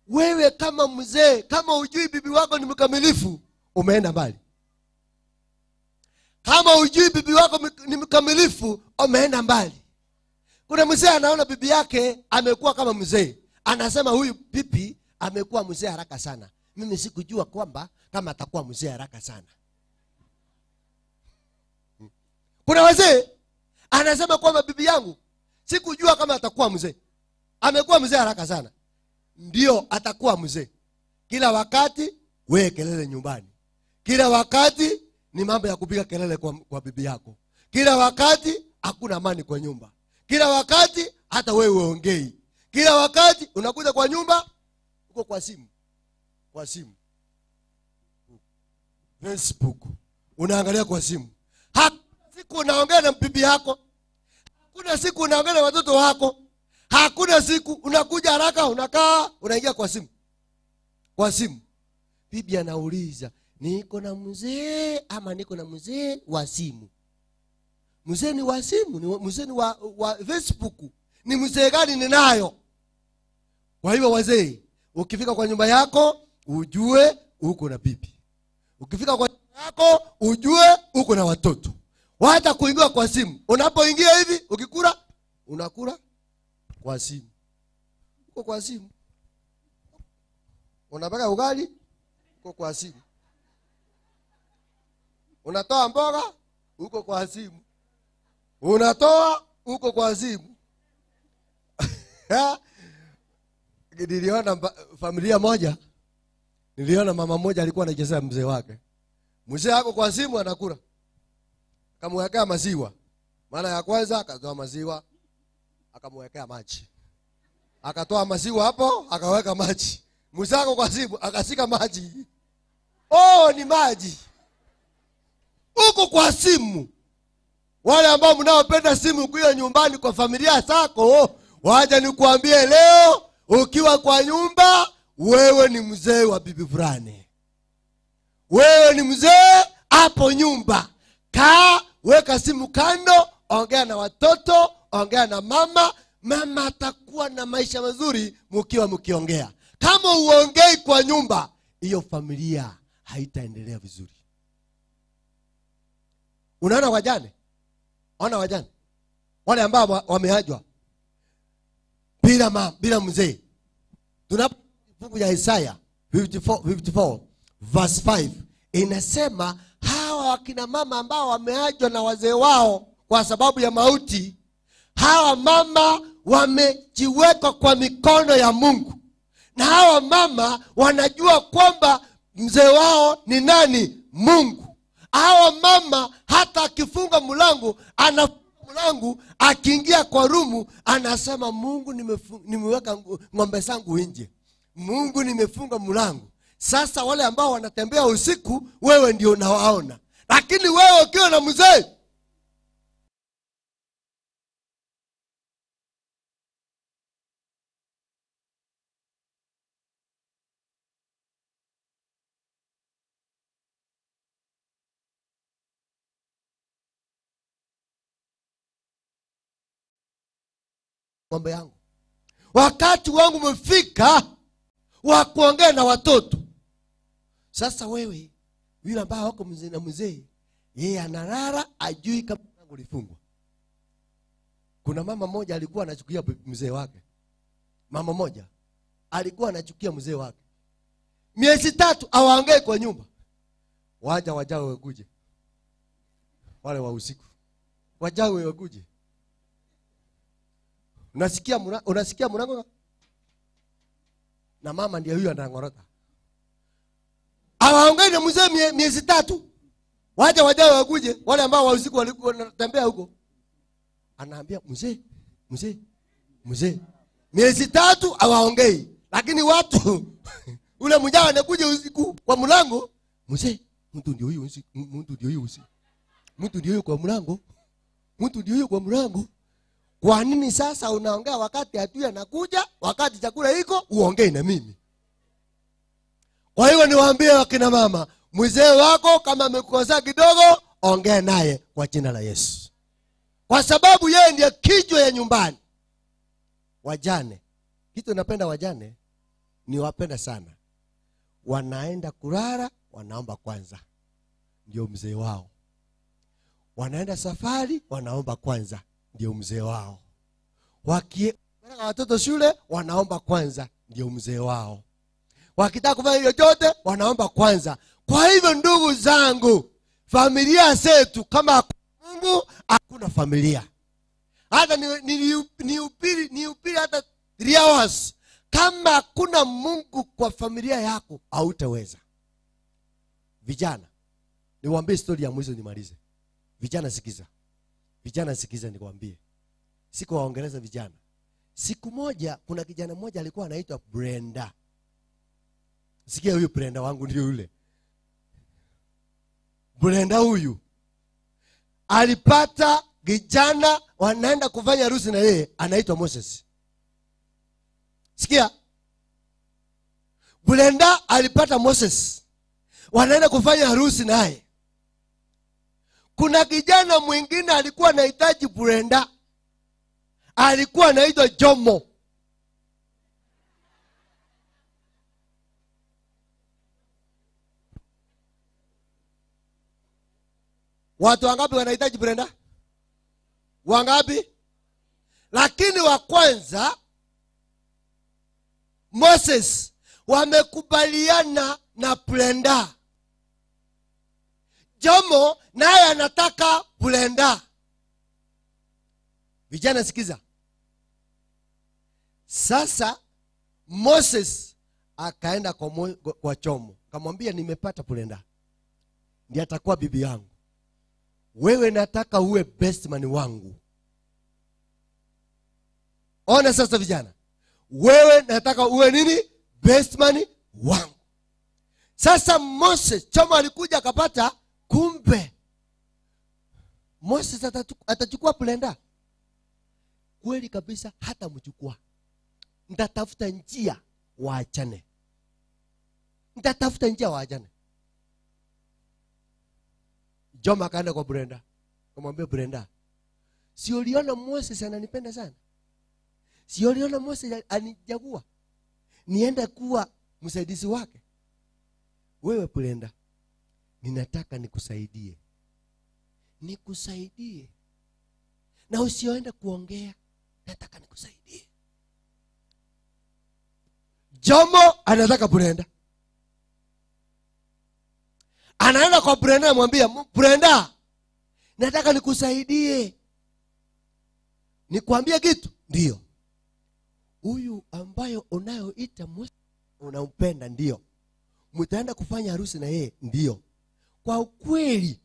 Wewe kama mzee, kama hujui bibi wako ni mkamilifu, umeenda mbali. Kama hujui bibi wako ni mkamilifu, umeenda mbali. Kuna mzee anaona bibi yake amekuwa kama mzee, anasema huyu bibi amekuwa mzee haraka sana. Mimi sikujua kwamba kama atakuwa mzee haraka sana. Kuna wazee anasema kwamba bibi yangu sikujua kama atakuwa mzee, amekuwa mzee haraka sana. Ndio atakuwa mzee. Kila wakati wewe kelele nyumbani, kila wakati ni mambo ya kupiga kelele kwa bibi yako, kila wakati hakuna amani kwa nyumba, kila wakati hata wewe uongei, kila wakati unakuja kwa nyumba uko kwa simu, Facebook unaangalia kwa simu. Hakuna siku unaongea na bibi yako, hakuna siku unaongea na watoto wako, hakuna siku unakuja haraka unakaa unaingia kwa simu. Bibi anauliza, niko na mzee ama niko na mzee wa simu? Mzee ni wa simu, ni mzee ni wa Facebook. Ni mzee gani ninayo? Kwa hivyo wazee, ukifika kwa nyumba yako ujue uko na bibi. Ukifika kwa nyumba yako ujue uko na watoto. Wacha kuingia kwa simu. Unapoingia hivi ukikula unakula kwa simu. Uko kwa simu. Unapaka ugali uko kwa simu. Unatoa mboga uko kwa simu. Unatoa uko kwa simu. Niliona familia moja, niliona mama moja alikuwa anachezea mzee wake. Mzee wako kwa simu anakula. Akamwekea maziwa. Mara ya kwanza akatoa maziwa, akamwekea maji. Akatoa maziwa hapo, akaweka maji. Mzee wako kwa simu akashika maji. Oh, ni maji. Uko kwa simu. Wale ambao mnaopenda simu kuja nyumbani kwa familia zako, waje nikuambie leo, ukiwa kwa nyumba, wewe ni mzee wa bibi fulani. Wewe ni mzee hapo nyumba. Kaa, weka simu kando, ongea na watoto, ongea na mama. Mama atakuwa na maisha mazuri mkiwa mkiongea. Kama uongei kwa nyumba, hiyo familia haitaendelea vizuri. Unaona wajane? Ona wajane. Wale ambao wameachwa bila mzee. Tunapofungu ya Isaya 54 verse 5 inasema hawa wakina mama ambao wameachwa na wazee wao kwa sababu ya mauti, hawa mama wamejiweka kwa mikono ya Mungu. Na hawa mama wanajua kwamba mzee wao ni nani? Mungu. Hawa mama hata akifunga mlango, anafunga mlango, akiingia kwa rumu anasema, Mungu nimeweka ng'ombe zangu nje. Mungu nimefunga mlango. Sasa wale ambao wanatembea usiku, wewe ndio unawaona. Lakini wewe ukiwa na mzee, ng'ombe yangu, wakati wangu umefika wa kuongea na watoto. Sasa wewe yule ambaye wako mzee na mzee, yeye analala ajui kama mlango ulifungwa. Kuna mama moja alikuwa anachukia mzee wake. Mama moja alikuwa anachukia mzee wake. Miezi 3 awaongee kwa nyumba. Wajao wakuje. Wale wa usiku. Wajao wakuje. Unasikia mlango? Na mama ndiye huyo anangorota. Awaongee na mzee miezi 3. Wajao wakuje, wale ambao wa usiku walikuwa wanatembea huko. Anaambia mzee. Miezi 3 awaongei. Lakini watu ule mjao anakuja usiku kwa mlango, mzee, mtu ndio huyo usiku, mtu ndio huyo usiku. Mtu ndio huyo kwa mlango. Mtu ndio huyo kwa mlango. Kwa nini sasa unaongea wakati adui anakuja, wakati chakula iko uongee na mimi? Kwa hiyo niwaambie wakina mama, mzee wako kama amekukosea kidogo, ongea naye kwa jina la Yesu. Kwa sababu yeye ndiye kichwa ya nyumbani. Wajane, kitu napenda wajane, ni wapenda sana. Wanaenda kulala, wanaomba kwanza, ndio mzee wao. Wanaenda safari, wanaomba kwanza, ndio mzee wao. watoto shule wanaomba kwanza ndio mzee wao. Wakitaka kufanya chochote wanaomba kwanza. Kwa hivyo ndugu zangu, familia zetu kama hakuna Mungu hakuna familia. Hata ni upiri hata 3 hours. Kama hakuna Mungu kwa familia yako hautaweza. Vijana, niwaambie story ya mwisho nimalize. Vijana sikiza. Vijana sikiza nikwambie. Siku waongeleza vijana. Siku moja kuna kijana mmoja alikuwa anaitwa Brenda. Sikia huyu Brenda wangu ndio yule. Brenda huyu alipata kijana wanaenda kufanya harusi na yeye anaitwa Moses. Sikia. Brenda alipata Moses. Wanaenda kufanya harusi naye. Kuna kijana mwingine alikuwa anahitaji Brenda. Alikuwa anaitwa Jomo. Watu wangapi wanahitaji Brenda? Wangapi? Lakini wa kwanza Moses wamekubaliana na Brenda. Jomo naye anataka Brenda. Vijana sikiza. Sasa Moses akaenda kwa Jomo, akamwambia nimepata Brenda. Ndiye atakuwa bibi yangu. Wewe nataka uwe best man wangu. Ona sasa vijana. Wewe nataka uwe nini? Best man wangu. Sasa Moses, Jomo alikuja akapata, kumbe Moses atachukua Brenda. Kweli kabisa hata mchukua. Nitatafuta njia waachane. Nitatafuta njia waachane. Jomo akaenda kwa Brenda. Akamwambia Brenda, si uliona Moses ananipenda sana? Si uliona Moses anichagua nienda kuwa msaidizi wake? Wewe Brenda, ninataka nikusaidie. Nikusaidie. Na usioenda kuongea, nataka nikusaidie. Jomo anataka Brenda. Anaenda kwa Brenda anamwambia, Brenda, nataka nikusaidie. Nikwambie kitu? Ndio. Huyu ambayo unayoita Moses unampenda? Ndio. Mtaenda kufanya harusi na yeye? Ndio. Kwa ukweli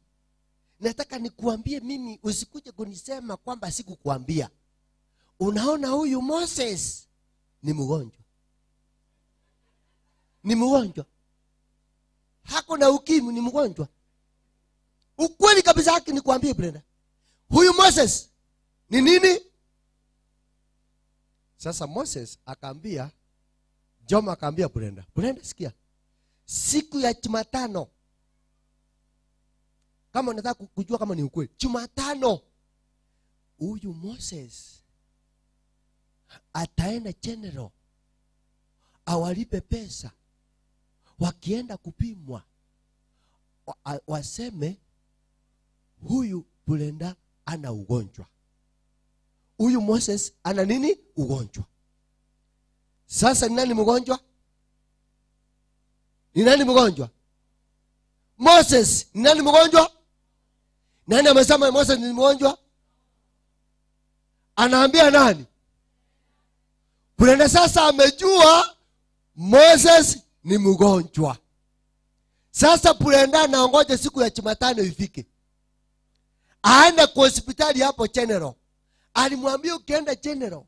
nataka nikuambie mimi, usikuje kunisema kwamba sikukuambia. Unaona huyu Moses ni mgonjwa. Ni mgonjwa. Hako na ukimwi, ni mgonjwa. Ukweli kabisa haki nikuambie Brenda. Huyu Moses ni nini? Sasa Moses akaambia, Jomo akaambia Brenda, Brenda sikia. Siku ya Jumatano, kama unataka kujua kama ni ukweli, Jumatano huyu Moses ataenda general awalipe pesa. Wakienda kupimwa waseme huyu Brenda ana ugonjwa. Huyu Moses ana nini? Ugonjwa. Sasa ni nani mgonjwa? Ni nani mgonjwa? Moses. Ni nani mgonjwa? Nani amesema Moses ni mgonjwa? Anaambia nani? Brenda sasa amejua Moses ni mgonjwa. Sasa Brenda anaongoja siku ya Jumatano ifike. Aende kwa hospitali hapo general. Alimwambia ukienda general,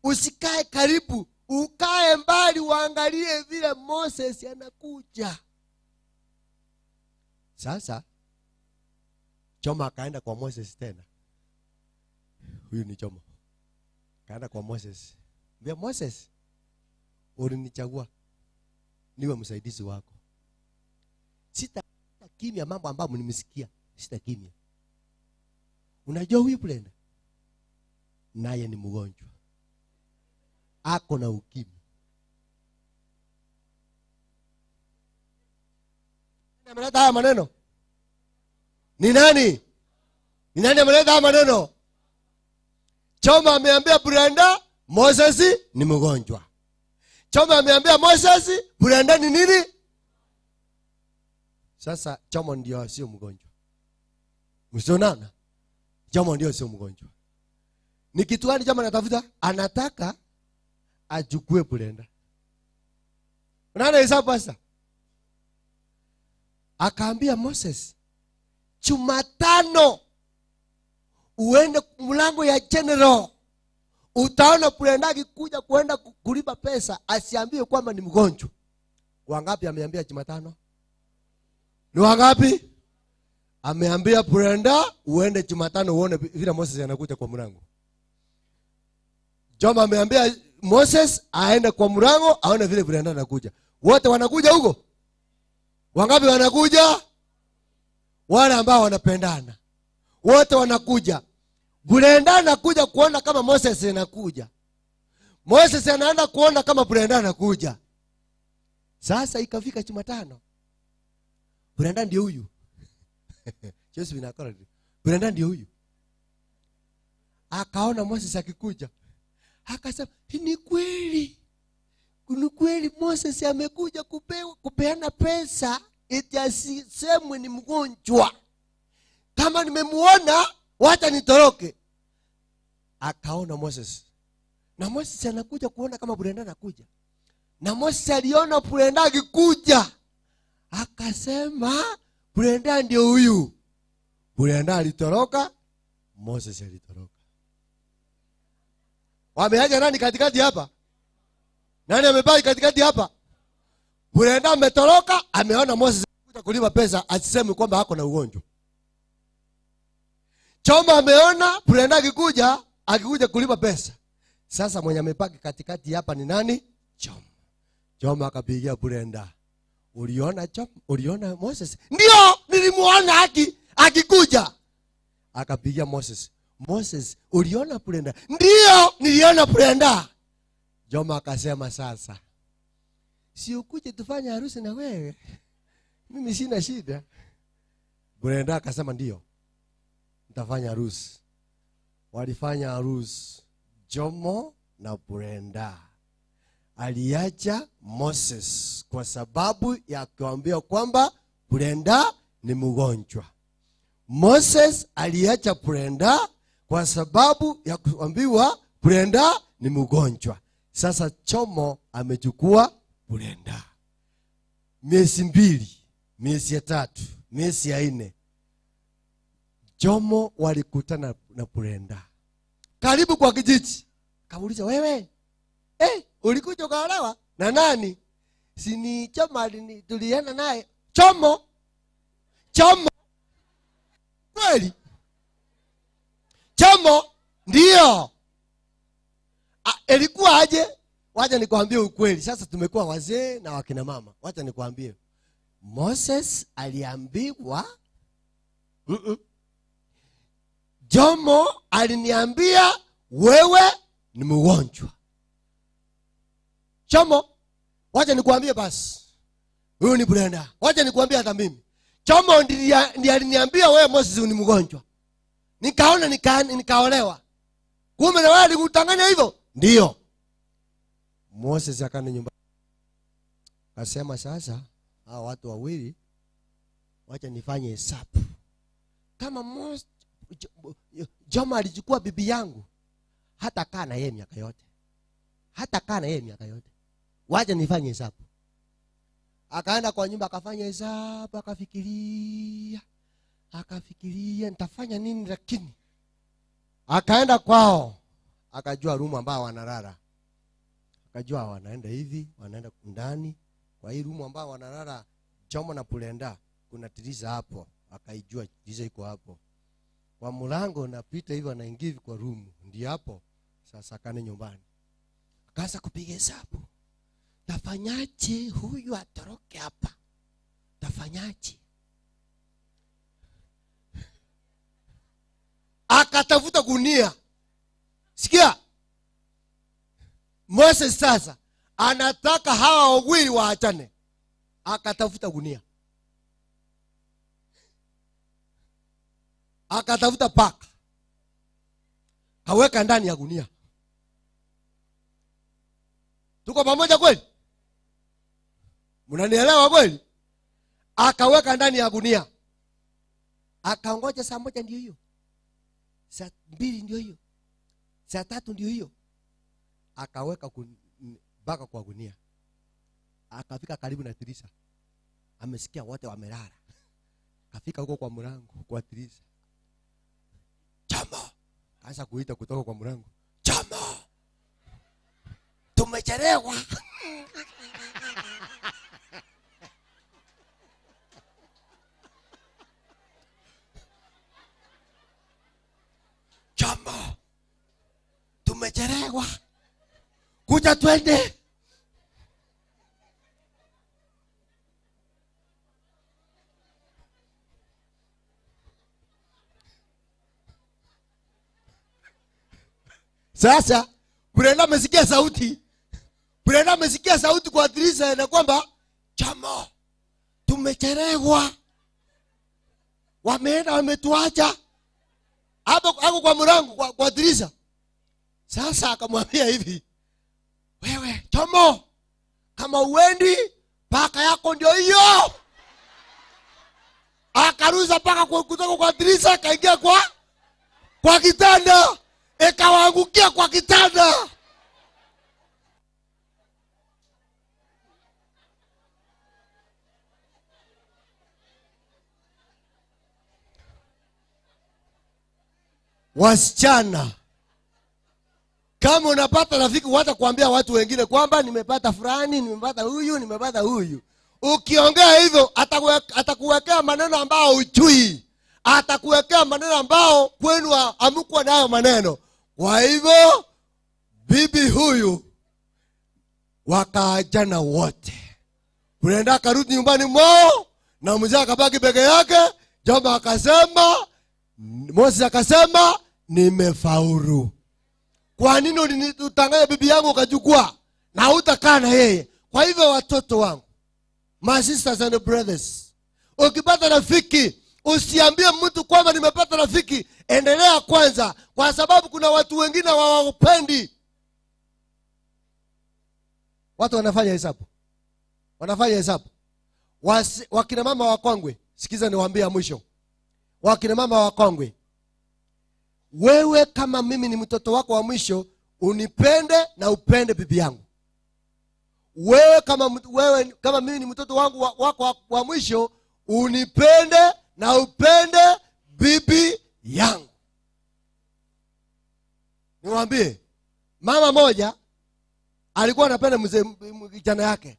usikae karibu, ukae mbali uangalie vile Moses anakuja. Sasa Jomo akaenda kwa Moses tena. Huyu ni Jomo. Kaenda kwa Moses. Mbia Moses, ulinichagua niwe msaidizi wako. Sita kimya mambo ambayo mnimesikia. Sita kimya. Unajua huyu Brenda naye ni mgonjwa. Ako na ukimwi. Ameleta haya maneno? Ni nani? Ni nani ameleta haya maneno? Choma ameambia Brenda Moses ni mgonjwa. Choma ameambia Moses Brenda ni nini? Sasa Choma ndio sio mgonjwa. Msionana? Choma ndio sio mgonjwa. Ni kitu gani Choma anatafuta? Anataka achukue Brenda. Unaona hesabu sasa? Akaambia Moses, Jumatano uende mlango ya general. Utaona Brenda akikuja kuenda kulipa pesa, asiambie kwamba ni mgonjwa. Wangapi ameambia Jumatano? Ni wangapi? Ameambia Brenda uende Jumatano uone vile Moses anakuja kwa mlango. Joma ameambia Moses aende kwa mlango aone vile Brenda anakuja. Wote wanakuja huko? Wangapi wanakuja? Wale ambao wanapendana. Wote wanakuja. Brenda anakuja kuona kama Moses anakuja. Moses anaenda kuona kama Brenda anakuja. Sasa ikafika Jumatano. Brenda ndio huyu. Yesu inakora. Brenda ndio huyu. Akaona Moses akikuja. Akasema, "Ni kweli. Ni kweli Moses amekuja kupeana pesa eti asisemwe ni mgonjwa. Kama nimemuona wacha nitoroke." Akaona Moses. Na Moses anakuja kuona kama Brenda anakuja. Na Moses aliona Brenda akikuja. Akasema, Brenda ndio huyu. Brenda alitoroka, Moses alitoroka. Wameacha nani katikati hapa? Nani amebaki katikati hapa? Brenda ametoroka, ameona Moses kuja kulipa pesa, asiseme kwamba hako na ugonjwa. Choma ameona Brenda akikuja kulipa pesa. Sasa mwenye amebaki katikati hapa ni nani? Choma. Choma akapigia Brenda. Uliona Moses? Ndio, nilimuona akikuja. Akapigia Moses. Moses, uliona Brenda? Ndio, niliona Brenda. Joma akasema sasa, si ukuje tufanye harusi na wewe? Mimi sina shida. Brenda akasema ndio, nitafanya harusi. Walifanya harusi Jomo na Brenda. Aliacha Moses kwa sababu ya kuambia kwamba Brenda ni mgonjwa. Moses aliacha Brenda kwa sababu ya kuambiwa Brenda ni mgonjwa. Sasa Chomo amechukua Brenda. Miezi 2, miezi 3, miezi 4. Chomo walikutana na Brenda. Karibu kwa kijiji. Kauliza, wewe, ulikuja ukaolewa na nani? Si ni Chomo tulienda naye. Chomo. Kweli? Chomo ndio. Ilikuwa aje? Wacha nikwambie ukweli. Sasa tumekuwa wazee na wakina mama. Wacha nikwambie. Moses aliambiwa Jomo aliniambia wewe ni mgonjwa. Chomo, wacha nikwambie basi. Huyu ni Brenda. Wacha nikwambie hata mimi. Chomo ndiye aliniambia wewe Moses ni mgonjwa. Nikaona nikaolewa. Kumbe na wewe ulikutanganya hivyo? Ndio. Moses akaenda nyumbani. Akasema sasa hao watu wawili wacha nifanye hesabu. Kama Jomo alichukua bibi yangu, hata kaa na yeye miaka yote. Wacha nifanye hesabu. Akaenda kwa nyumba akafanya hesabu, akafikiria nitafanya nini, lakini akaenda kwao, akajua room ambao wanalala. Akajua wanaenda hivi, wanaenda ndani. Kwa hii room ambao wanalala Jomo na Brenda, kuna tiriza hapo. Akaijua tiriza iko hapo. Kwa mlango napita hivi anaingia hivi kwa room. Ndio hapo. Sasa kane nyumbani. Akaanza kupiga hesabu. Tafanyaje huyu atoroke hapa? Tafanyaje? Akatafuta gunia. Sikia. Moses sasa anataka hawa wawili waachane. Akatafuta gunia. Akatafuta paka. kaweka ndani ya gunia. Tuko pamoja kweli? Mnanielewa kweli? Akaweka ndani ya gunia. Akangoja saa moja ndio hiyo. Saa 2 ndio hiyo. Saa 3 ndio hiyo. Akaweka baka kwa gunia. Akafika karibu na Tirisa. Amesikia wote wamelala. Kafika huko kwa mlango kwa Tirisa. Chama. Kaanza kuita kutoka kwa mlango. Chama. Tumechelewa. Chama. Tumechelewa. Kuja twende. Sasa Brenda amesikia sauti. Brenda amesikia sauti kwa Tirisa na kwamba chama tumechelewa. Wameenda wametuacha. Hapo kwa mlango kwa Tirisa. Sasa akamwambia hivi, wewe Tomo, kama uendi paka yako ndio hiyo. Akaruza paka kutoka kwa Tirisa kaingia kwa kitanda. Ikawaangukia kwa kitanda. Wasichana, kama unapata rafiki wacha kuambia watu wengine kwamba nimepata fulani, nimepata huyu. Ukiongea hivyo atakuwekea maneno ambao hujui. Atakuwekea maneno ambao kwenu amkuwa nayo maneno. Kwa hivyo bibi huyu wakaajana wote. Brenda akarudi nyumbani mwao na mzee akabaki peke yake. Jomba akasema, Moses akasema nimefaulu. Kwa nini unitanganya bibi yangu ukachukua na hutakaa na yeye? Kwa hivyo watoto wangu, my sisters and brothers, ukipata rafiki usiambie mtu kwamba nimepata rafiki. Endelea kwanza, kwa sababu kuna watu wengine hawakupendi. Watu wanafanya hesabu. Wakina mama wakongwe, sikiza niwaambie mwisho. Wakina mama wakongwe, wewe kama mimi ni mtoto wako wa mwisho, unipende na upende bibi yangu. Wewe kama mimi ni mtoto wangu wako wa mwisho, unipende na upende bibi yangu. Niwaambie, mama moja alikuwa anapenda mzee kijana yake.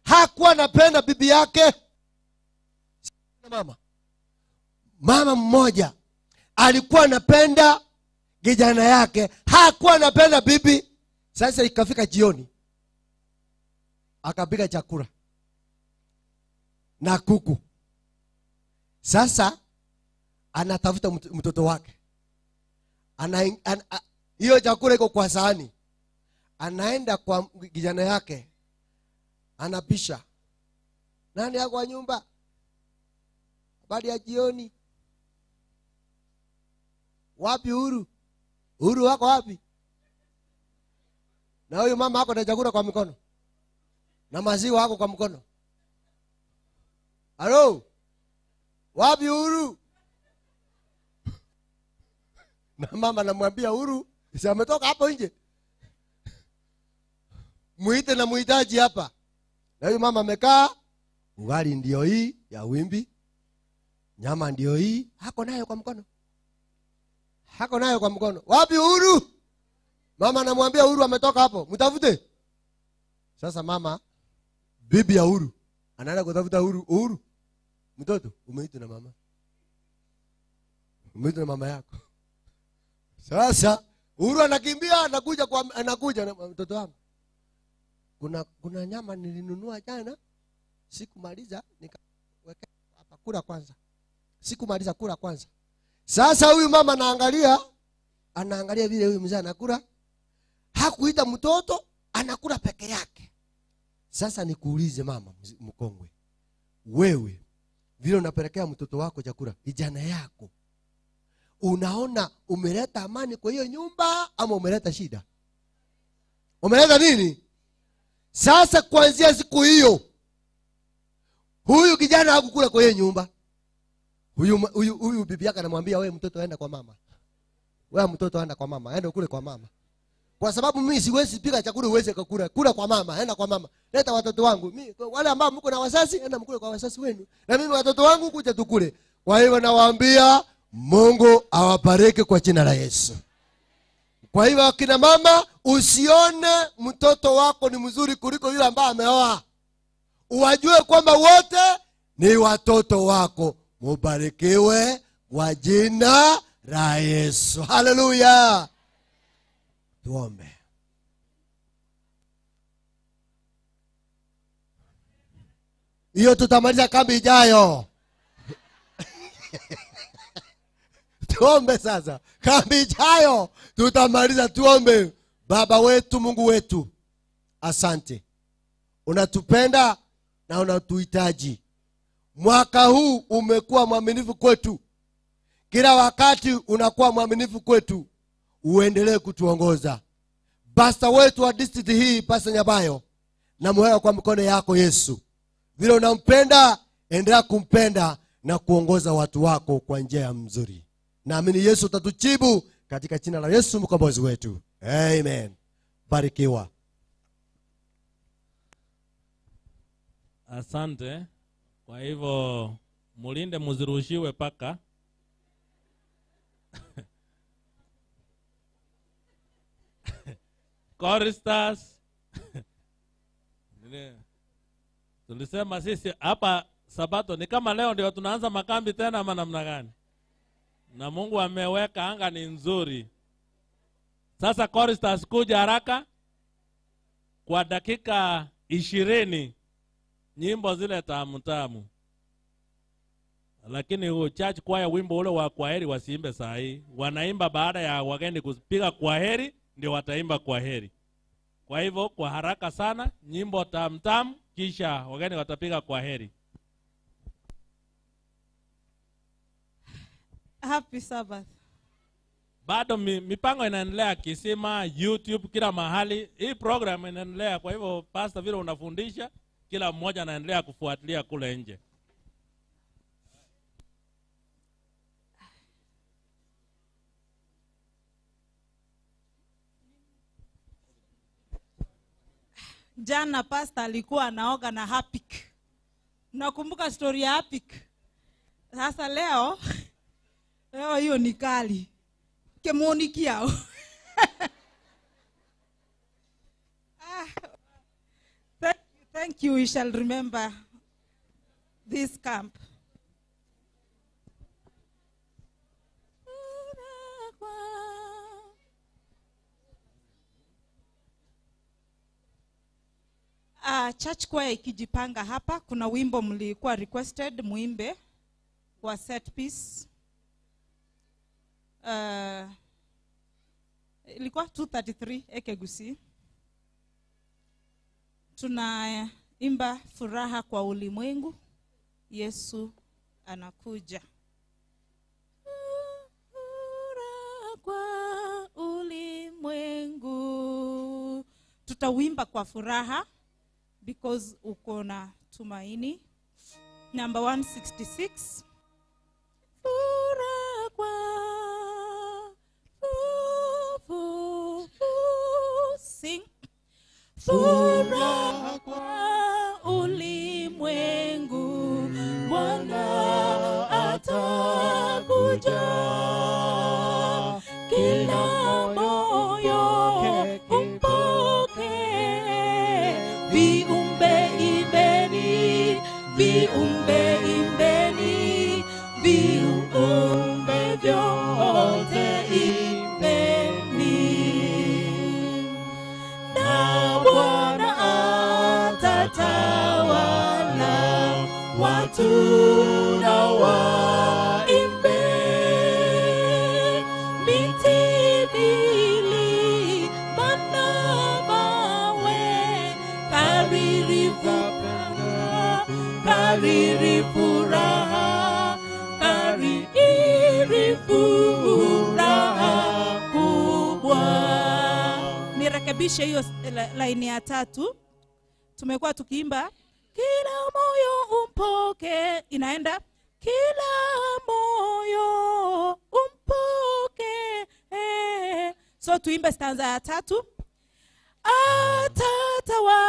Hakuwa anapenda bibi yake. Mama mmoja alikuwa anapenda kijana yake. Hakuwa anapenda bibi. Sasa ikafika jioni, akapika chakula na kuku. Sasa anatafuta mtoto wake. Hiyo chakula iko kwa sahani. Anaenda kwa kijana yake. Anapisha. Nani yako kwa nyumba? Baada ya jioni. Wapi Uhuru? Uhuru wako wapi? Na huyo mama wako na chakula kwa mikono. Na maziwa wako kwa mkono. Halo? Wapi Uhuru? Na mama anamwambia Uhuru, si ametoka hapo nje. Muite na muhitaji hapa. Na huyo mama amekaa, ugali ndio hii ya wimbi. Nyama ndio hii, hako nayo kwa mkono. Wapi Uhuru? Mama anamwambia Uhuru ametoka hapo, mtafute. Sasa mama, bibi ya Uhuru, anaenda kutafuta Uhuru. Mtoto, umeitwa na mama. Umeitwa na mama yako. Sasa Uhuru anakimbia, anakuja na mtoto wangu. Kuna nyama nilinunua jana, sikumaliza, nikaweka hapa, kula kwanza. Sikumaliza, kula kwanza. Sasa huyu mama anaangalia vile huyu mzee anakula. Hakuita mtoto, anakula peke yake. Sasa nikuulize mama mkongwe, wewe vile unapelekea mtoto wako chakula, kijana yako, unaona umeleta amani kwa hiyo nyumba ama umeleta shida? Umeleta nini? Sasa kuanzia siku huyu kijana hakukula kwa hiyo nyumba. Huyu bibi yake anamwambia, wewe mtoto aenda kwa mama. Wewe mtoto aenda kwa mama, aenda kule kwa mama. Kwa sababu mimi siwezi pika chakula uweze kula kwa mama, aenda kwa mama. Leta watoto wangu. Mimi wale ambao mko na wazazi, enda mkule kwa wazazi wenu. Na mimi watoto wangu kuja tukule. Kwa hivyo nawaambia Mungu awabariki kwa jina la Yesu. Kwa hivyo akina mama, usione mtoto wako ni mzuri kuliko yule ambaye ameoa. Uwajue kwamba wote ni watoto wako. Mubarikiwe kwa jina la Yesu. Haleluya. Tuombe. Hiyo tutamaliza kambi ijayo. Tuombe sasa. Kambi ijayo tutamaliza. Tuombe. Baba wetu, Mungu wetu, asante. Unatupenda na unatuhitaji. Mwaka huu umekuwa mwaminifu kwetu. Kila wakati unakuwa mwaminifu kwetu. Uendelee kutuongoza. Pastor wetu wa district hii, Pastor Nyabayo, namweka kwa mikono yako Yesu. Vile unampenda, endelea kumpenda na kuongoza watu wako kwa njia ya mzuri. Naamini Yesu utatujibu katika jina la Yesu mkombozi wetu. Amen. Barikiwa. Asante. Kwa hivyo mulinde muzirushiwe paka. Choristers. Tulisema sisi hapa Sabato ni kama leo ndio tunaanza makambi tena ama namna gani? Na Mungu ameweka anga ni nzuri. Sasa choristers kuja haraka kwa dakika 20 nyimbo zile tamu tamu. Lakini huo church choir wimbo ule wa kwaheri wasiimbe saa hii. Wanaimba baada ya wageni kupiga kwaheri ndio wataimba kwaheri. Kwa hivyo kwa haraka sana nyimbo tamu tamu kisha wageni watapiga kwaheri. Happy Sabbath. Bado mipango inaendelea Kisima, YouTube, kila mahali. Hii program inaendelea, kwa hivyo pastor vile unafundisha kila mmoja anaendelea kufuatilia kule nje. Jana pastor alikuwa anaoga na Hapik. Nakumbuka story ya Hapik. Sasa leo hiyo ni kali. Kemoni kiao. Thank you. We shall remember this camp. Church choir ikijipanga hapa, kuna wimbo mlikuwa requested muimbe wa set piece. Ilikuwa 233 Ekegusi. Tunaimba furaha kwa ulimwengu, Yesu anakuja. Furaha kwa ulimwengu. Tutawimba kwa furaha because uko na tumaini. Number 166. Furaha kwa sing. Furaha kwa ulimwengu, Bwana atakuja. Kila moyo umpoke. Viumbe imbeni, viumbe imbeni, viumbe vyote imbeni. Na Bwana atatawala, watu na waimbe. Mitidili mana mawe, kariri furaha, kariri furaha, kariri furaha. nirekebishe hiyo laini ya 3. Tumekuwa tukiimba kila moyo umpoke, inaenda kila moyo umpoke. So tuimbe stanza ya 3. Atatawala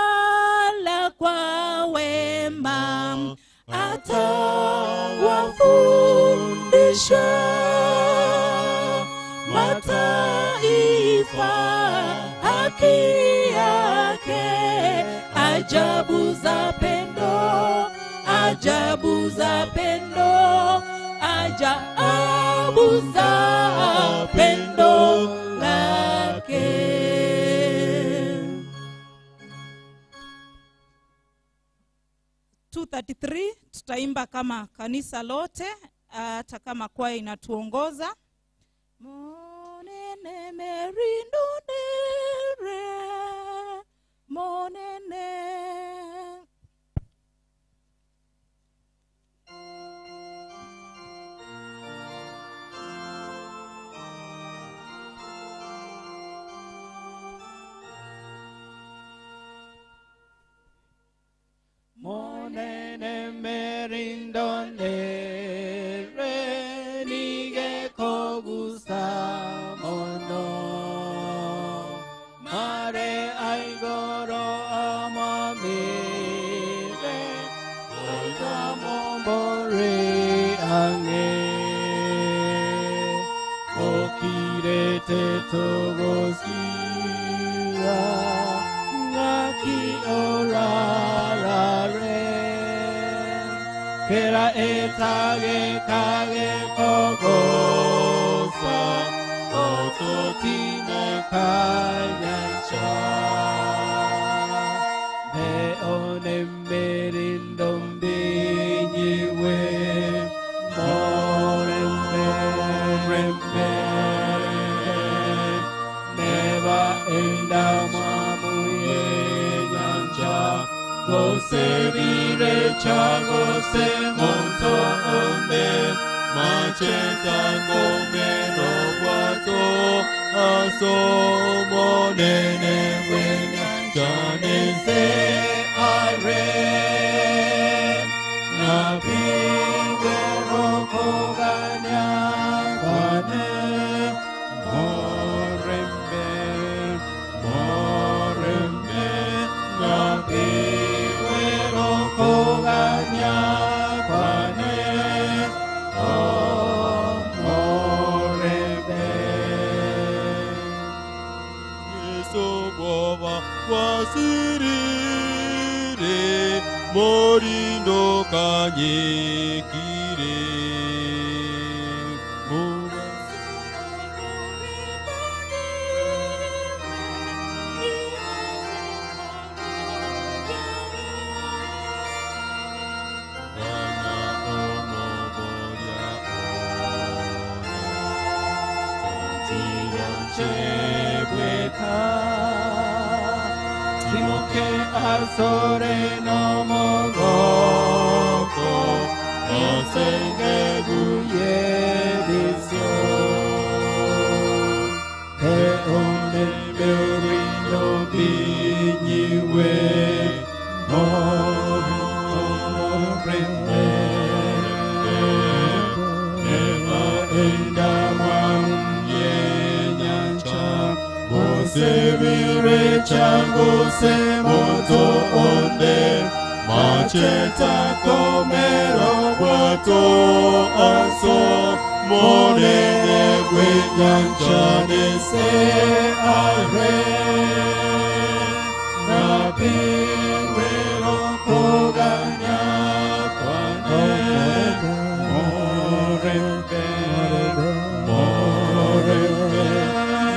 kwa wema, atawafundisha mataifa haki yake. Ajabu za pendo, ajabu za pendo, ajabu za pendo lake. 2:33 tutaimba kama kanisa lote, hata kama kwaya inatuongoza. Monene merindo nere, monene. Monene merindo nere, nige kogusa mono. Mare aigoro amamire, oigamobore ange. Okirete togosira, ngaki orarare. Kera etage kage kogosa, ototime kanyancha. Me onem merindom binyiwe, morembe, neva endamamuye nyancha. Gose virecha, gose monto onde, macheta gomero guato, aso monene wenya janese are. Napingero koganya kane, morembe, morembe, napingero koganya kane, morembe. Yesu boba wasirire, morindo kanyekire. Kimoke asore no mogoko, asenge guye disyo. He onde merino binyiwe, morembe. Eva endamam yenyancha, gose virecha, gose moto onde, macheta komero guato, aso monene gwenyancha nese are. Napingwero koganya kwane, morembe, morembe.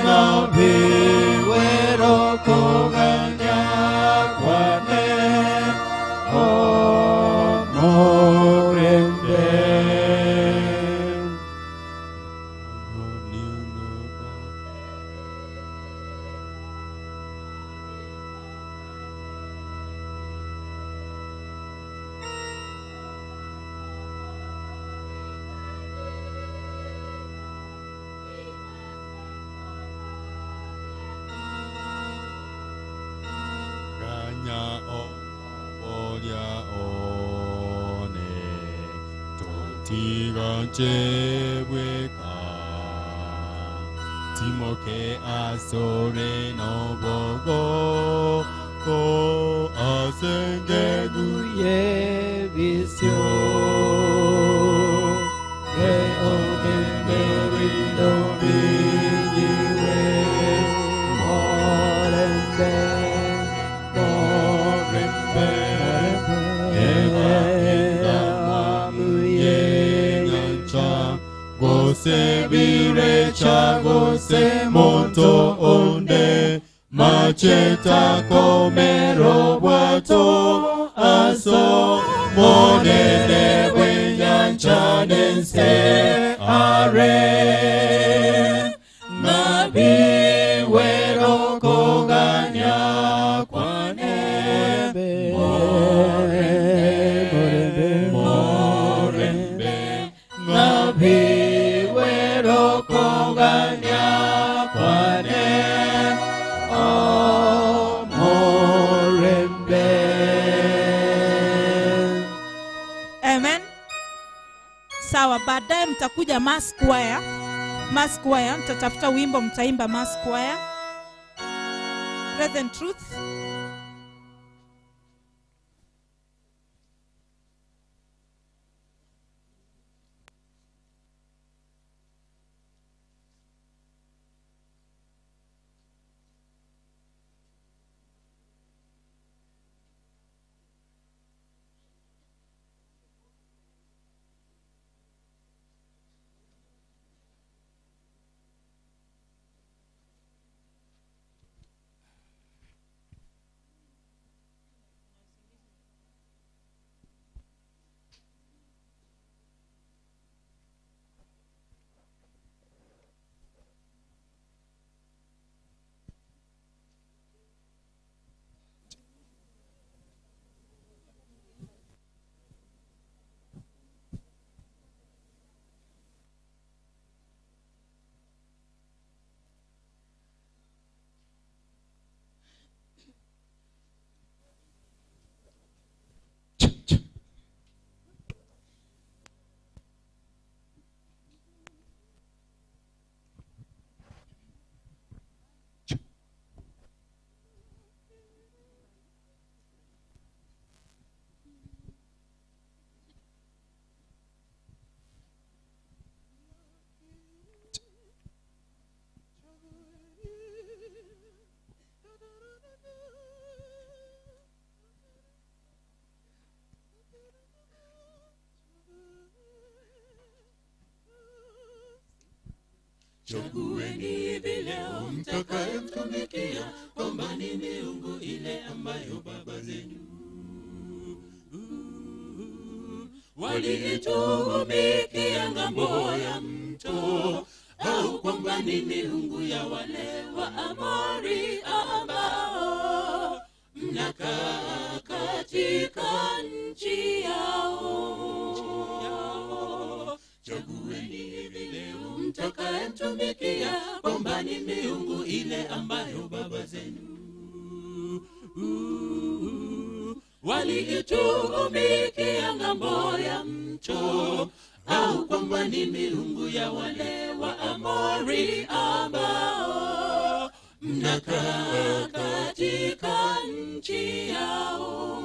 Napingwero koganya kwane, morembe. Tigacheweka Timoke asore no bogo Ko asenge Guye visyo Re obemberi no vijiwe Morembe Morembe Eva amuye nyancha Gose virecha gose monto onde Macheta komero bwato aso monene wenyancha dense are nabi wero koganya kwane morembe nabi wero koganya kwane Amen. Sawa, baadaye mtakuja mass choir. Mass choir, mtatafuta wimbo mtaimba mass choir. Present truth. Chagueni hivi leo mtakayemtumikia, ombani miungu ile ambayo baba zenu waliitumikia ng'ambo ya mto, au kwamba ni miungu ya wale wa Amori ambao mnakaa katika nchi yao. Chagueni hivi leo mtakayemtumikia, ombani miungu ile ambayo baba zenu waliitumikia ng'ambo ya mto, au kwamba ni miungu ya wale wa Amori ambao mnakaa katika nchi yao.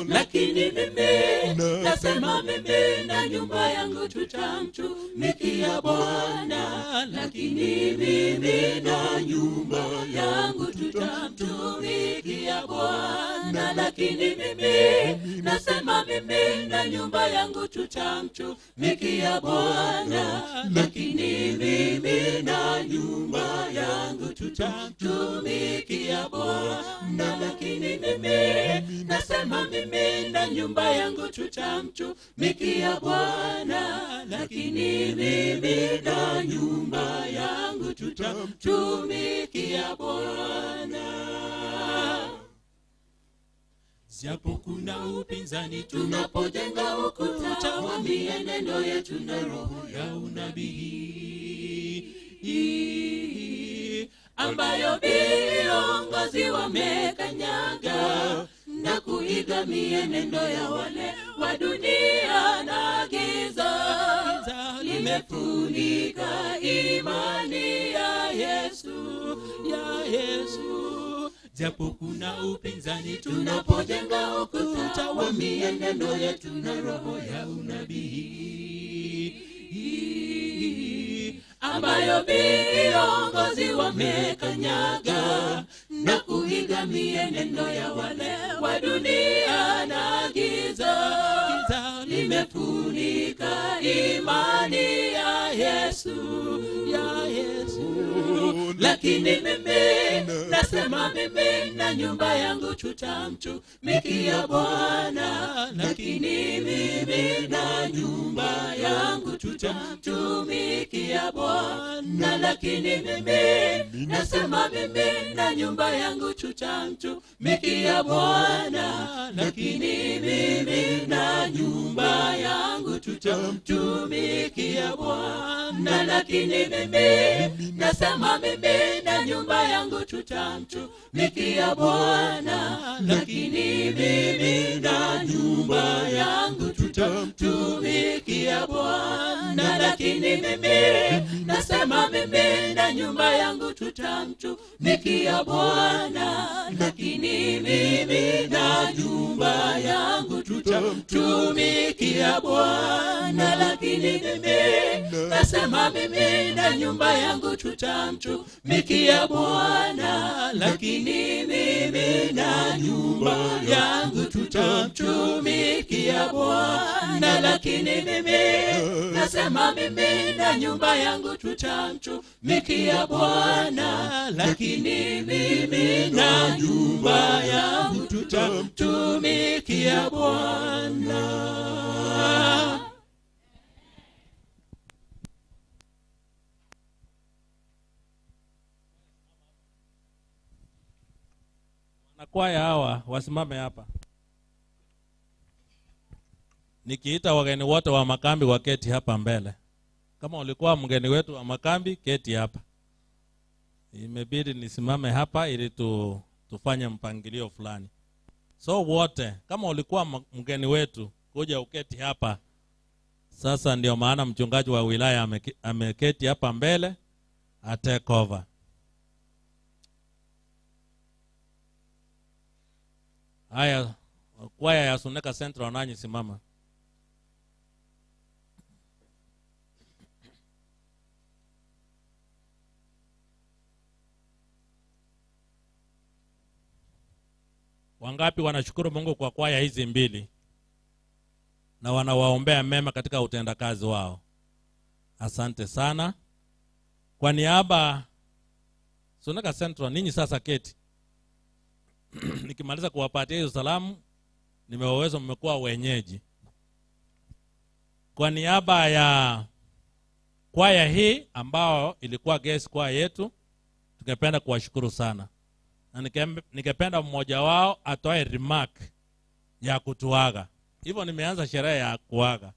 Lakini mimi nasema, mimi na nyumba yangu tutamtumikia Bwana. Lakini mimi na nyumba yangu tutamtumikia Bwana. Lakini mimi nasema, mimi na nyumba yangu tutamtumikia Bwana. Lakini mimi na nyumba yangu tutamtumikia Bwana. Lakini mimi nasema, mimi na nyumba yangu tutamtumikia Bwana. Lakini mimi na nyumba yangu tutamtumikia Bwana. Japo kuna upinzani tunapojenga ukuta wa mienendo yetu na roho ya unabii ambayo viongozi wamekanyaga, na kuiga mienendo ya wale wa dunia, na giza limefunika imani ya Yesu, ya Yesu. Japo kuna upinzani tunapojenga ukuta wa mienendo yetu na roho ya unabii ambayo viongozi wamekanyaga na kuiga mienendo ya wale wa dunia, na giza limefunika imani ya Yesu, ya Yesu. Lakini mimi nasema, mimi na nyumba yangu tutamtumikia Bwana. Lakini mimi na nyumba yangu tutamtumikia Bwana. Lakini mimi nasema, mimi na nyumba yangu tutamtumikia Bwana. Lakini mimi na nyumba yangu tutamtumikia Bwana. Lakini mimi nasema, mimi na nyumba yangu tutamtumikia Bwana. Lakini mimi na nyumba yangu tutamtumikia Bwana. Lakini mimi nasema, mimi na nyumba yangu tutamtumikia Bwana. Lakini mimi na nyumba yangu tutamtumikia Bwana. Lakini mimi nasema, mimi na nyumba yangu tutamtumikia Bwana. Lakini mimi na nyumba yangu tutamtumikia Bwana. Lakini mimi nasema, mimi na nyumba yangu tutamtumikia Bwana. Lakini mimi na nyumba yangu tutamtumikia Bwana. Na kwaya hawa wasimame hapa. Nikiita wageni wote wa makambi waketi hapa mbele. Kama ulikuwa mgeni wetu wa makambi, keti hapa. Imebidi nisimame hapa ili tufanye mpangilio fulani. So wote, kama ulikuwa mgeni wetu, kuja uketi hapa. Sasa ndio maana mchungaji wa wilaya ameketi hapa mbele, take over. Haya, kwaya ya Suneka Central nanyi simama. Wangapi wanashukuru Mungu kwa kwaya hizi mbili na wanawaombea mema katika utendakazi wao? Asante sana. Kwa niaba Suneka Central, ninyi sasa keti. Nikimaliza kuwapatia hizo salamu, nimewaweza mmekuwa wenyeji. Kwa niaba ya kwaya hii ambao ilikuwa guest kwaya yetu, tungependa kuwashukuru sana. Na ningependa mmoja wao atoe remark ya kutuaga. Hivyo nimeanza sherehe ya kuaga.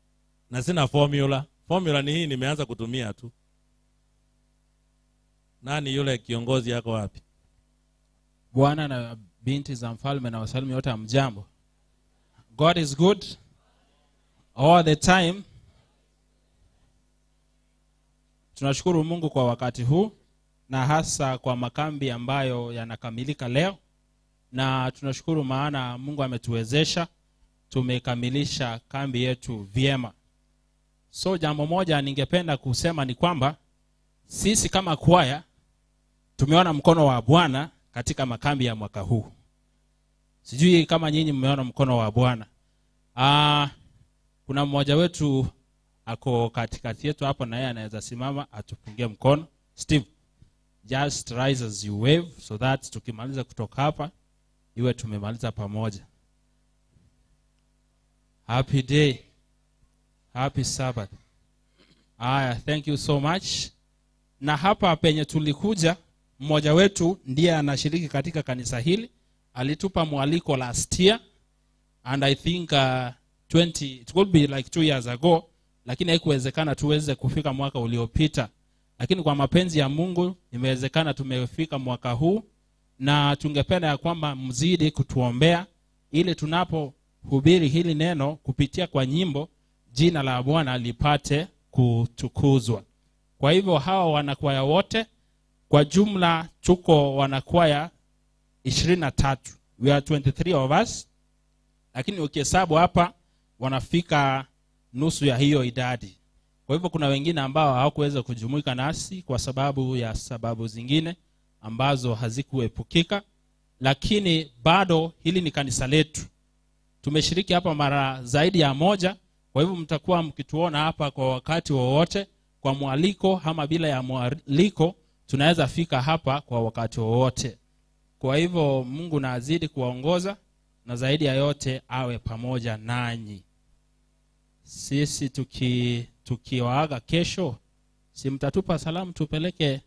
Na sina formula. Formula ni hii, nimeanza kutumia tu. Nani yule kiongozi yako wapi? Bwana na binti za mfalme na wasalimu wote hamjambo. God is good all the time. Tunashukuru Mungu kwa wakati huu na hasa kwa makambi ambayo yanakamilika leo, na tunashukuru maana Mungu ametuwezesha tumekamilisha kambi yetu vyema. So jambo moja ningependa kusema ni kwamba sisi kama kwaya tumeona mkono wa Bwana katika makambi ya mwaka huu. Sijui kama nyinyi mmeona mkono wa Bwana. Kuna mmoja wetu ako katikati yetu hapo, na yeye anaweza simama atupungie mkono. Steve, just rise as you wave so that tukimaliza kutoka hapa iwe tumemaliza pamoja. Happy day. Happy Sabbath. Thank you so much. Na hapa penye tulikuja, mmoja wetu ndiye anashiriki katika kanisa hili. Alitupa mwaliko last year and I think it could be like 2 years ago, lakini haikuwezekana tuweze kufika mwaka uliopita. Lakini kwa mapenzi ya Mungu imewezekana tumefika mwaka huu, na tungependa ya kwamba mzidi kutuombea ili tunapohubiri hili neno kupitia kwa nyimbo, jina la Bwana lipate kutukuzwa. Kwa hivyo hawa wanakwaya wote kwa jumla tuko wanakwaya 23. We are 23 of us. Lakini ukihesabu hapa wanafika nusu ya hiyo idadi. Kwa hivyo kuna wengine ambao hawakuweza kujumuika nasi kwa sababu ya sababu zingine ambazo hazikuepukika, lakini bado hili ni kanisa letu. Tumeshiriki hapa mara zaidi ya moja, kwa hivyo mtakuwa mkituona hapa kwa wakati wowote, kwa mwaliko ama bila ya mwaliko tunaweza fika hapa kwa wakati wowote. Kwa hivyo Mungu na azidi kuwaongoza na zaidi ya yote awe pamoja nanyi. Sisi tukiwaaga kesho, si mtatupa salamu tupeleke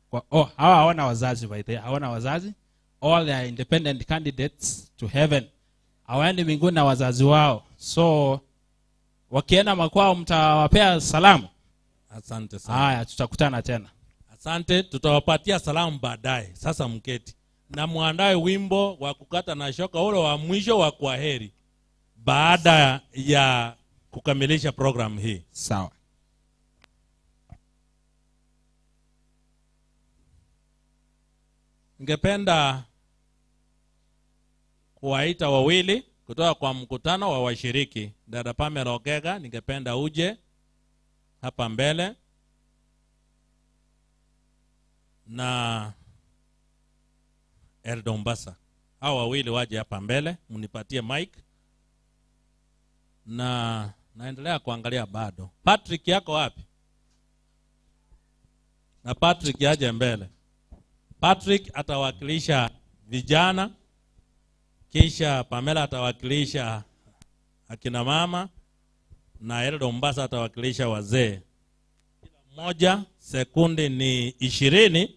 kwa hawa hawana wazazi by the way, hawana wazazi. All they are independent candidates to heaven. Hawaendi mbinguni na wazazi wao. So wakienda makwao mtawapea salamu. Asante sana. Haya, tutakutana tena. Asante, tutawapatia salamu baadaye. Sasa mketi. Na muandae wimbo wa kukata na shoka ule wa mwisho wa kwaheri baada ya kukamilisha program hii. Sawa. Ningependa kuwaita wawili kutoka kwa mkutano wa washiriki. Dada Pamela Ogega, ningependa uje hapa mbele, na Elda Mombasa. Hao wawili waje hapa mbele, mnipatie mic. Na naendelea kuangalia bado. Patrick yako wapi? Na Patrick aje mbele. Patrick atawakilisha vijana, kisha Pamela atawakilisha akina mama, na Elda Mombasa atawakilisha wazee. Kila mmoja sekunde ni 20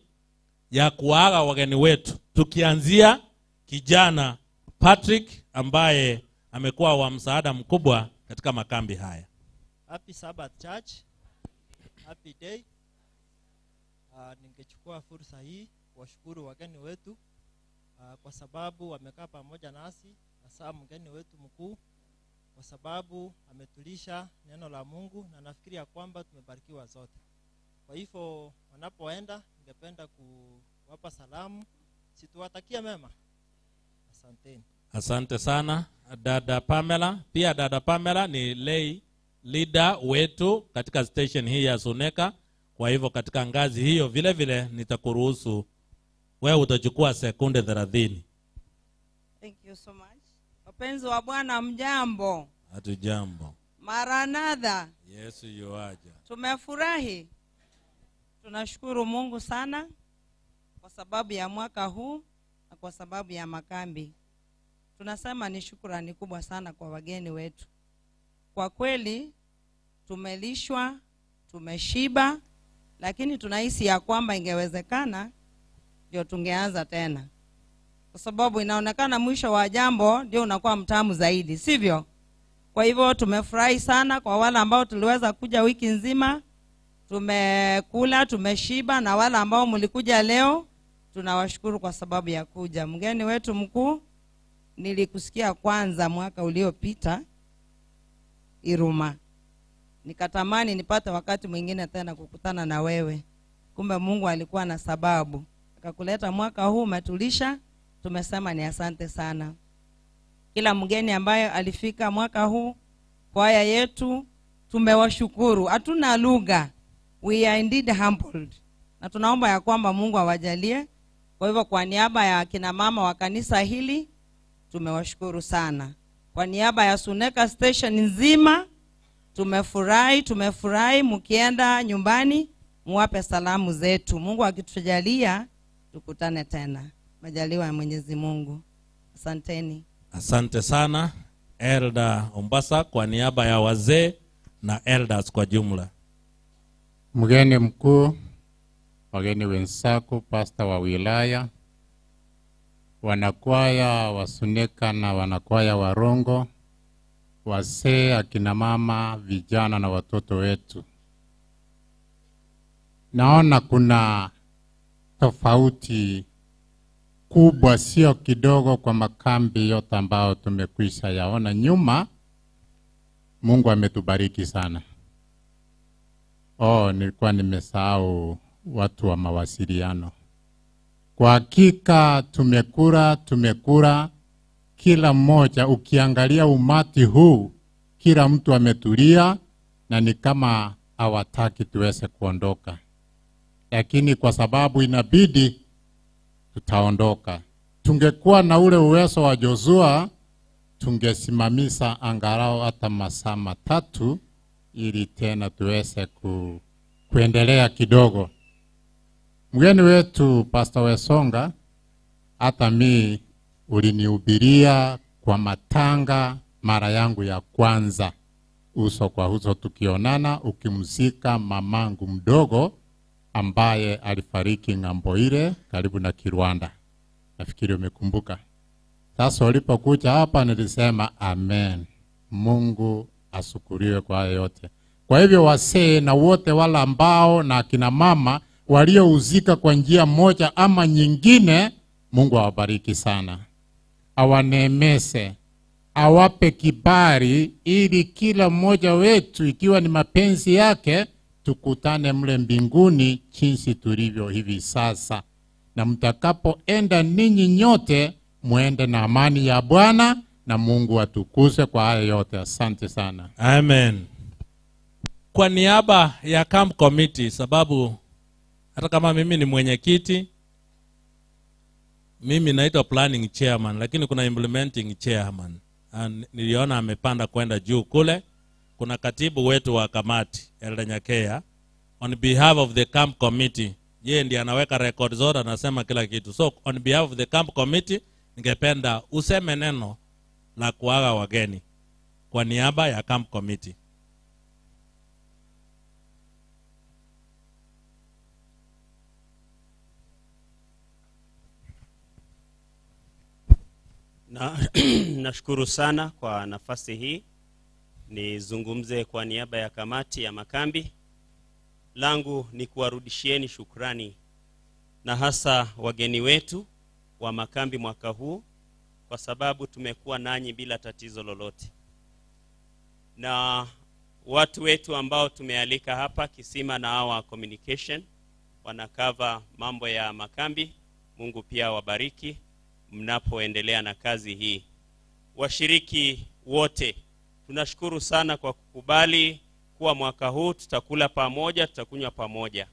ya kuaga wageni wetu, tukianzia kijana Patrick ambaye amekuwa wa msaada mkubwa katika makambi haya. Happy Sabbath Church. Happy day. Ningechukua fursa hii kuwashukuru wageni wetu kwa sababu wamekaa pamoja nasi, hasa mgeni wetu mkuu kwa sababu ametulisha neno la Mungu, na nafikiria kwamba tumebarikiwa zote. Kwa hivyo wanapoenda ningependa kuwapa salamu, situwatakia mema. Asanteni. Asante sana dada Pamela. Pia dada Pamela ni lay leader wetu katika station hii ya Suneka. Kwa hivyo katika ngazi hiyo vile vile nitakuruhusu wewe utachukua sekunde 30. Thank you so much. Wapenzi wa Bwana mjambo? Hatujambo. Maranatha. Yesu yuaja. Tumefurahi. Tunashukuru Mungu sana kwa sababu ya mwaka huu na kwa sababu ya makambi. Tunasema ni shukrani kubwa sana kwa wageni wetu. Kwa kweli tumelishwa, tumeshiba, lakini tunahisi ya kwamba ingewezekana ndio tungeanza tena. Kwa sababu inaonekana mwisho wa jambo ndio unakuwa mtamu zaidi, sivyo? Kwa hivyo tumefurahi sana kwa wale ambao tuliweza kuja wiki nzima. Tumekula, tumeshiba, na wale ambao mlikuja leo tunawashukuru kwa sababu ya kuja. Mgeni wetu mkuu, nilikusikia kwanza mwaka uliopita Iruma. Nikatamani nipate wakati mwingine tena kukutana na wewe. Kumbe Mungu alikuwa na sababu akakuleta mwaka huu, umetulisha. Tumesema ni asante sana. Kila mgeni ambaye alifika mwaka huu, kwaya yetu tumewashukuru. Hatuna lugha. We are indeed humbled. Na tunaomba ya kwamba Mungu awajalie. Kwa hivyo kwa niaba ya kina mama wa kanisa hili tumewashukuru sana. Kwa niaba ya Suneka station nzima tumefurahi. Mkienda nyumbani muwape salamu zetu. Mungu akitujalia tukutane tena. Majaliwa ya Mwenyezi Mungu. Asanteni. Asante sana Elda Mombasa kwa niaba ya wazee na elders kwa jumla. Mgeni mkuu, wageni wenzako, pastor wa wilaya, wanakwaya wa Suneka na wanakwaya wa Rongo, wazee, akina mama, vijana na watoto wetu. Naona kuna tofauti kubwa, sio kidogo, kwa makambi yote ambayo tumekwisha yaona nyuma. Mungu ametubariki sana. Nilikuwa nimesahau watu wa mawasiliano. Kwa hakika tumekura kila mmoja. Ukiangalia umati huu, kila mtu ametulia na ni kama hawataki tuweze kuondoka. Lakini kwa sababu inabidi, tutaondoka. Tungekuwa na ule uwezo wa Joshua, tungesimamisha angalau hata masaa 3 ili tena tuweze kuendelea kidogo. Mgeni wetu Pastor Wesonga, hata mimi ulinihubiria kwa matanga mara yangu ya kwanza, uso kwa uso tukionana, ukimzika mamangu mdogo ambaye alifariki ng'ambo ile karibu na Kirwanda. Nafikiri umekumbuka. Sasa ulipokuja hapa nilisema amen. Mungu asukuriwe kwa hayo yote. Kwa hivyo wasee na wote wala ambao na akina mama waliouzika kwa njia moja ama nyingine, Mungu awabariki sana. Awaneemese, awape kibali ili kila mmoja wetu, ikiwa ni mapenzi yake, tukutane mle mbinguni jinsi tulivyo hivi sasa. Na mtakapoenda ninyi nyote, muende na amani ya Bwana, na Mungu atukuzwe kwa haya yote. Asante sana. Amen. Kwa niaba ya camp committee, sababu hata kama mimi ni mwenyekiti, mimi naitwa planning chairman, lakini kuna implementing chairman. Niliona amepanda kwenda juu kule. Kuna katibu wetu wa kamati, Elda Nyakea, on behalf of the camp committee. Yeye ndiye anaweka record zote, anasema kila kitu. So on behalf of the camp committee, ningependa useme neno la kuaga wageni kwa niaba ya camp committee. Nashukuru sana kwa nafasi hii. Nizungumze kwa niaba ya kamati ya makambi. Langu ni kuwarudishieni shukrani, na hasa wageni wetu wa makambi mwaka huu, kwa sababu tumekuwa nanyi bila tatizo lolote. Na watu wetu ambao tumealika hapa, Kisima na Our Communication, wanakava mambo ya makambi. Mungu pia wabariki mnapoendelea na kazi hii. Washiriki wote, tunashukuru sana kwa kukubali kuwa mwaka huu tutakula pamoja, tutakunywa pamoja.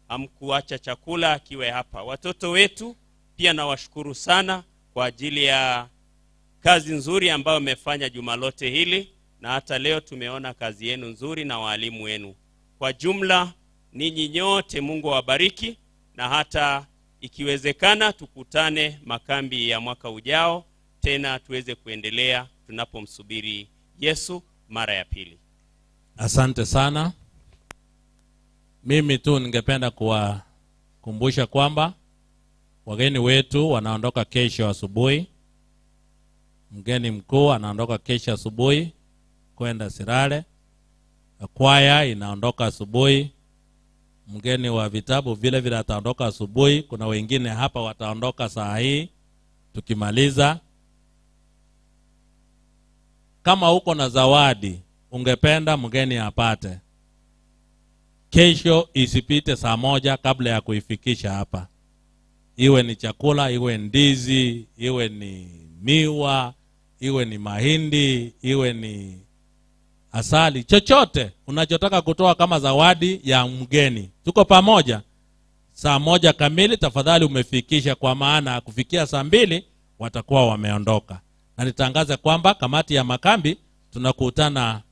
Hamkuacha chakula kiwe hapa. Watoto wetu pia nawashukuru sana kwa ajili ya kazi nzuri ambayo mmefanya juma lote hili, na hata leo tumeona kazi yenu nzuri na walimu wenu. Kwa jumla ninyi nyote Mungu awabariki, na hata ikiwezekana tukutane makambi ya mwaka ujao tena tuweze kuendelea tunapomsubiri Yesu mara ya pili. Asante sana. Mimi tu ningependa kuwakumbusha kwamba wageni wetu wanaondoka kesho asubuhi. Mgeni mkuu anaondoka kesho asubuhi kwenda Sirale. Kwaya inaondoka asubuhi. Mgeni wa vitabu vile vile ataondoka asubuhi. Kuna wengine hapa wataondoka saa hii tukimaliza. Kama uko na zawadi ungependa mgeni apate, kesho isipite saa 1 kabla ya kuifikisha hapa. Iwe ni chakula, iwe ndizi, iwe ni miwa, iwe ni mahindi, iwe ni asali, chochote unachotaka kutoa kama zawadi ya mgeni. Tuko pamoja. Saa 1 kamili tafadhali umefikisha, kwa maana kufikia saa 2 watakuwa wameondoka. Na nitangaza kwamba kamati ya makambi tunakutana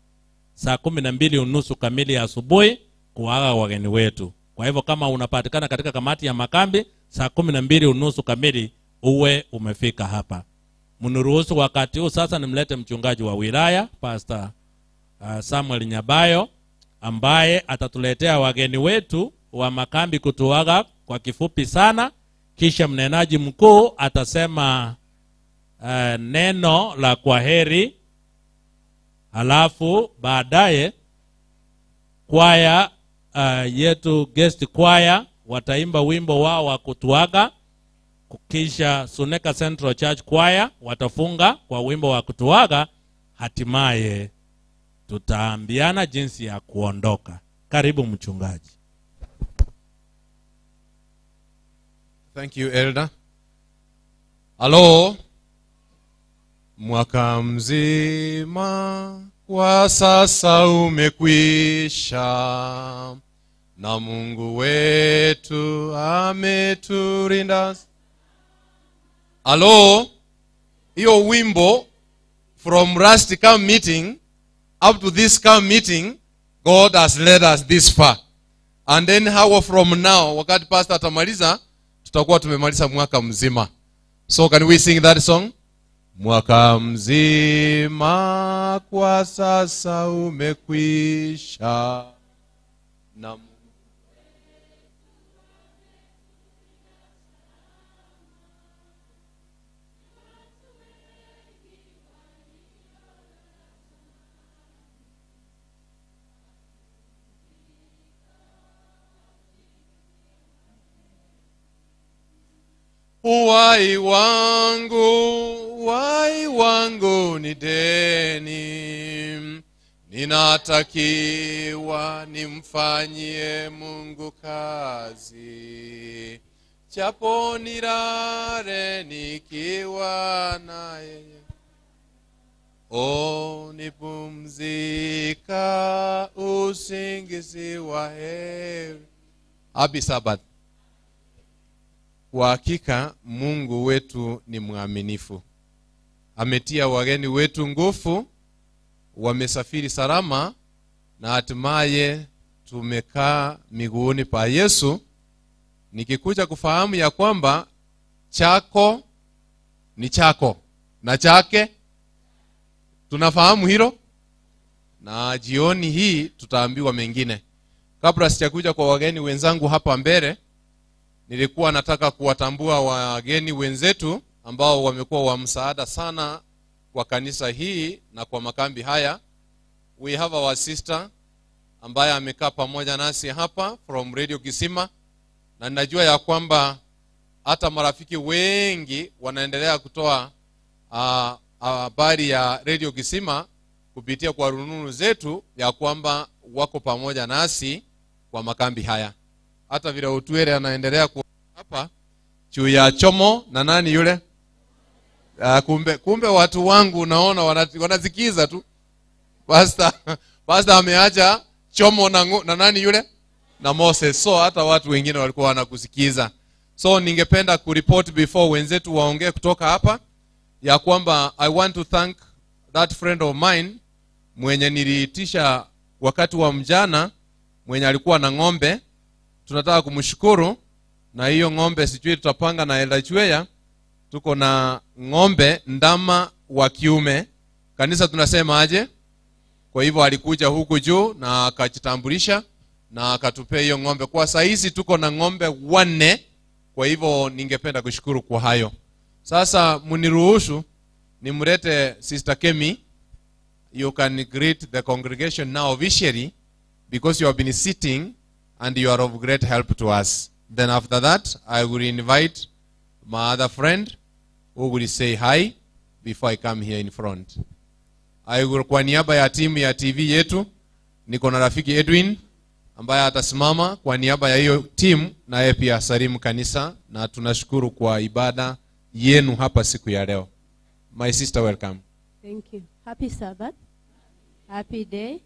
saa 12:30 kamili ya asubuhi kuaga wageni wetu. Kwa hivyo kama unapatikana katika kamati ya makambi saa 12:30 kamili uwe umefika hapa. Mnuruhusu wakati huu sasa nimlete mchungaji wa wilaya Pastor Samuel Nyabayo, ambaye atatuletea wageni wetu wa makambi kutuaga kwa kifupi sana. Kisha mnenaji mkuu atasema neno la kwaheri. Halafu baadaye kwaya yetu guest choir wataimba wimbo wao wa kutuaga. kisha Suneka Central Church Choir watafunga kwa wimbo wa kutuaga, hatimaye tutaambiana jinsi ya kuondoka. Karibu mchungaji. Thank you, Elder. Hello. Mwaka mzima kwa sasa umekwisha, na Mungu wetu ameturinda. Hello. Hiyo wimbo from last camp meeting up to this camp meeting, God has led us this far. And then how from now, wakati pastor atamaliza, tutakuwa tumemaliza mwaka mzima. So can we sing that song? Mwaka mzima kwa sasa umekwisha, na Wai wangu ni deni, ninatakiwa nimfanyie Mungu kazi, chapo nilale nikiwa naye, nipumzika usingizi wa heri. Happy Sabbath. Kwa hakika Mungu wetu ni mwaminifu. Ametia wageni wetu nguvu, wamesafiri salama, na hatimaye tumekaa miguuni pa Yesu. Nikikuja kufahamu ya kwamba chako ni chako na chake, tunafahamu hilo, na jioni hii tutaambiwa mengine. Kabla sijakuja kwa wageni wenzangu hapa mbele, nilikuwa nataka kuwatambua wageni wenzetu ambao wamekuwa wa msaada sana kwa kanisa hii na kwa makambi haya. We have our sister ambaye amekaa pamoja nasi hapa from Radio Kisima, na ninajua ya kwamba hata marafiki wengi wanaendelea kutoa habari ya Radio Kisima kupitia kwa rununu zetu ya kwamba wako pamoja nasi kwa makambi haya. Hata vile Utuere anaendelea hapa juu ya chomo na nani yule, kumbe watu wangu naona wanazikiza tu. Pastor ameacha chomo na nani yule na Moses, so hata watu wengine walikuwa wanakusikiza. So ningependa kuripoti before wenzetu waongee kutoka hapa ya kwamba I want to thank that friend of mine mwenye niliitisha wakati wa mjana, mwenye alikuwa na ng'ombe. Tunataka kumshukuru, na hiyo ng'ombe sijui tutapanga na Elda Chweya, tuko na ng'ombe ndama wa kiume. Kanisa tunasema aje? Kwa hivyo alikuja huku juu na akajitambulisha na akatupea hiyo ng'ombe. Kwa saizi tuko na ng'ombe 4. Kwa hivyo ningependa kushukuru kwa hayo. Sasa muniruhusu nimlete Sister Kemi. You can greet the congregation now officially, because you have been sitting and you are of great help to us. Then after that, I will invite my other friend who will say hi before I come here in front. I will, kwa niaba ya timu ya TV yetu, niko na rafiki Edwin ambaye atasimama kwa niaba ya hiyo timu, na yeye pia asalimu kanisa, na tunashukuru kwa ibada yenu hapa siku ya leo. My sister, welcome. Thank you. Happy Sabbath. Happy day.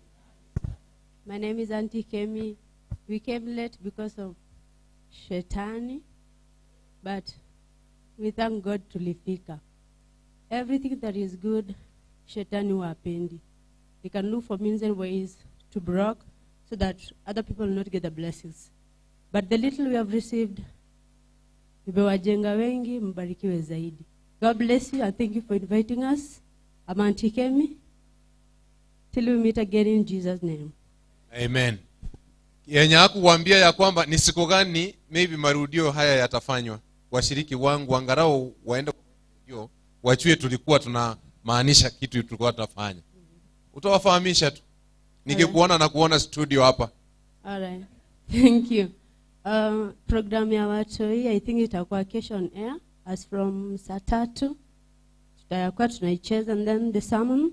My name is Auntie Kemi. We came late because of Shetani, but we thank God tulifika. Everything that is good, Shetani wapendi. He can look for means and ways to block so that other people will not get the blessings. But the little we have received, imewajenga wengi, mbarikiwe zaidi. God bless you and thank you for inviting us. I'm Auntie Kemi. Till we meet again in Jesus' name. Amen. Yenye hakuwaambia ya kwamba ni siku gani maybe marudio haya yatafanywa. Washiriki wangu angalau waende kwa wachue tulikuwa tunamaanisha kitu tulikuwa tunafanya. Utawafahamisha tu. Nikikuona na kuona studio hapa. Alright. Thank you. Program ya watu hii I think itakuwa kesho on air as from saa 3 tutakuwa tunaicheza, and then the sermon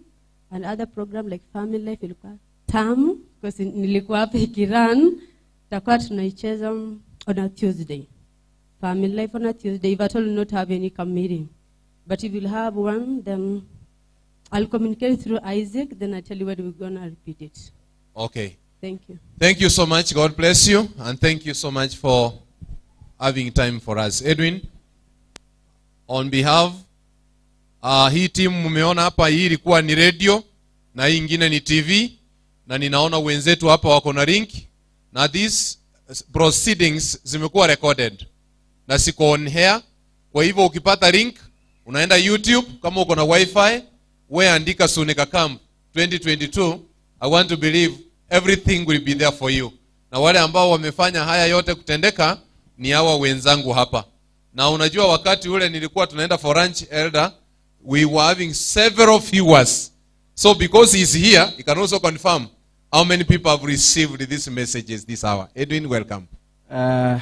and other program like family life ilikuwa tamu because nilikuwa hapa ikiran. Tutakuwa tunaicheza on a Tuesday, family life on a Tuesday. If at all not have any committee, but if you'll have one, then I'll communicate through Isaac, then I tell you what we're gonna repeat it. Okay. Thank you. Thank you so much. God bless you. And thank you so much for having time for us. Edwin, on behalf, hii team mumeona hapa, hii ilikuwa ni radio na hii ingine ni TV, na ninaona wenzetu hapa wako na link, na these proceedings zimekuwa recorded na siko on here. Kwa hivyo ukipata link unaenda YouTube, kama uko na wifi wewe andika Suneka Camp 2022. I want to believe everything will be there for you. Na wale ambao wamefanya haya yote kutendeka ni hawa wenzangu hapa. Na unajua wakati ule nilikuwa tunaenda for lunch elder, we were having several viewers. So because he's here, he can also confirm how many people have received these messages this hour. Edwin, welcome.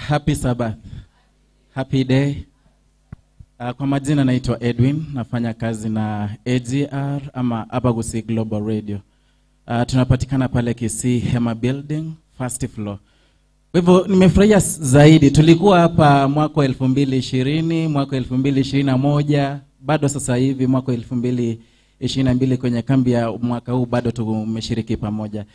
Happy Sabbath. Happy day. Kwa majina naitwa Edwin, nafanya kazi na AGR ama Abagusi Global Radio. Tunapatikana pale Kisii Hema Building, first floor. Kwa hivyo nimefurahia zaidi. Tulikuwa hapa mwaka 2020, mwaka 2021, bado sasa hivi mwaka 2022 kwenye kambi ya mwaka huu bado tumeshiriki pamoja.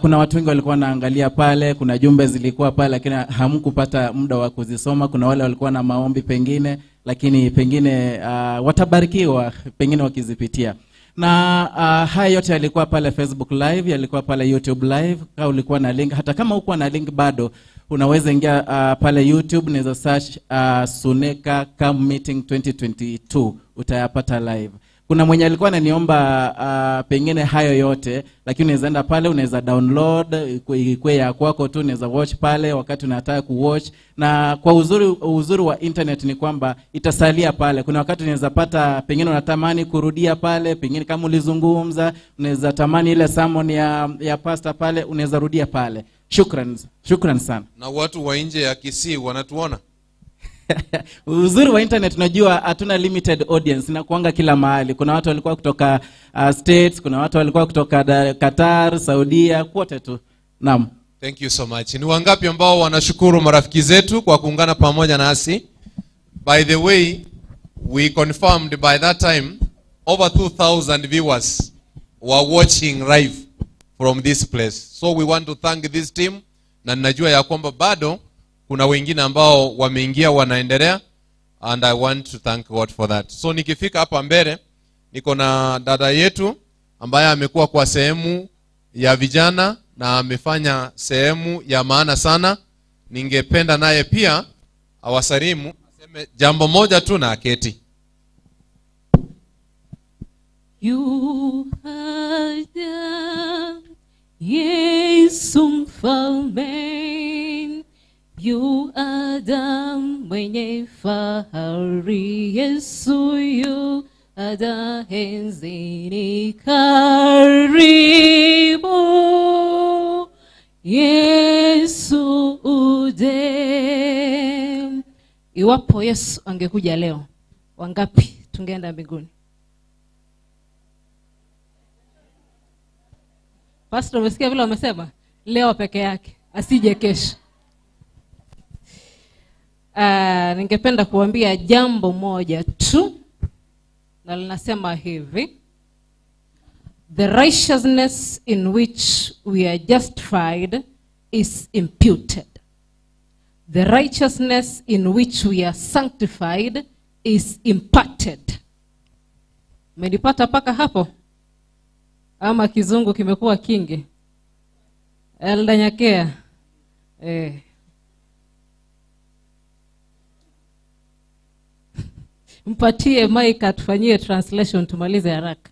Kuna watu wengi walikuwa wanaangalia pale, kuna jumbe zilikuwa pale lakini hamkupata muda wa kuzisoma. Kuna wale walikuwa na maombi pengine, lakini pengine watabarikiwa pengine wakizipitia. Na haya yote yalikuwa pale Facebook Live, yalikuwa pale YouTube Live. Kama ulikuwa na link, hata kama hukuwa na link bado unaweza ingia pale YouTube, unaweza search Suneka Camp Meeting 2022, utayapata live. Kuna mwenye alikuwa ananiomba pengine hayo yote, lakini unaweza enda pale, unaweza download ikwe ya kwako tu, unaweza watch pale wakati unataka kuwatch. Na kwa uzuri wa internet ni kwamba itasalia pale. Kuna wakati unaweza pata pengine unatamani kurudia pale, pengine kama ulizungumza, unaweza tamani ile sermon ya pastor pale, unaweza rudia pale. Shukran sana. Na watu wa nje ya Kisii wanatuona. Uzuri wa internet unajua hatuna limited audience, na kuanga kila mahali. Kuna watu walikuwa kutoka States, kuna watu walikuwa kutoka Qatar, Saudia, kote tu. Naam. Thank you so much. Ni wangapi ambao wanashukuru marafiki zetu kwa kuungana pamoja nasi? By the way, we confirmed by that time over 2,000 viewers were watching live from this place. So we want to thank this team, na ninajua ya kwamba bado kuna wengine ambao wameingia wanaendelea, and I want to thank God for that. So nikifika hapa mbele niko na dada yetu ambaye amekuwa kwa sehemu ya vijana na amefanya sehemu ya maana sana. Ningependa naye pia awasalimu, aseme jambo moja tu na aketi. You are the Yesu mfalme, you are the mwenye fahari, Yesu yu ada enzini karibu, Yesu ude. Iwapo Yesu angekuja leo, wangapi tungeenda mbinguni? Pastor, umesikia vile wamesema? Leo peke yake, asije kesho. Ningependa kuambia jambo moja tu, na linasema hivi: the righteousness in which we are justified is imputed. The righteousness in which we are sanctified is imparted. Umenipata paka hapo? Ama kizungu kimekuwa kingi? Elda Nyakea. Mpatie Mike atufanyie translation tumalize haraka.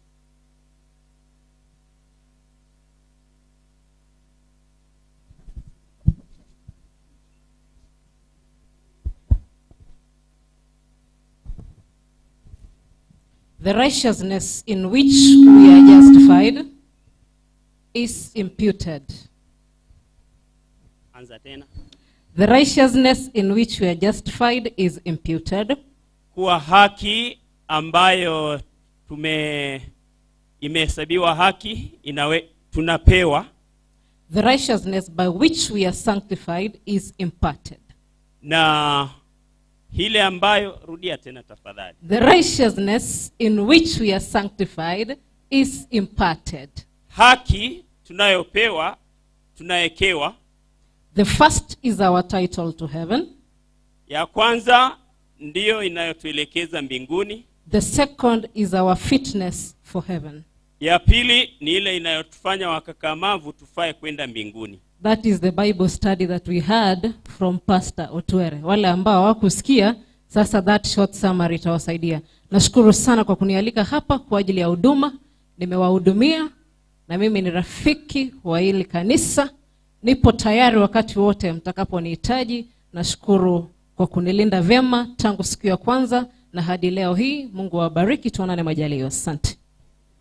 The righteousness in which we are justified is imputed. Anza tena. The righteousness in which we are justified is imputed. kuwa haki ambayo imehesabiwa haki tunapewa. The righteousness by which we are sanctified is imparted. Na ile ambayo, rudia tena tafadhali. The righteousness in which we are sanctified is imparted. Haki tunayopewa, tunayekewa. The first is our title to heaven. Ya kwanza ndiyo inayotuelekeza mbinguni. The second is our fitness for heaven. Ya pili ni ile inayotufanya wakakamavu tufae kwenda mbinguni. That is the Bible study that we had from Pastor Otwere. Wale ambao hawakusikia, sasa that short summary itawasaidia. Nashukuru sana kwa kunialika hapa kwa ajili ya huduma. Nimewahudumia na mimi ni rafiki wa hili kanisa. Nipo tayari wakati wote mtakaponihitaji. Nashukuru kwa kunilinda vyema tangu siku ya kwanza na hadi leo hii. Mungu awabariki, tuonane majaliwa. Asante.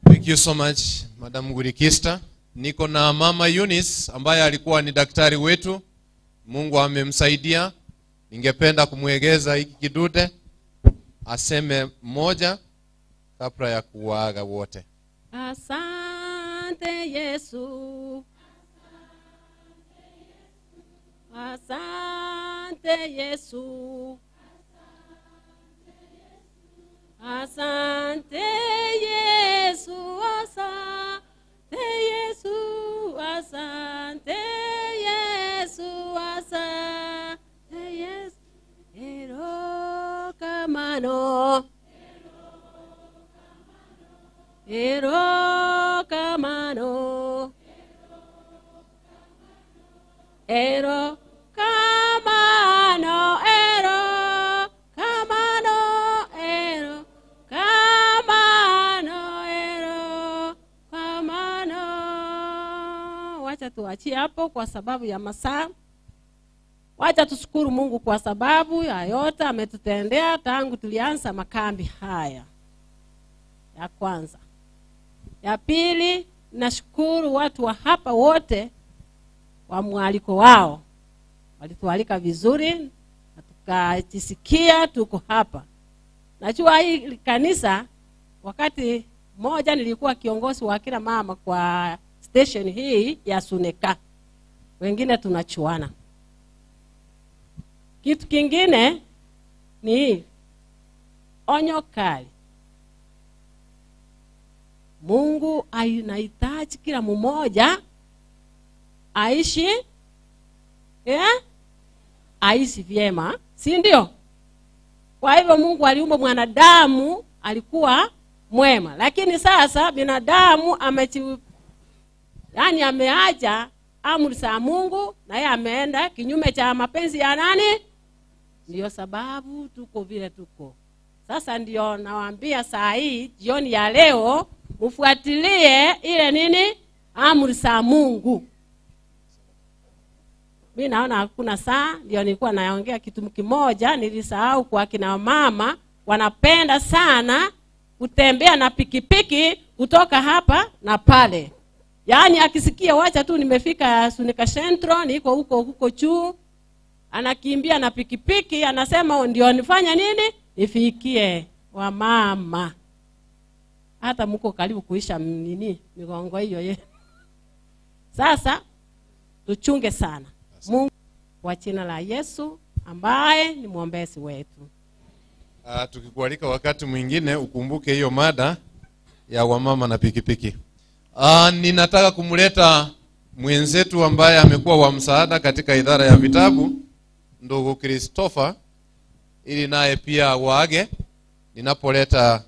Thank you so much, Madam Gurikista. Niko na Mama Eunice ambaye alikuwa ni daktari wetu. Mungu amemsaidia. Ningependa kumwegeza hiki kidude aseme moja kabla ya kuwaaga wote. Asante Yesu. Asante Yesu. Asante Yesu. Asante Yesu. Asante Yesu. Asante Yesu. Eroka mano. Eroka mano. Ero kamano, ero kamano, ero kamano, ero kamano. Wacha tuachie hapo kwa sababu ya masaa. Wacha tushukuru Mungu kwa sababu ya yote ametutendea tangu tulianza makambi haya. Ya kwanza. Ya pili, nashukuru watu wa hapa wote kwa mwaliko wao. Walitualika vizuri na tukajisikia tuko hapa. Najua hii kanisa, wakati moja nilikuwa kiongozi wa kila mama kwa station hii ya Suneka. Wengine tunachuana. Kitu kingine ni onyo kali. Mungu anahitaji kila mmoja aishi aishi vyema, si ndio? Kwa hivyo Mungu aliumba mwanadamu alikuwa mwema, lakini sasa binadamu ameacha amri za Mungu na yeye ameenda kinyume cha mapenzi ya nani? Ndio sababu tuko vile tuko. Sasa ndio nawaambia saa hii jioni ya leo ufuatilie ile nini? Amri za Mungu. Mimi naona hakuna saa, ndio nilikuwa naongea kitu kimoja nilisahau. Kwa kina mama wanapenda sana kutembea na pikipiki kutoka hapa na pale. Yaani akisikia wacha tu nimefika Suneka Central, niko huko juu, anakimbia na pikipiki, anasema ndio nifanya nini? Nifikie wa mama. Hata mko karibu kuisha nini migongo hiyo ye. Sasa tuchunge sana. Mungu kwa jina la Yesu ambaye ni mwombezi wetu. Tukikualika wakati mwingine ukumbuke hiyo mada ya wamama na pikipiki. Ninataka kumleta mwenzetu ambaye amekuwa wa msaada katika idara ya vitabu, ndugu Christopher, ili naye pia waage. Ninapoleta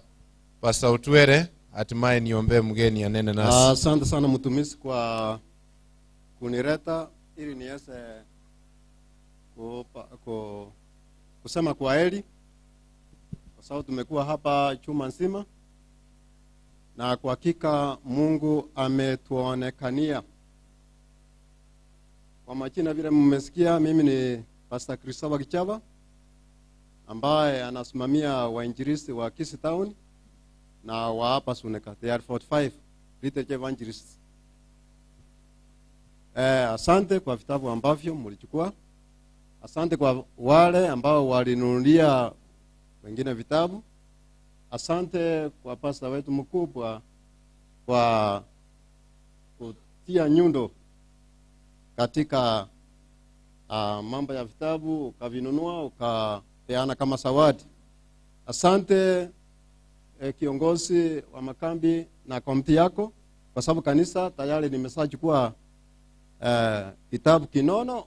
Pastor Utwere, hatimaye niombe mgeni anene nasi. Asante sana mtumishi kwa kunileta ili niweze kusema kwa heri, kwa sababu tumekuwa hapa chuma nzima na kwa hakika Mungu ametuonekania. Kwa majina vile mmesikia, mimi ni Pastor Christopher Kichava ambaye anasimamia wainjilisti wa Kisii Town na wa hapa Suneka. They are 45 literature evangelists. Asante kwa vitabu ambavyo mlichukua. Asante kwa wale ambao walinunulia wengine vitabu. Asante kwa pasta wetu mkubwa kwa kutia nyundo katika mambo ya vitabu, ukavinunua ukapeana kama zawadi. Asante kiongozi wa makambi na komiti yako, kwa sababu kanisa tayari nimeshachukua kitabu kinono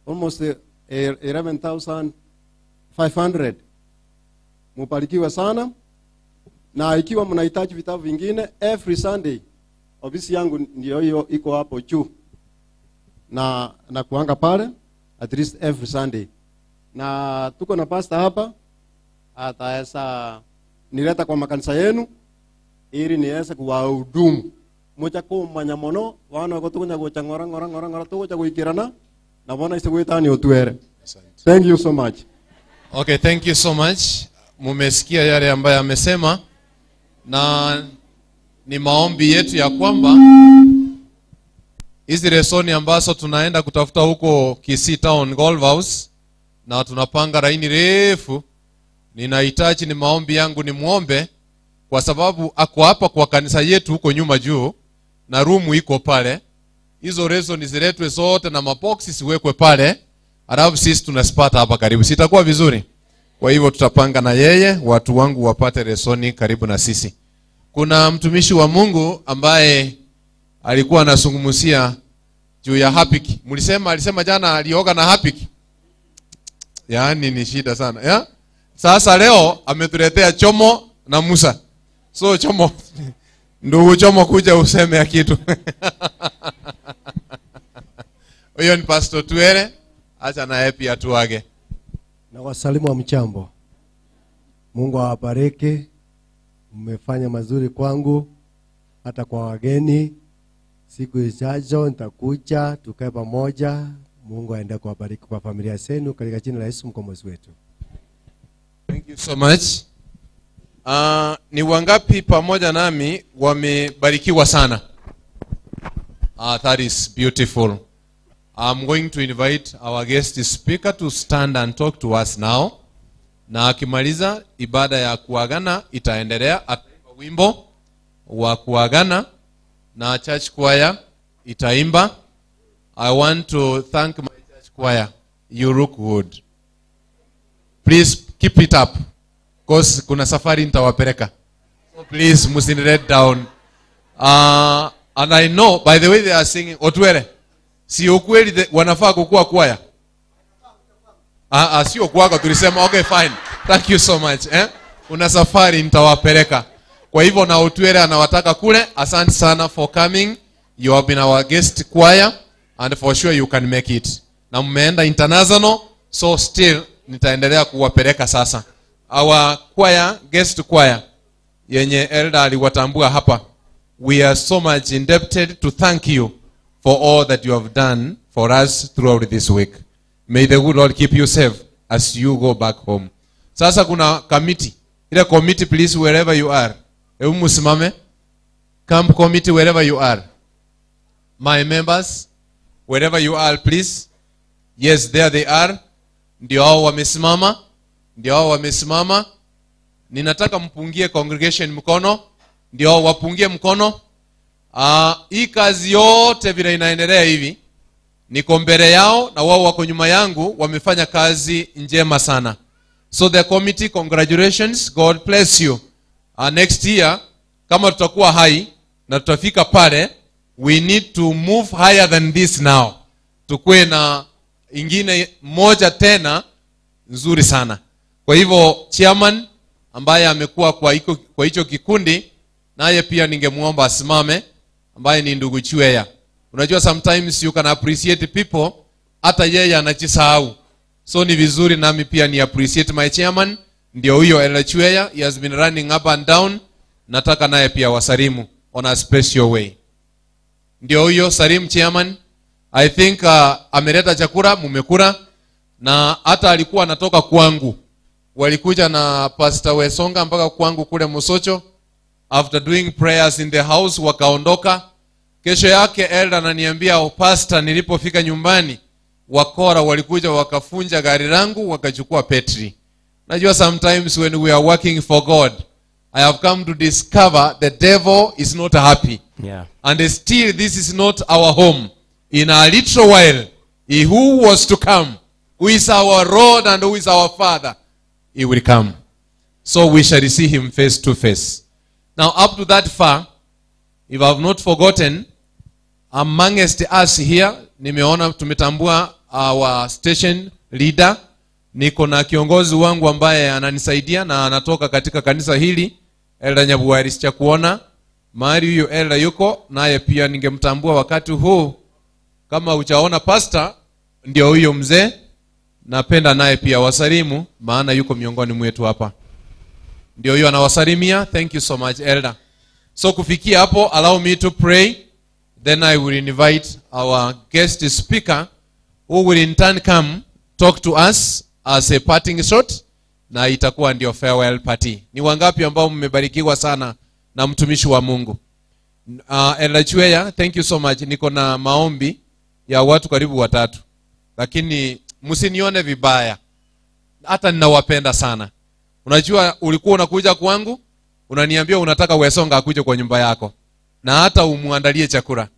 almost 11,500. Mubarikiwe sana, na ikiwa mnahitaji vitabu vingine, every Sunday ofisi yangu ndio hiyo iko hapo juu, na kuanga pale at least every Sunday, na tuko na pastor hapa ataweza nileta kwa makanisa yenu ili niweze kuwahudumu moja kwa manyamono wana ko tukunya gocha ngora tukuja kuikirana na bona isegwetani otwere. Thank you so much. Okay, thank you so much. Mumesikia yale ambayo amesema, na ni maombi yetu ya kwamba hizi lesoni ambazo tunaenda kutafuta huko Kisii Town Golf House na tunapanga laini refu, ninahitaji, ni maombi yangu ni muombe, kwa sababu ako hapa kwa kanisa yetu huko nyuma juu na room iko pale. Hizo lesoni ziletwe zote na maboxi siwekwe pale, alafu sisi tunasipata hapa karibu. Sitakuwa vizuri? Kwa hivyo tutapanga na yeye, watu wangu wapate lesoni karibu na sisi. Kuna mtumishi wa Mungu ambaye alikuwa anazungumzia juu ya hapiki. Alisema jana alioga na hapiki. Yaani ni shida sana. Ya? Sasa leo ametuletea chomo na Musa. So chomo, ndugu chomo kuja useme ya kitu. Huyo ni Pastor Tuere, acha na happy atuage. Na wasalimu wa mchambo. Mungu awabariki. Mmefanya mazuri kwangu, hata kwa wageni. Siku ijayo nitakuja tukae pamoja. Mungu aende kuwabariki kwa familia zenu katika jina la Yesu mkombozi wetu. Thank you so much. Ni wangapi pamoja nami wamebarikiwa sana? That is beautiful. I'm going to invite our guest speaker to stand and talk to us now. Na akimaliza ibada ya kuagana itaendelea, ataimba wimbo wa kuagana na church choir itaimba. I want to thank my church choir. You look good. Please keep it up, because kuna safari nitawapeleka. So please msinilete down. And I know by the way they are singing Otwere, si ukweli wanafaa kukua choir? Sio kuaga tulisema. Okay, fine. Thank you so much. Una safari nitawapeleka. Kwa hivyo na Otwere anawataka kule. Asante sana for coming. You have been our guest choir and for sure you can make it. Na mmeenda international, so still nitaendelea kuwapeleka sasa. Our choir, guest choir yenye elder aliwatambua hapa. We are so much indebted to thank you for all that you have done for us throughout this week. May the good Lord keep you safe as you go back home. Sasa kuna committee. Ile committee, please, wherever you are. Hebu msimame. Camp committee, wherever you are. My members, wherever you are, please. Yes, there they are. Ndio hao wamesimama. Ndio hao wamesimama. Ninataka mpungie congregation mkono. Ndio hao wapungie mkono. Hii kazi yote vile inaendelea hivi, niko mbele yao na wao wako nyuma yangu, wamefanya kazi njema sana. So the committee, congratulations, God bless you. Next year kama tutakuwa hai na tutafika pale, we need to move higher than this now. Tukue na ingine moja tena nzuri sana. Kwa hivyo chairman ambaye amekuwa kwa hicho kikundi, naye pia ningemuomba asimame, ambaye ni ndugu Chweya. Unajua sometimes you can appreciate people hata yeye anajisahau. So ni vizuri nami pia ni appreciate my chairman. Ndio huyo Ella Chweya, he has been running up and down. Nataka naye pia wasalimu on a special way. Ndio huyo, Salim chairman. I think ameleta chakula, mumekula, na hata alikuwa anatoka kwangu. Walikuja na Pastor Wesonga mpaka kwangu kule Musocho. After doing prayers in the house wakaondoka. Kesho yake elder ananiambia, pastor, nilipofika nyumbani wakora walikuja wakafunja gari langu wakachukua petri. Najua sometimes when we are working for God, I have come to discover the devil is not happy. Yeah. And still this is not our home. In a little while, he who was to come, who is our Lord and who is our Father, he will come. So we shall see him face to face. Now up to that far, if I have not forgotten, amongst us here, nimeona tumetambua our station leader. Niko na kiongozi wangu ambaye ananisaidia na anatoka katika kanisa hili, Elda Nyabuwari. Sicha kuona mahali huyo Elda yuko, naye pia ningemtambua wakati huu. Kama hujaona pastor, ndio huyo mzee. Napenda naye pia wasalimu, maana yuko miongoni mwetu hapa. Ndio huyo anawasalimia. Thank you so much, Elder. So kufikia hapo, allow me to pray. Then I will invite our guest speaker, who will in turn come talk to us as a parting shot, na itakuwa ndio farewell party. Ni wangapi ambao mmebarikiwa sana na mtumishi wa Mungu? Elder Chweya, thank you so much. Niko na maombi ya watu karibu 3. Lakini msinione vibaya. Hata ninawapenda sana. Unajua ulikuwa unakuja kwangu, unaniambia unataka Wesonga akuje kwa nyumba yako, na hata umuandalie chakula.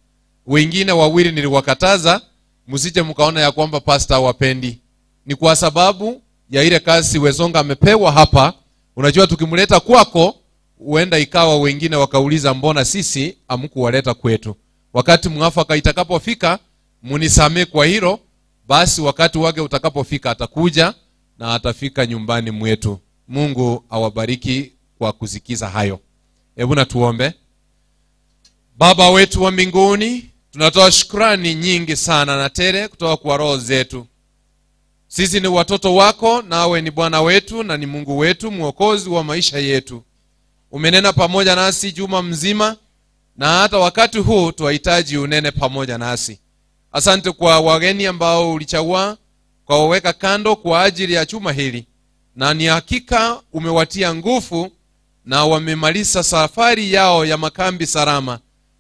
Wengine wawili niliwakataza, msije mkaona ya kwamba pastor wapendi. Ni kwa sababu ya ile kazi Wesonga amepewa hapa. Unajua tukimleta kwako, huenda ikawa wengine wakauliza mbona sisi hamkuwaleta kwetu. Wakati mwafaka itakapofika, munisamee kwa hilo. Basi wakati wake utakapofika atakuja na atafika nyumbani mwetu. Mungu awabariki kwa kusikiza hayo. Hebu na tuombe. Baba wetu wa mbinguni, tunatoa shukrani nyingi sana na tele kutoka kwa roho zetu. Sisi ni watoto wako, nawe ni Bwana wetu na ni Mungu wetu, mwokozi wa maisha yetu. Umenena pamoja nasi juma mzima, na hata wakati huu tunahitaji unene pamoja nasi. Asante kwa wageni ambao ulichagua kwa waweka kando kwa ajili ya chuma hili, na ni hakika umewatia nguvu na wamemaliza safari yao ya makambi salama.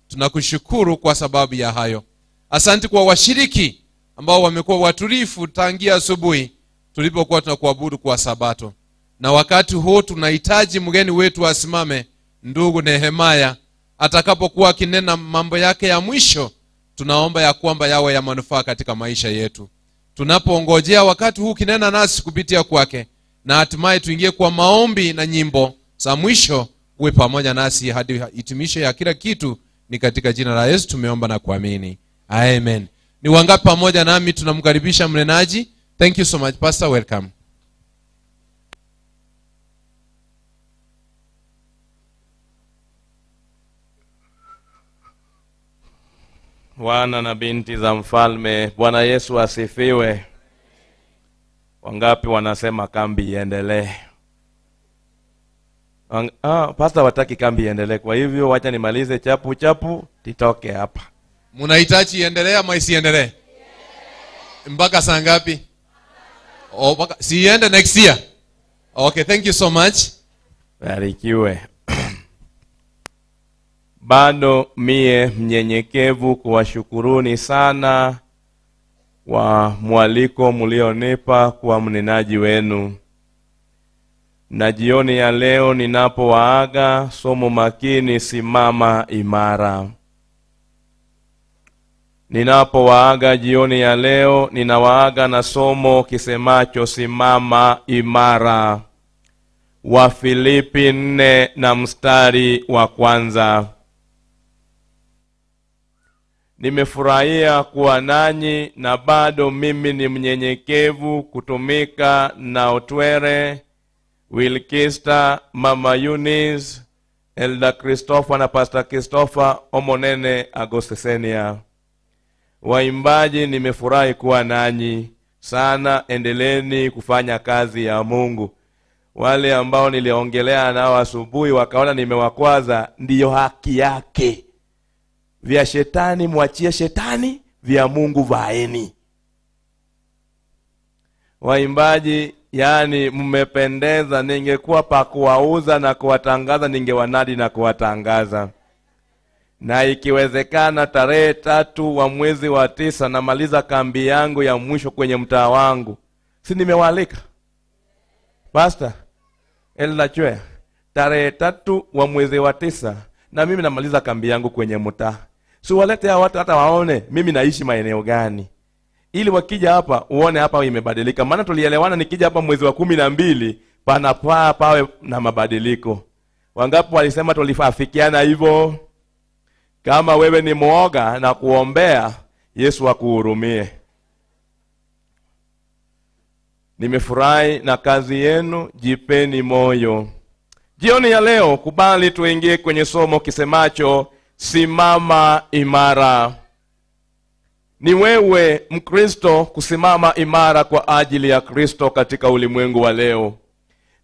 Tunakushukuru kwa sababu ya hayo. Asante kwa washiriki ambao wamekuwa watulivu tangia asubuhi tulipokuwa tunakuabudu kwa Sabato. Na wakati huu tunahitaji mgeni wetu asimame, ndugu Nehemaya, atakapokuwa kinena mambo yake ya mwisho. Tunaomba ya kwamba yawe ya manufaa katika maisha yetu. Tunapoongojea wakati huu kinena nasi kupitia kwake, na hatimaye tuingie kwa maombi na nyimbo za mwisho, uwe pamoja nasi hadi hitimisho ya kila kitu. Ni katika jina la Yesu tumeomba na kuamini. Amen. Ni wangapi pamoja nami tunamkaribisha mnenaji? Thank you so much, Pastor. Welcome. Wana na binti za mfalme, Bwana Yesu asifiwe. Wangapi wanasema kambi iendelee? Pastor wataki kambi iendelee, kwa hivyo wacha nimalize chapu chapu titoke hapa. Mnahitaji iendelee ama isiendelee? Mpaka saa ngapi? Mpaka siende next year. Okay, thank you so much. Barikiwe. Bado mie mnyenyekevu kuwashukuruni sana kwa mwaliko mlionipa kwa mnenaji wenu. Na jioni ya leo ninapowaaga, somo makini, simama imara. Ninapowaaga jioni ya leo, ninawaaga na somo kisemacho simama imara. Wafilipi 4 na mstari wa 1. Nimefurahia kuwa nanyi, na bado mimi ni mnyenyekevu kutumika na Otwere, Wilkista, Mama Eunice, Elder Christopher na Pastor Christopher Omonene Agostesenia. Waimbaji, nimefurahi kuwa nanyi sana, endeleeni kufanya kazi ya Mungu. Wale ambao niliongelea nao asubuhi wakaona nimewakwaza, ndiyo haki yake. Vya shetani mwachie shetani, vya Mungu vaeni. Waimbaji, yani mmependeza. Ningekuwa pa kuwauza na kuwatangaza, ningewanadi na kuwatangaza. Na ikiwezekana tarehe 3 wa mwezi wa 9 namaliza kambi yangu ya mwisho kwenye mtaa wangu. Si nimewaalika? Pastor Elda Chwe, tarehe 3 wa mwezi wa 9 na mimi namaliza kambi yangu kwenye mtaa. Si walete hao watu hata waone mimi naishi maeneo gani, ili wakija hapa uone hapa imebadilika. Maana tulielewana nikija hapa mwezi wa 12 panapaa pawe na mabadiliko. Wangapi walisema tulifafikiana hivyo? Kama wewe ni muoga na kuombea, Yesu akuhurumie. Nimefurahi na kazi yenu, jipeni moyo. Jioni ya leo kubali tuingie kwenye somo kisemacho simama imara. Ni wewe Mkristo kusimama imara kwa ajili ya Kristo katika ulimwengu wa leo.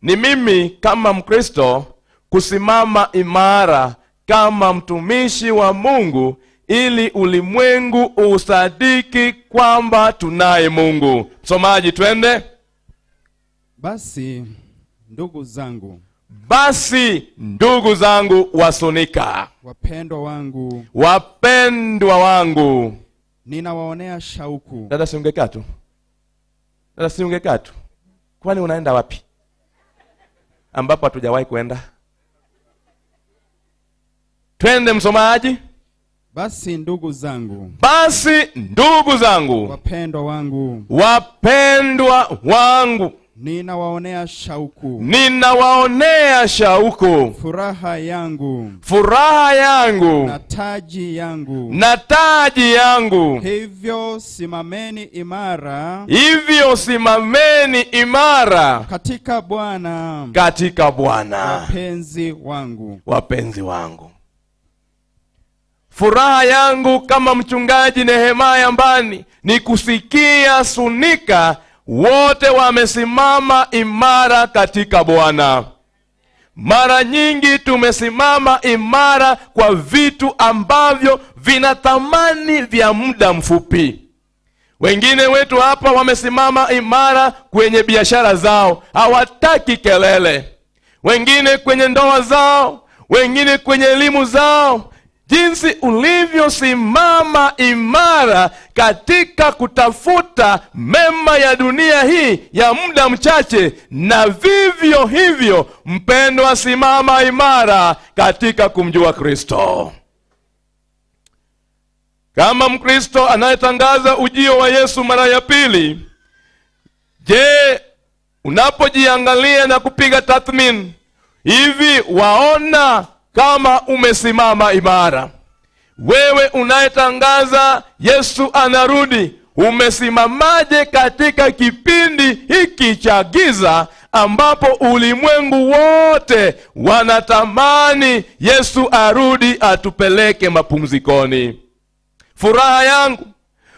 Ni mimi kama Mkristo kusimama imara kama mtumishi wa Mungu ili ulimwengu usadiki kwamba tunaye Mungu. Msomaji twende. Basi ndugu zangu. Basi ndugu zangu wa Suneka. Wapendwa wangu. Wapendwa wangu. Ninawaonea shauku. Dada siungekaa tu. Dada siungekaa tu. Kwani unaenda wapi? Ambapo hatujawahi kwenda. Twende msomaji. Basi ndugu zangu. Basi ndugu zangu. Wapendwa wangu. Wapendwa wangu. Ninawaonea shauku. Ninawaonea shauku. Furaha yangu. Furaha yangu. Na taji yangu. Na taji yangu. Hivyo simameni imara. Hivyo simameni imara. Katika Bwana. Katika Bwana. Wapenzi wangu. Wapenzi wangu. Furaha yangu kama mchungaji Nehemia Mbani ni kusikia Suneka wote wamesimama imara katika Bwana. Mara nyingi tumesimama imara kwa vitu ambavyo vina thamani vya muda mfupi. Wengine wetu hapa wamesimama imara kwenye biashara zao, hawataki kelele. Wengine kwenye ndoa zao, wengine kwenye elimu zao. Jinsi ulivyosimama imara katika kutafuta mema ya dunia hii ya muda mchache, na vivyo hivyo mpendwa, simama imara katika kumjua Kristo. Kama Mkristo anayetangaza ujio wa Yesu mara ya pili, je, unapojiangalia na kupiga tathmini hivi, waona kama umesimama imara? Wewe unayetangaza Yesu anarudi, umesimamaje katika kipindi hiki cha giza ambapo ulimwengu wote wanatamani Yesu arudi atupeleke mapumzikoni? Furaha yangu,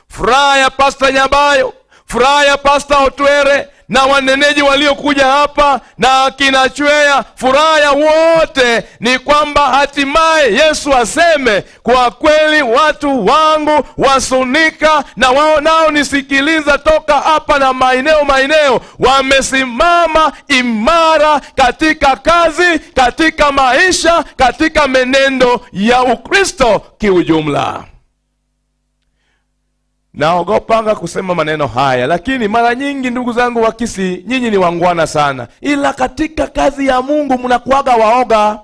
furaha ya Pastor Nyabayo, furaha ya Pastor Otwere na waneneji waliokuja hapa na akina Chwea, furaha ya wote ni kwamba hatimaye Yesu aseme, kwa kweli watu wangu wa Suneka na wao nao nisikiliza toka hapa na maeneo wamesimama imara katika kazi, katika maisha, katika menendo ya Ukristo kiujumla. Naogopanga kusema maneno haya, lakini mara nyingi ndugu zangu wa Kisii, nyinyi ni wangwana sana, ila katika kazi ya Mungu mnakuaga waoga.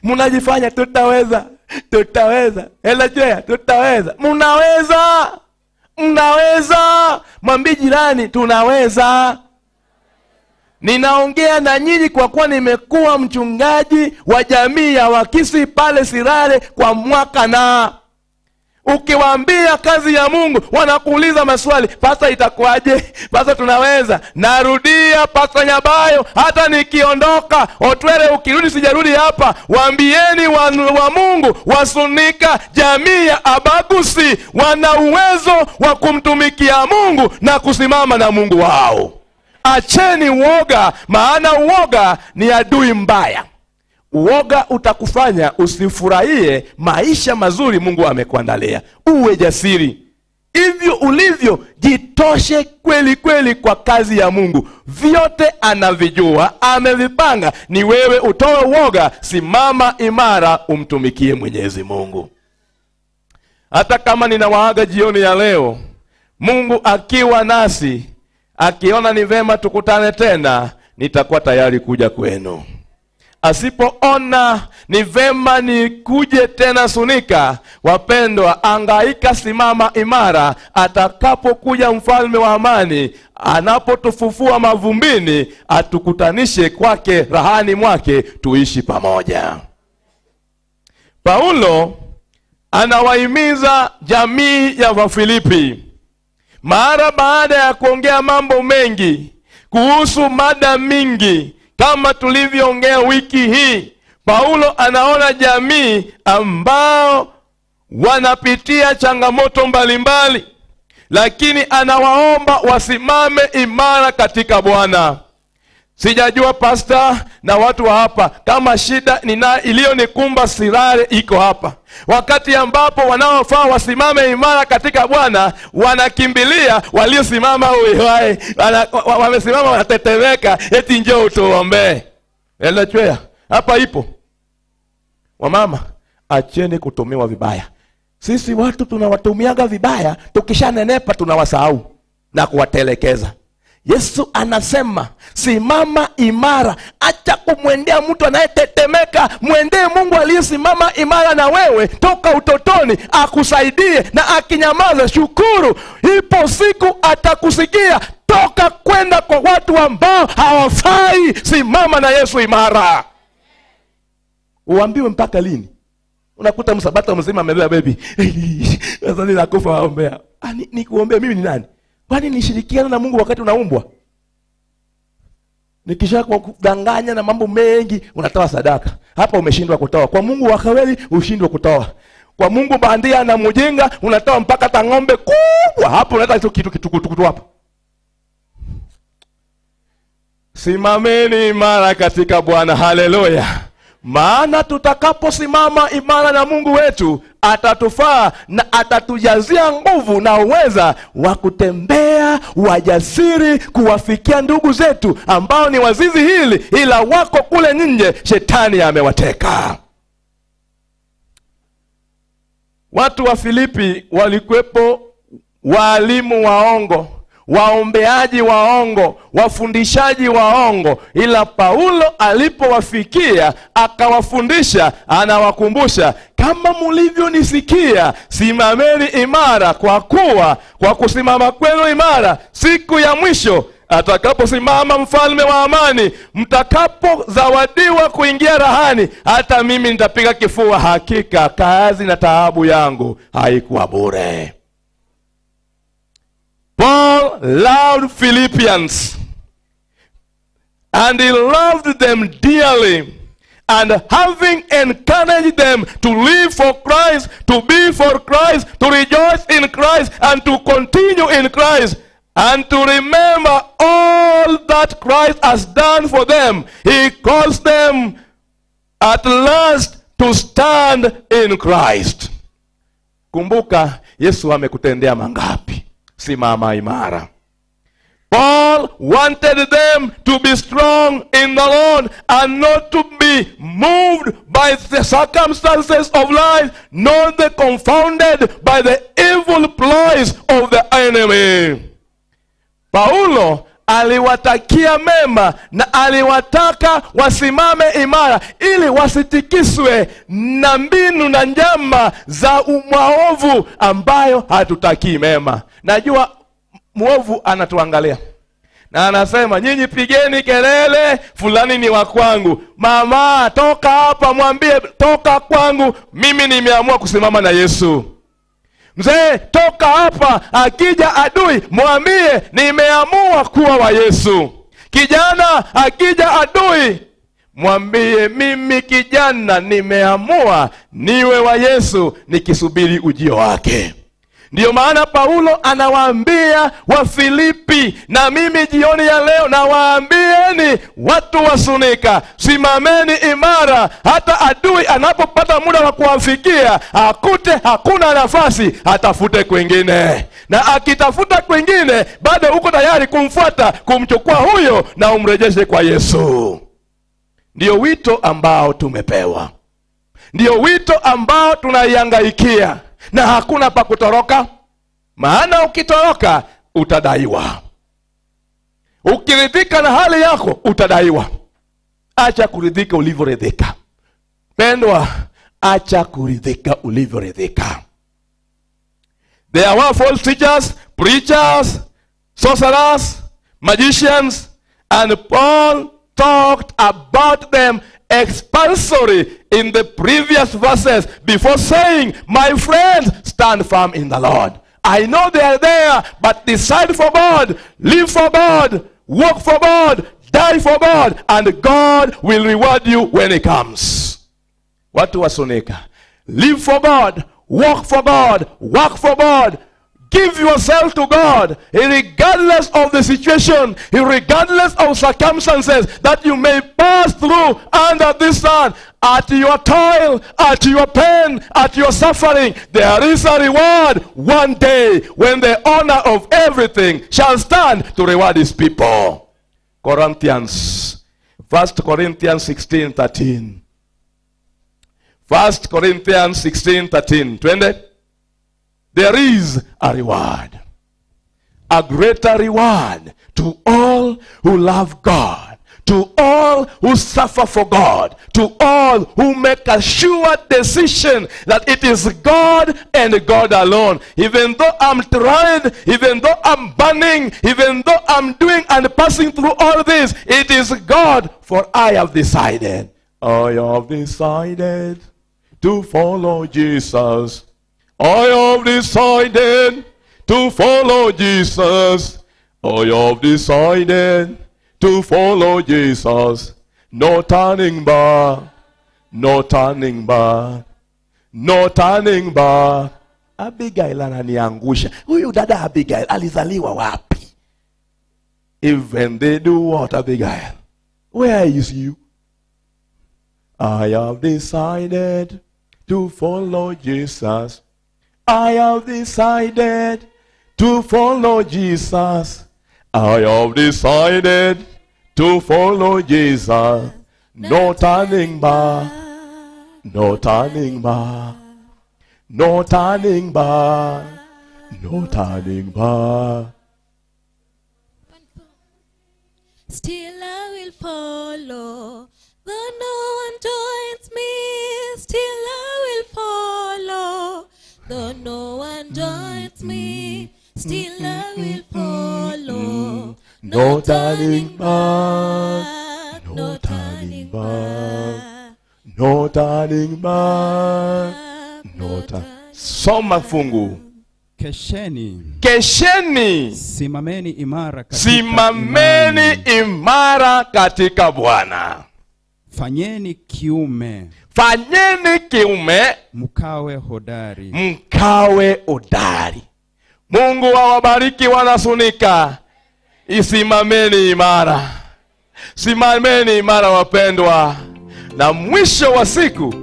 Mnajifanya tutaweza. Elajea tutaweza. Mnaweza. Mwambie jirani tunaweza. Ninaongea na nyinyi kwa kuwa nimekuwa mchungaji wa jamii ya Wakisii pale Sirare kwa mwaka na ukiwaambia kazi ya Mungu wanakuuliza maswali, Pastor itakuwaje? Pastor tunaweza. Narudia, Pastor Nyabayo, hata nikiondoka Otwere ukirudi sijarudi hapa, waambieni wa Mungu wa Suneka, jamii ya Abagusi wana uwezo wa kumtumikia Mungu na kusimama na Mungu wao. Acheni uoga, maana uoga ni adui mbaya. Uoga utakufanya usifurahie maisha mazuri Mungu amekuandalia. Uwe jasiri. Hivyo ulivyo, jitoshe kweli kweli kwa kazi ya Mungu. Vyote anavijua, amevipanga. Ni wewe utoe uoga, simama imara, umtumikie Mwenyezi Mungu. Hata kama ninawaaga jioni ya leo, Mungu akiwa nasi, akiona ni vema tukutane tena, nitakuwa tayari kuja kwenu. Asipoona ni vema nikuje tena Suneka, wapendwa, angaika, simama imara. Atakapokuja mfalme wa amani, anapotufufua mavumbini, atukutanishe kwake rahani mwake, tuishi pamoja. Paulo anawahimiza jamii ya Wafilipi mara baada ya kuongea mambo mengi kuhusu mada mingi. Kama tulivyoongea wiki hii, Paulo anaona jamii ambao wanapitia changamoto mbalimbali, lakini anawaomba wasimame imara katika Bwana. Sijajua pastor na watu wa hapa kama shida iliyonikumba Sirare iko hapa. Wakati ambapo wanaofaa wasimame imara katika Bwana, wanakimbilia waliosimama uiwae. Wamesimama wanatetemeka, eti njoo utuombee. Elechwea, hapa ipo. Wamama, acheni kutumiwa vibaya. Sisi watu tunawatumiaga vibaya, tukishanenepa tunawasahau na kuwatelekeza. Yesu anasema, simama imara. Acha kumwendea mtu anayetetemeka, mwendee Mungu aliyesimama imara na wewe toka utotoni, akusaidie. Na akinyamaza, shukuru, ipo siku atakusikia. Toka kwenda kwa watu ambao hawafai, simama na Yesu imara. Uambiwe mpaka lini? Unakuta msabato mzima amebeba baby. Sasa ninakufa waombea. Nikuombea mimi ni nani? Kwani nishirikiana na Mungu wakati unaumbwa? Nikisha kwa kudanganya na mambo mengi, unatoa sadaka. Hapa umeshindwa kutoa. Kwa Mungu wa kweli ushindwe kutoa. Kwa Mungu bandia na mjinga unatoa mpaka tangombe kubwa. Hapo unaleta kitu kitukutukutu hapo. Simameni imara katika Bwana. Haleluya. Maana tutakaposimama imara na Mungu wetu, atatufaa na atatujazia nguvu na uweza wa kutembea wajasiri kuwafikia ndugu zetu ambao ni wazizi hili, ila wako kule nje, shetani amewateka. Watu wa Filipi walikuwepo walimu waongo, waombeaji waongo, wafundishaji waongo, ila Paulo alipowafikia akawafundisha, anawakumbusha, kama mlivyonisikia, simameni imara, kwa kuwa kwa kusimama kwenu imara, siku ya mwisho atakaposimama mfalme wa amani, mtakapozawadiwa kuingia rahani, hata mimi nitapiga kifua, hakika kazi na taabu yangu haikuwa bure. Paul loved Philippians, and he loved them dearly, and having encouraged them to live for Christ, to be for Christ, to rejoice in Christ, and to continue in Christ, and to remember all that Christ has done for them, he calls them at last to stand in Christ. Kumbuka, Yesu amekutendea mangapi. Simama imara. Paul wanted them to be strong in the Lord and not to be moved by the circumstances of life, not be confounded by the evil ploys of the enemy. Paulo aliwatakia mema na aliwataka wasimame imara ili wasitikiswe na mbinu na njama za maovu ambayo hatutaki mema. Najua muovu anatuangalia na anasema, nyinyi pigeni kelele, fulani ni wa kwangu. Mama, toka hapa, mwambie toka kwangu, mimi nimeamua kusimama na Yesu. Mzee, toka hapa, akija adui mwambie nimeamua kuwa wa Yesu. Kijana, akija adui mwambie mimi kijana nimeamua niwe wa Yesu, nikisubiri ujio wake. Ndiyo maana Paulo anawaambia wa Filipi, na mimi jioni ya leo nawaambieni watu wa Suneka, simameni imara. Hata adui anapopata muda wa kuwafikia, akute hakuna nafasi, atafute kwingine. Na akitafuta kwingine, bado uko tayari kumfuata, kumchukua huyo na umrejeshe kwa Yesu. Ndiyo wito ambao tumepewa. Ndiyo wito ambao tunaiangaikia. Na hakuna pa kutoroka, maana ukitoroka utadaiwa. Ukiridhika na hali yako utadaiwa. Acha kuridhika ulivyoridhika. Pendwa, acha kuridhika ulivyoridhika. There were false teachers, preachers, sorcerers, magicians, and Paul talked about them expulsory in the previous verses before saying, my friends, stand firm in the Lord. I know they are there, but decide for God, live for God, work for God, die for God, and God will reward you when He comes. Watu wa Suneka, live for God, work for God, work for God. Give yourself to God, regardless of the situation, regardless of circumstances that you may pass through under this sun. At your toil, at your pain, at your suffering, there is a reward one day when the owner of everything shall stand to reward His people. Corinthians, 1 Corinthians 16:13. 1 Corinthians 16:13. 20. There is a reward, a greater reward to all who love God, to all who suffer for God, to all who make a sure decision that it is God and God alone. Even though I'm tried, even though I'm burning, even though I'm doing and passing through all this, it is God, for I have decided. I have decided to follow Jesus. I have decided to follow Jesus. I have decided to follow Jesus. No turning back. No turning back. No turning back. Abigail ananiangusha. Huyu dada Abigail alizaliwa wapi? Even they do what, Abigail? Where is you? I have decided to follow Jesus. I have decided to follow Jesus. I have decided to follow Jesus. No turning back. No turning back. No turning back. No turning back. Still I will follow. Though no one joins me, still I will follow. Though no one joins me, still I will follow. No turning back. No turning back. No turning back. No turning. Soma fungu. Kesheni. Kesheni. Simameni imara katika Simameni imara katika Bwana. Fanyeni kiume. Fanyeni kiume. Mkawe hodari. Mkawe hodari. Mungu awabariki wana Suneka. Isimameni imara. Simameni imara wapendwa. Na mwisho wa siku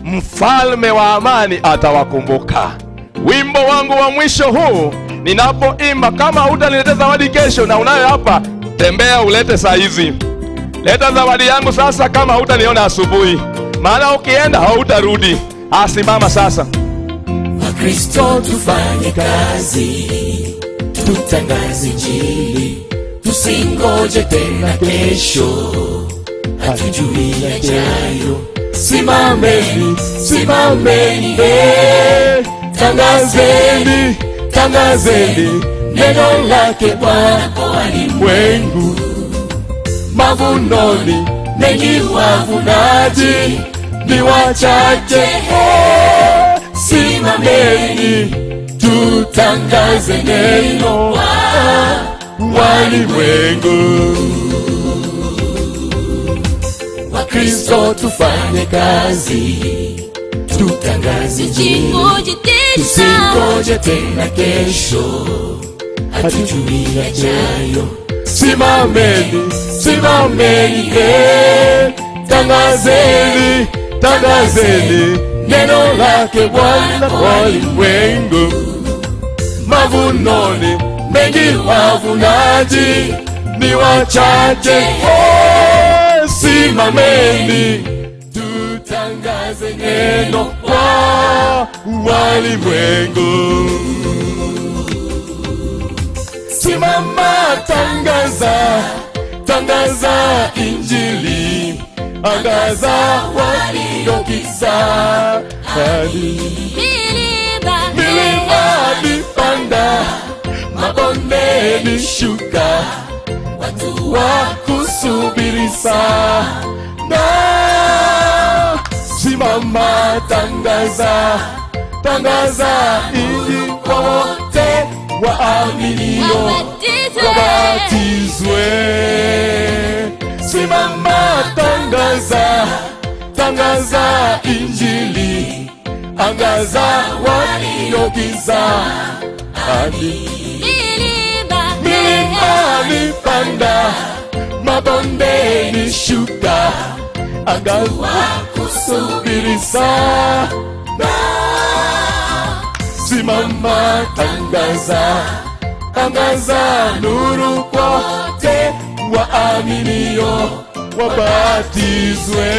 mfalme wa amani atawakumbuka. Wimbo wangu wa mwisho huu ninapoimba, kama hutaniletea zawadi kesho na unayo hapa, tembea ulete saa hizi. Leta zawadi yangu sasa kama hutaniona asubuhi. Maana ukienda hautarudi. Asimama sasa. Wakristo tufanye kazi, tutangaze Injili, tusingoje tena kesho, hatujui yajayo. Simameni, simameni, tangazeni, tangazeni neno lake Bwana kwa walimwengu. Mavunoni mengi, wavunaji ni wachache. Simameni, tutangaze neno kwa walimwengu. Wakristo tufanye kazi, tutangaze Injili, tusingoje tena kesho, hatujui yajayo. Simameni, simameni, tangazeni, tangazeni neno lake Bwana kwa walimwengu. Mavunoni mengi, wavunaji ni wachache. Simameni, tutangaze neno kwa walimwengu. Simama tangaza, tangaza injili, angaza walio gizani. Milimani panda, mabondeni shuka, watu wa kusubiri sana. Simama tangaza, tangaza injili kwa wote waaminio wabatizwe. Simama tangaza, tangaza injili, angaza walio gizani. Milimani panda, mabondeni shuka, angaza kusubiri sana. Simama tangaza, tangaza nuru kwa wote waaminio wabatizwe.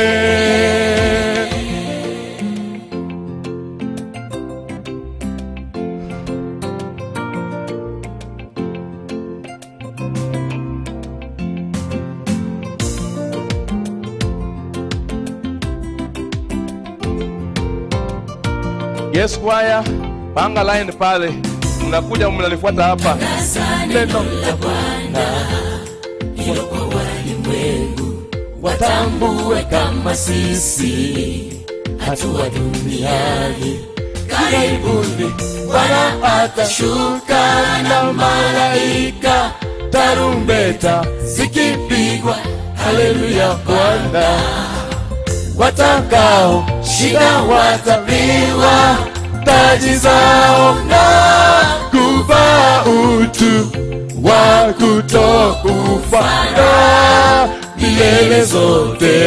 Yes choir, panga line pale. Mnakuja mnalifuata hapa. Neno la Bwana hilo kwa walimwengu watambue kama sisi hatua duniani. Karibuni Bwana atashuka na malaika, tarumbeta zikipigwa, haleluya Bwana. Watakao shida watapewa taji zao na kuvaa utu wa kutokufa milele zote.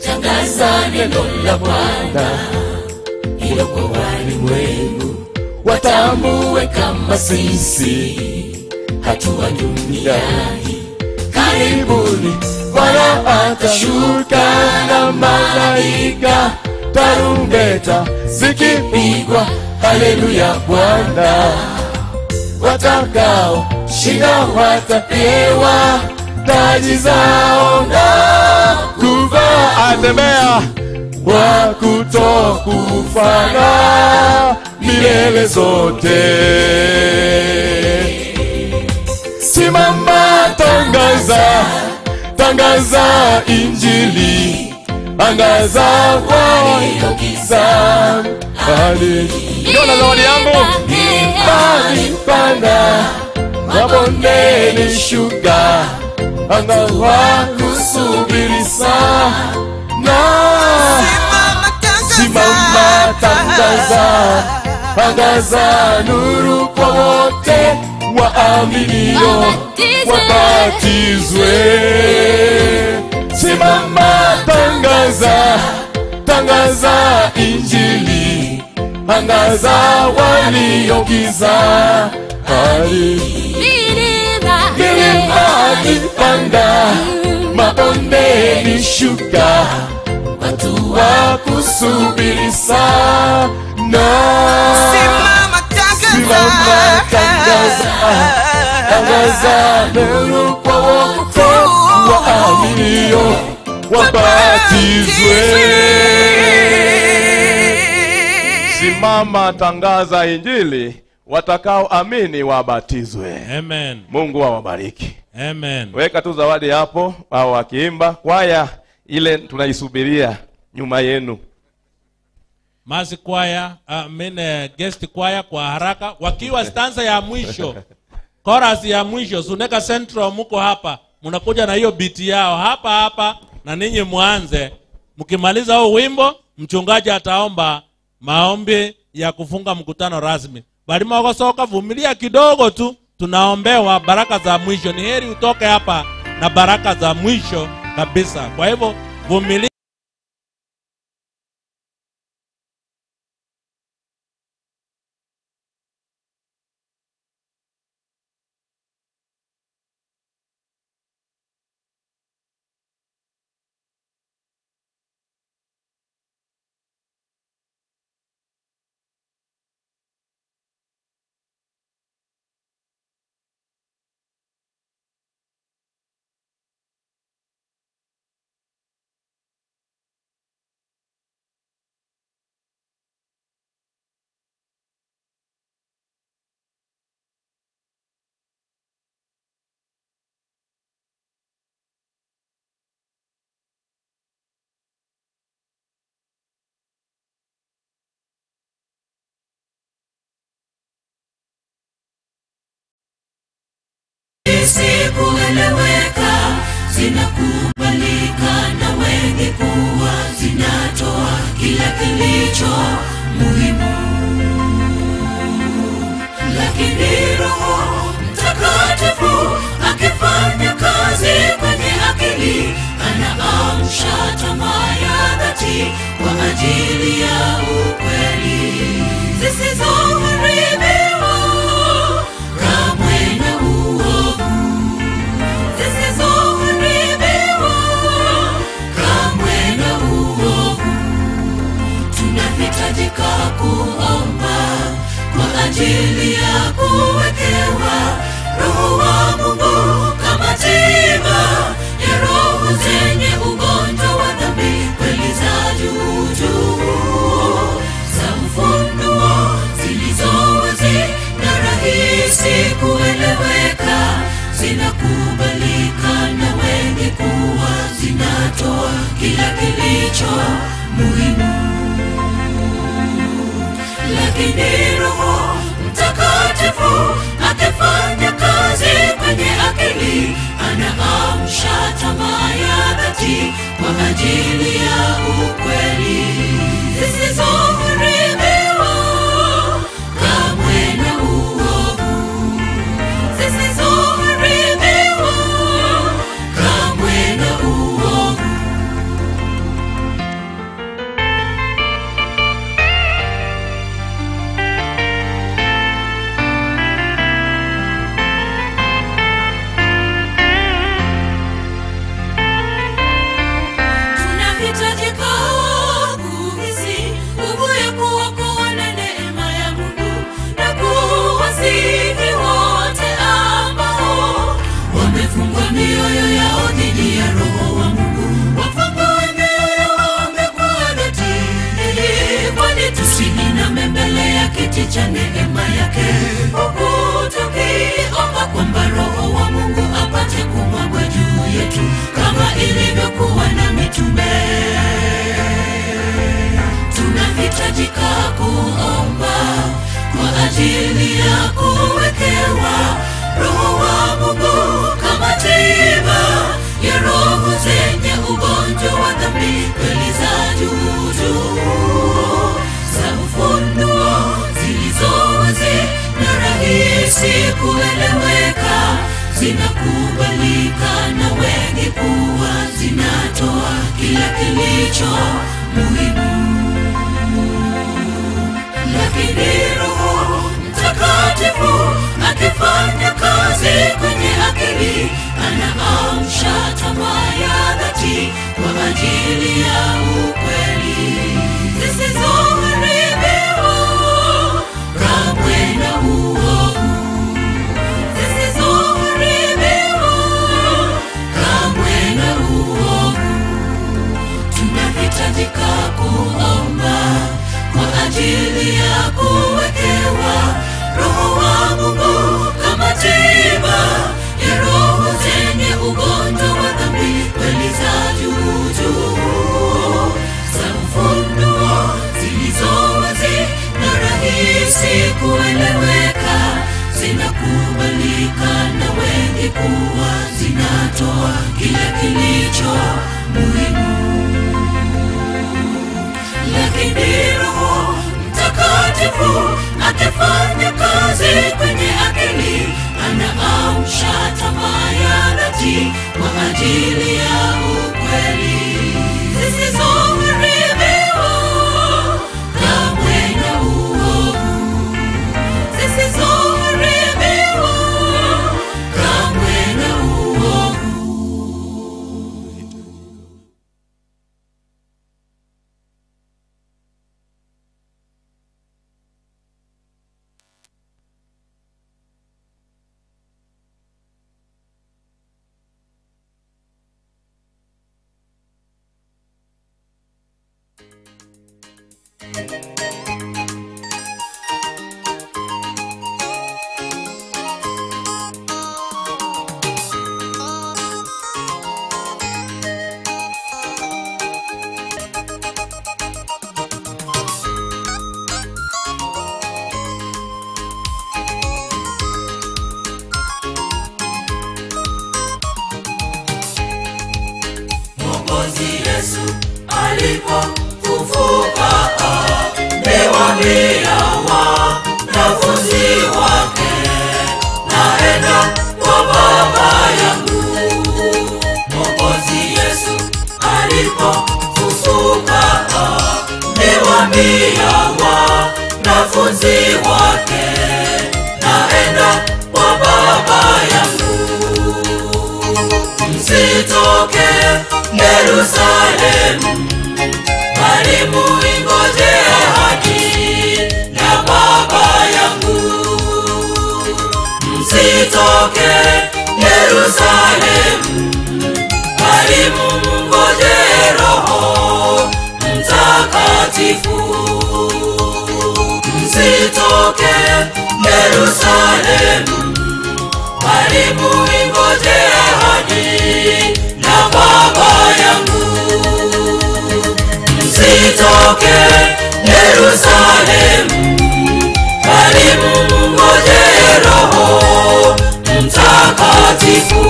Tangaza neno la Bwana hilo kwa walimwengu watambue kama sisi hatua duniani. Karibuni Bwana atashuka na malaika, tarumbeta zikipigwa, haleluya Bwana. Watakao shinda watapewa taji zao na kuvaa atembea wa kutokufa milele zote. Simama tangaza, tangaza injili, angaza walio gizani. Yona zawadi yangu, milimani panda, mabondeni shuka, angaza kusubiri sana. Simama tangaza, tangaza nuru kwa wote waaminio wabatizwe. Simama tangaza, tangaza injili, angaza walio gizani. Milimani panda, mabondeni shuka, watu wa kusubiri sana. Simama tangaza, tangaza nuru kwa wote waaminio wabatizwe. Simama tangaza injili, watakao amini wabatizwe. Amen. Mungu awabariki. Amen. Weka tu zawadi hapo, wao wakiimba kwaya ile tunaisubiria nyuma yenu. Masi kwaya, guest kwaya kwa haraka wakiwa stanza ya mwisho. Chorus ya mwisho, Suneka Central muko hapa. Mnakuja na hiyo beat yao hapa na ninyi muanze. Mkimaliza huo wimbo, mchungaji ataomba maombi ya kufunga mkutano rasmi. Bali mwakosoka vumilia kidogo tu, tunaombewa baraka za mwisho. Ni heri utoke hapa na baraka za mwisho kabisa. Kwa hivyo vumilia. ajili ya ukweli zisizoharibiwa kamwe na uovu, zisizoharibiwa kamwe na uovu. Tunahitajika kuomba kwa ajili ya kuwekewa Roho wa Mungu kama tiba ya roho zenye ugonjwa wa dhambi, kweli za juu za ufunuo zilizo wazi na rahisi kueleweka, zinakubalika na wengi kuwa zinatoa kila kilicho muhimu. Lakini Roho Mtakatifu akifanya kazi kwenye akili, anaamsha tamaa ya dhati kwa ajili ya ukweli zisizoharibiwa kamwe na uovu, zisizoharibiwa kamwe na uovu. Tunahitajika kuhisi nguvu ya kuokoa na neema ya Mungu, na kuwasihi wote ambao wamefungwa mioyo yao dhidi ya Roho wa Mungu, wafungue mioyo waombe kwa dhati, kwani tusiiname mbele ya kiti cha neema yake, huku tukiomba kwamba Roho wa Mungu apate kumwagwa juu yetu kama ilivyokuwa na mitume. Tunahitajika kuomba kwa ajili ya kuwekewa Roho wa Mungu kama tiba ya roho zenye ugonjwa wa dhambi, kweli za juu za ufunuo zilizo wazi na rahisi kueleweka, zinakubalika na wengi kuwa zinatoa kila kilicho muhimu. Lakini Roho Mtakatifu akifanya kazi kwenye akili, anaamsha tamaa ya dhati kwa ajili ya ukweli zisizoharibiwa kamwe na uovu, zisizoharibiwa kamwe na uovu. Tunahitajika kuomba kwa ajili ya kuwekewa Roho wa Mungu kama tiba ya roho zenye ugonjwa wa dhambi, kweli za juu za ufunuo zilizo wazi na rahisi kueleweka, zinakubalika na wengi kuwa zinatoa kila kilicho muhimu. Lakini Roho Mtakatifu akifanya kazi kwenye akili, anaamsha tamaa ya dhati kwa ajili ya ukweli zisizoharibiwa kamwe na uovu, zisizoharibiwa kamwe na uovu. Mwokozi Yesu alipofufuka, amewaambia wanafunzi wake, naenda kwa Baba yangu. Mwokozi Yesu alipofufuka, wanafunzi wake, naenda kwa Baba yangu. Msitoke Yerusalemu, bali muingoje ahadi ya Baba yangu. Msitoke Yerusalemu, bali mungoje Roho Mtakatifu. Msitoke Yerusalemu, bali muingoje ahadi na Baba yangu. Msitoke Yerusalemu, bali mungoje Roho Mtakatifu.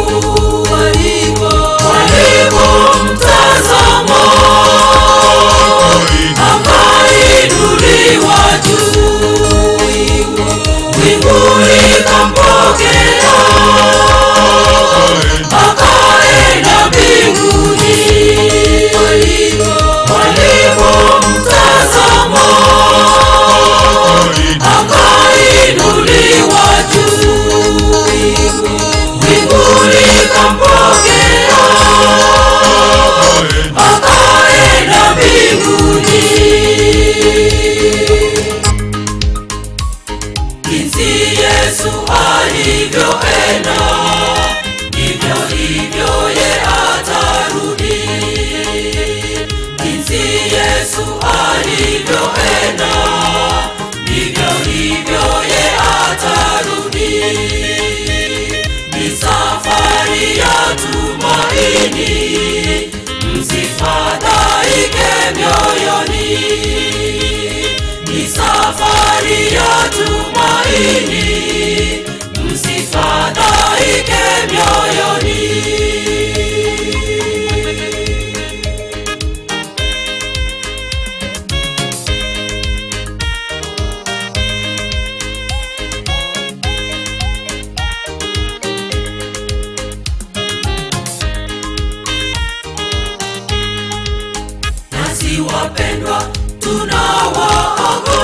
Walipomtazama akainuliwa juu, wingu likampokea, akaenda mbinguni. Walipomtazama akainuliwa juu, wingu likampokea, akaenda mbinguni. Jinsi Yesu alivyoenda, ndivyo hivyo ye atarudi. Jinsi Yesu alivyoenda, ndivyo hivyo ye atarudi. Ni safari ya tumaini, msifadhaike mioyoni. Ni safari ya tumaini, msifadhaike mioyoni. Nasi wapendwa tunawaaga,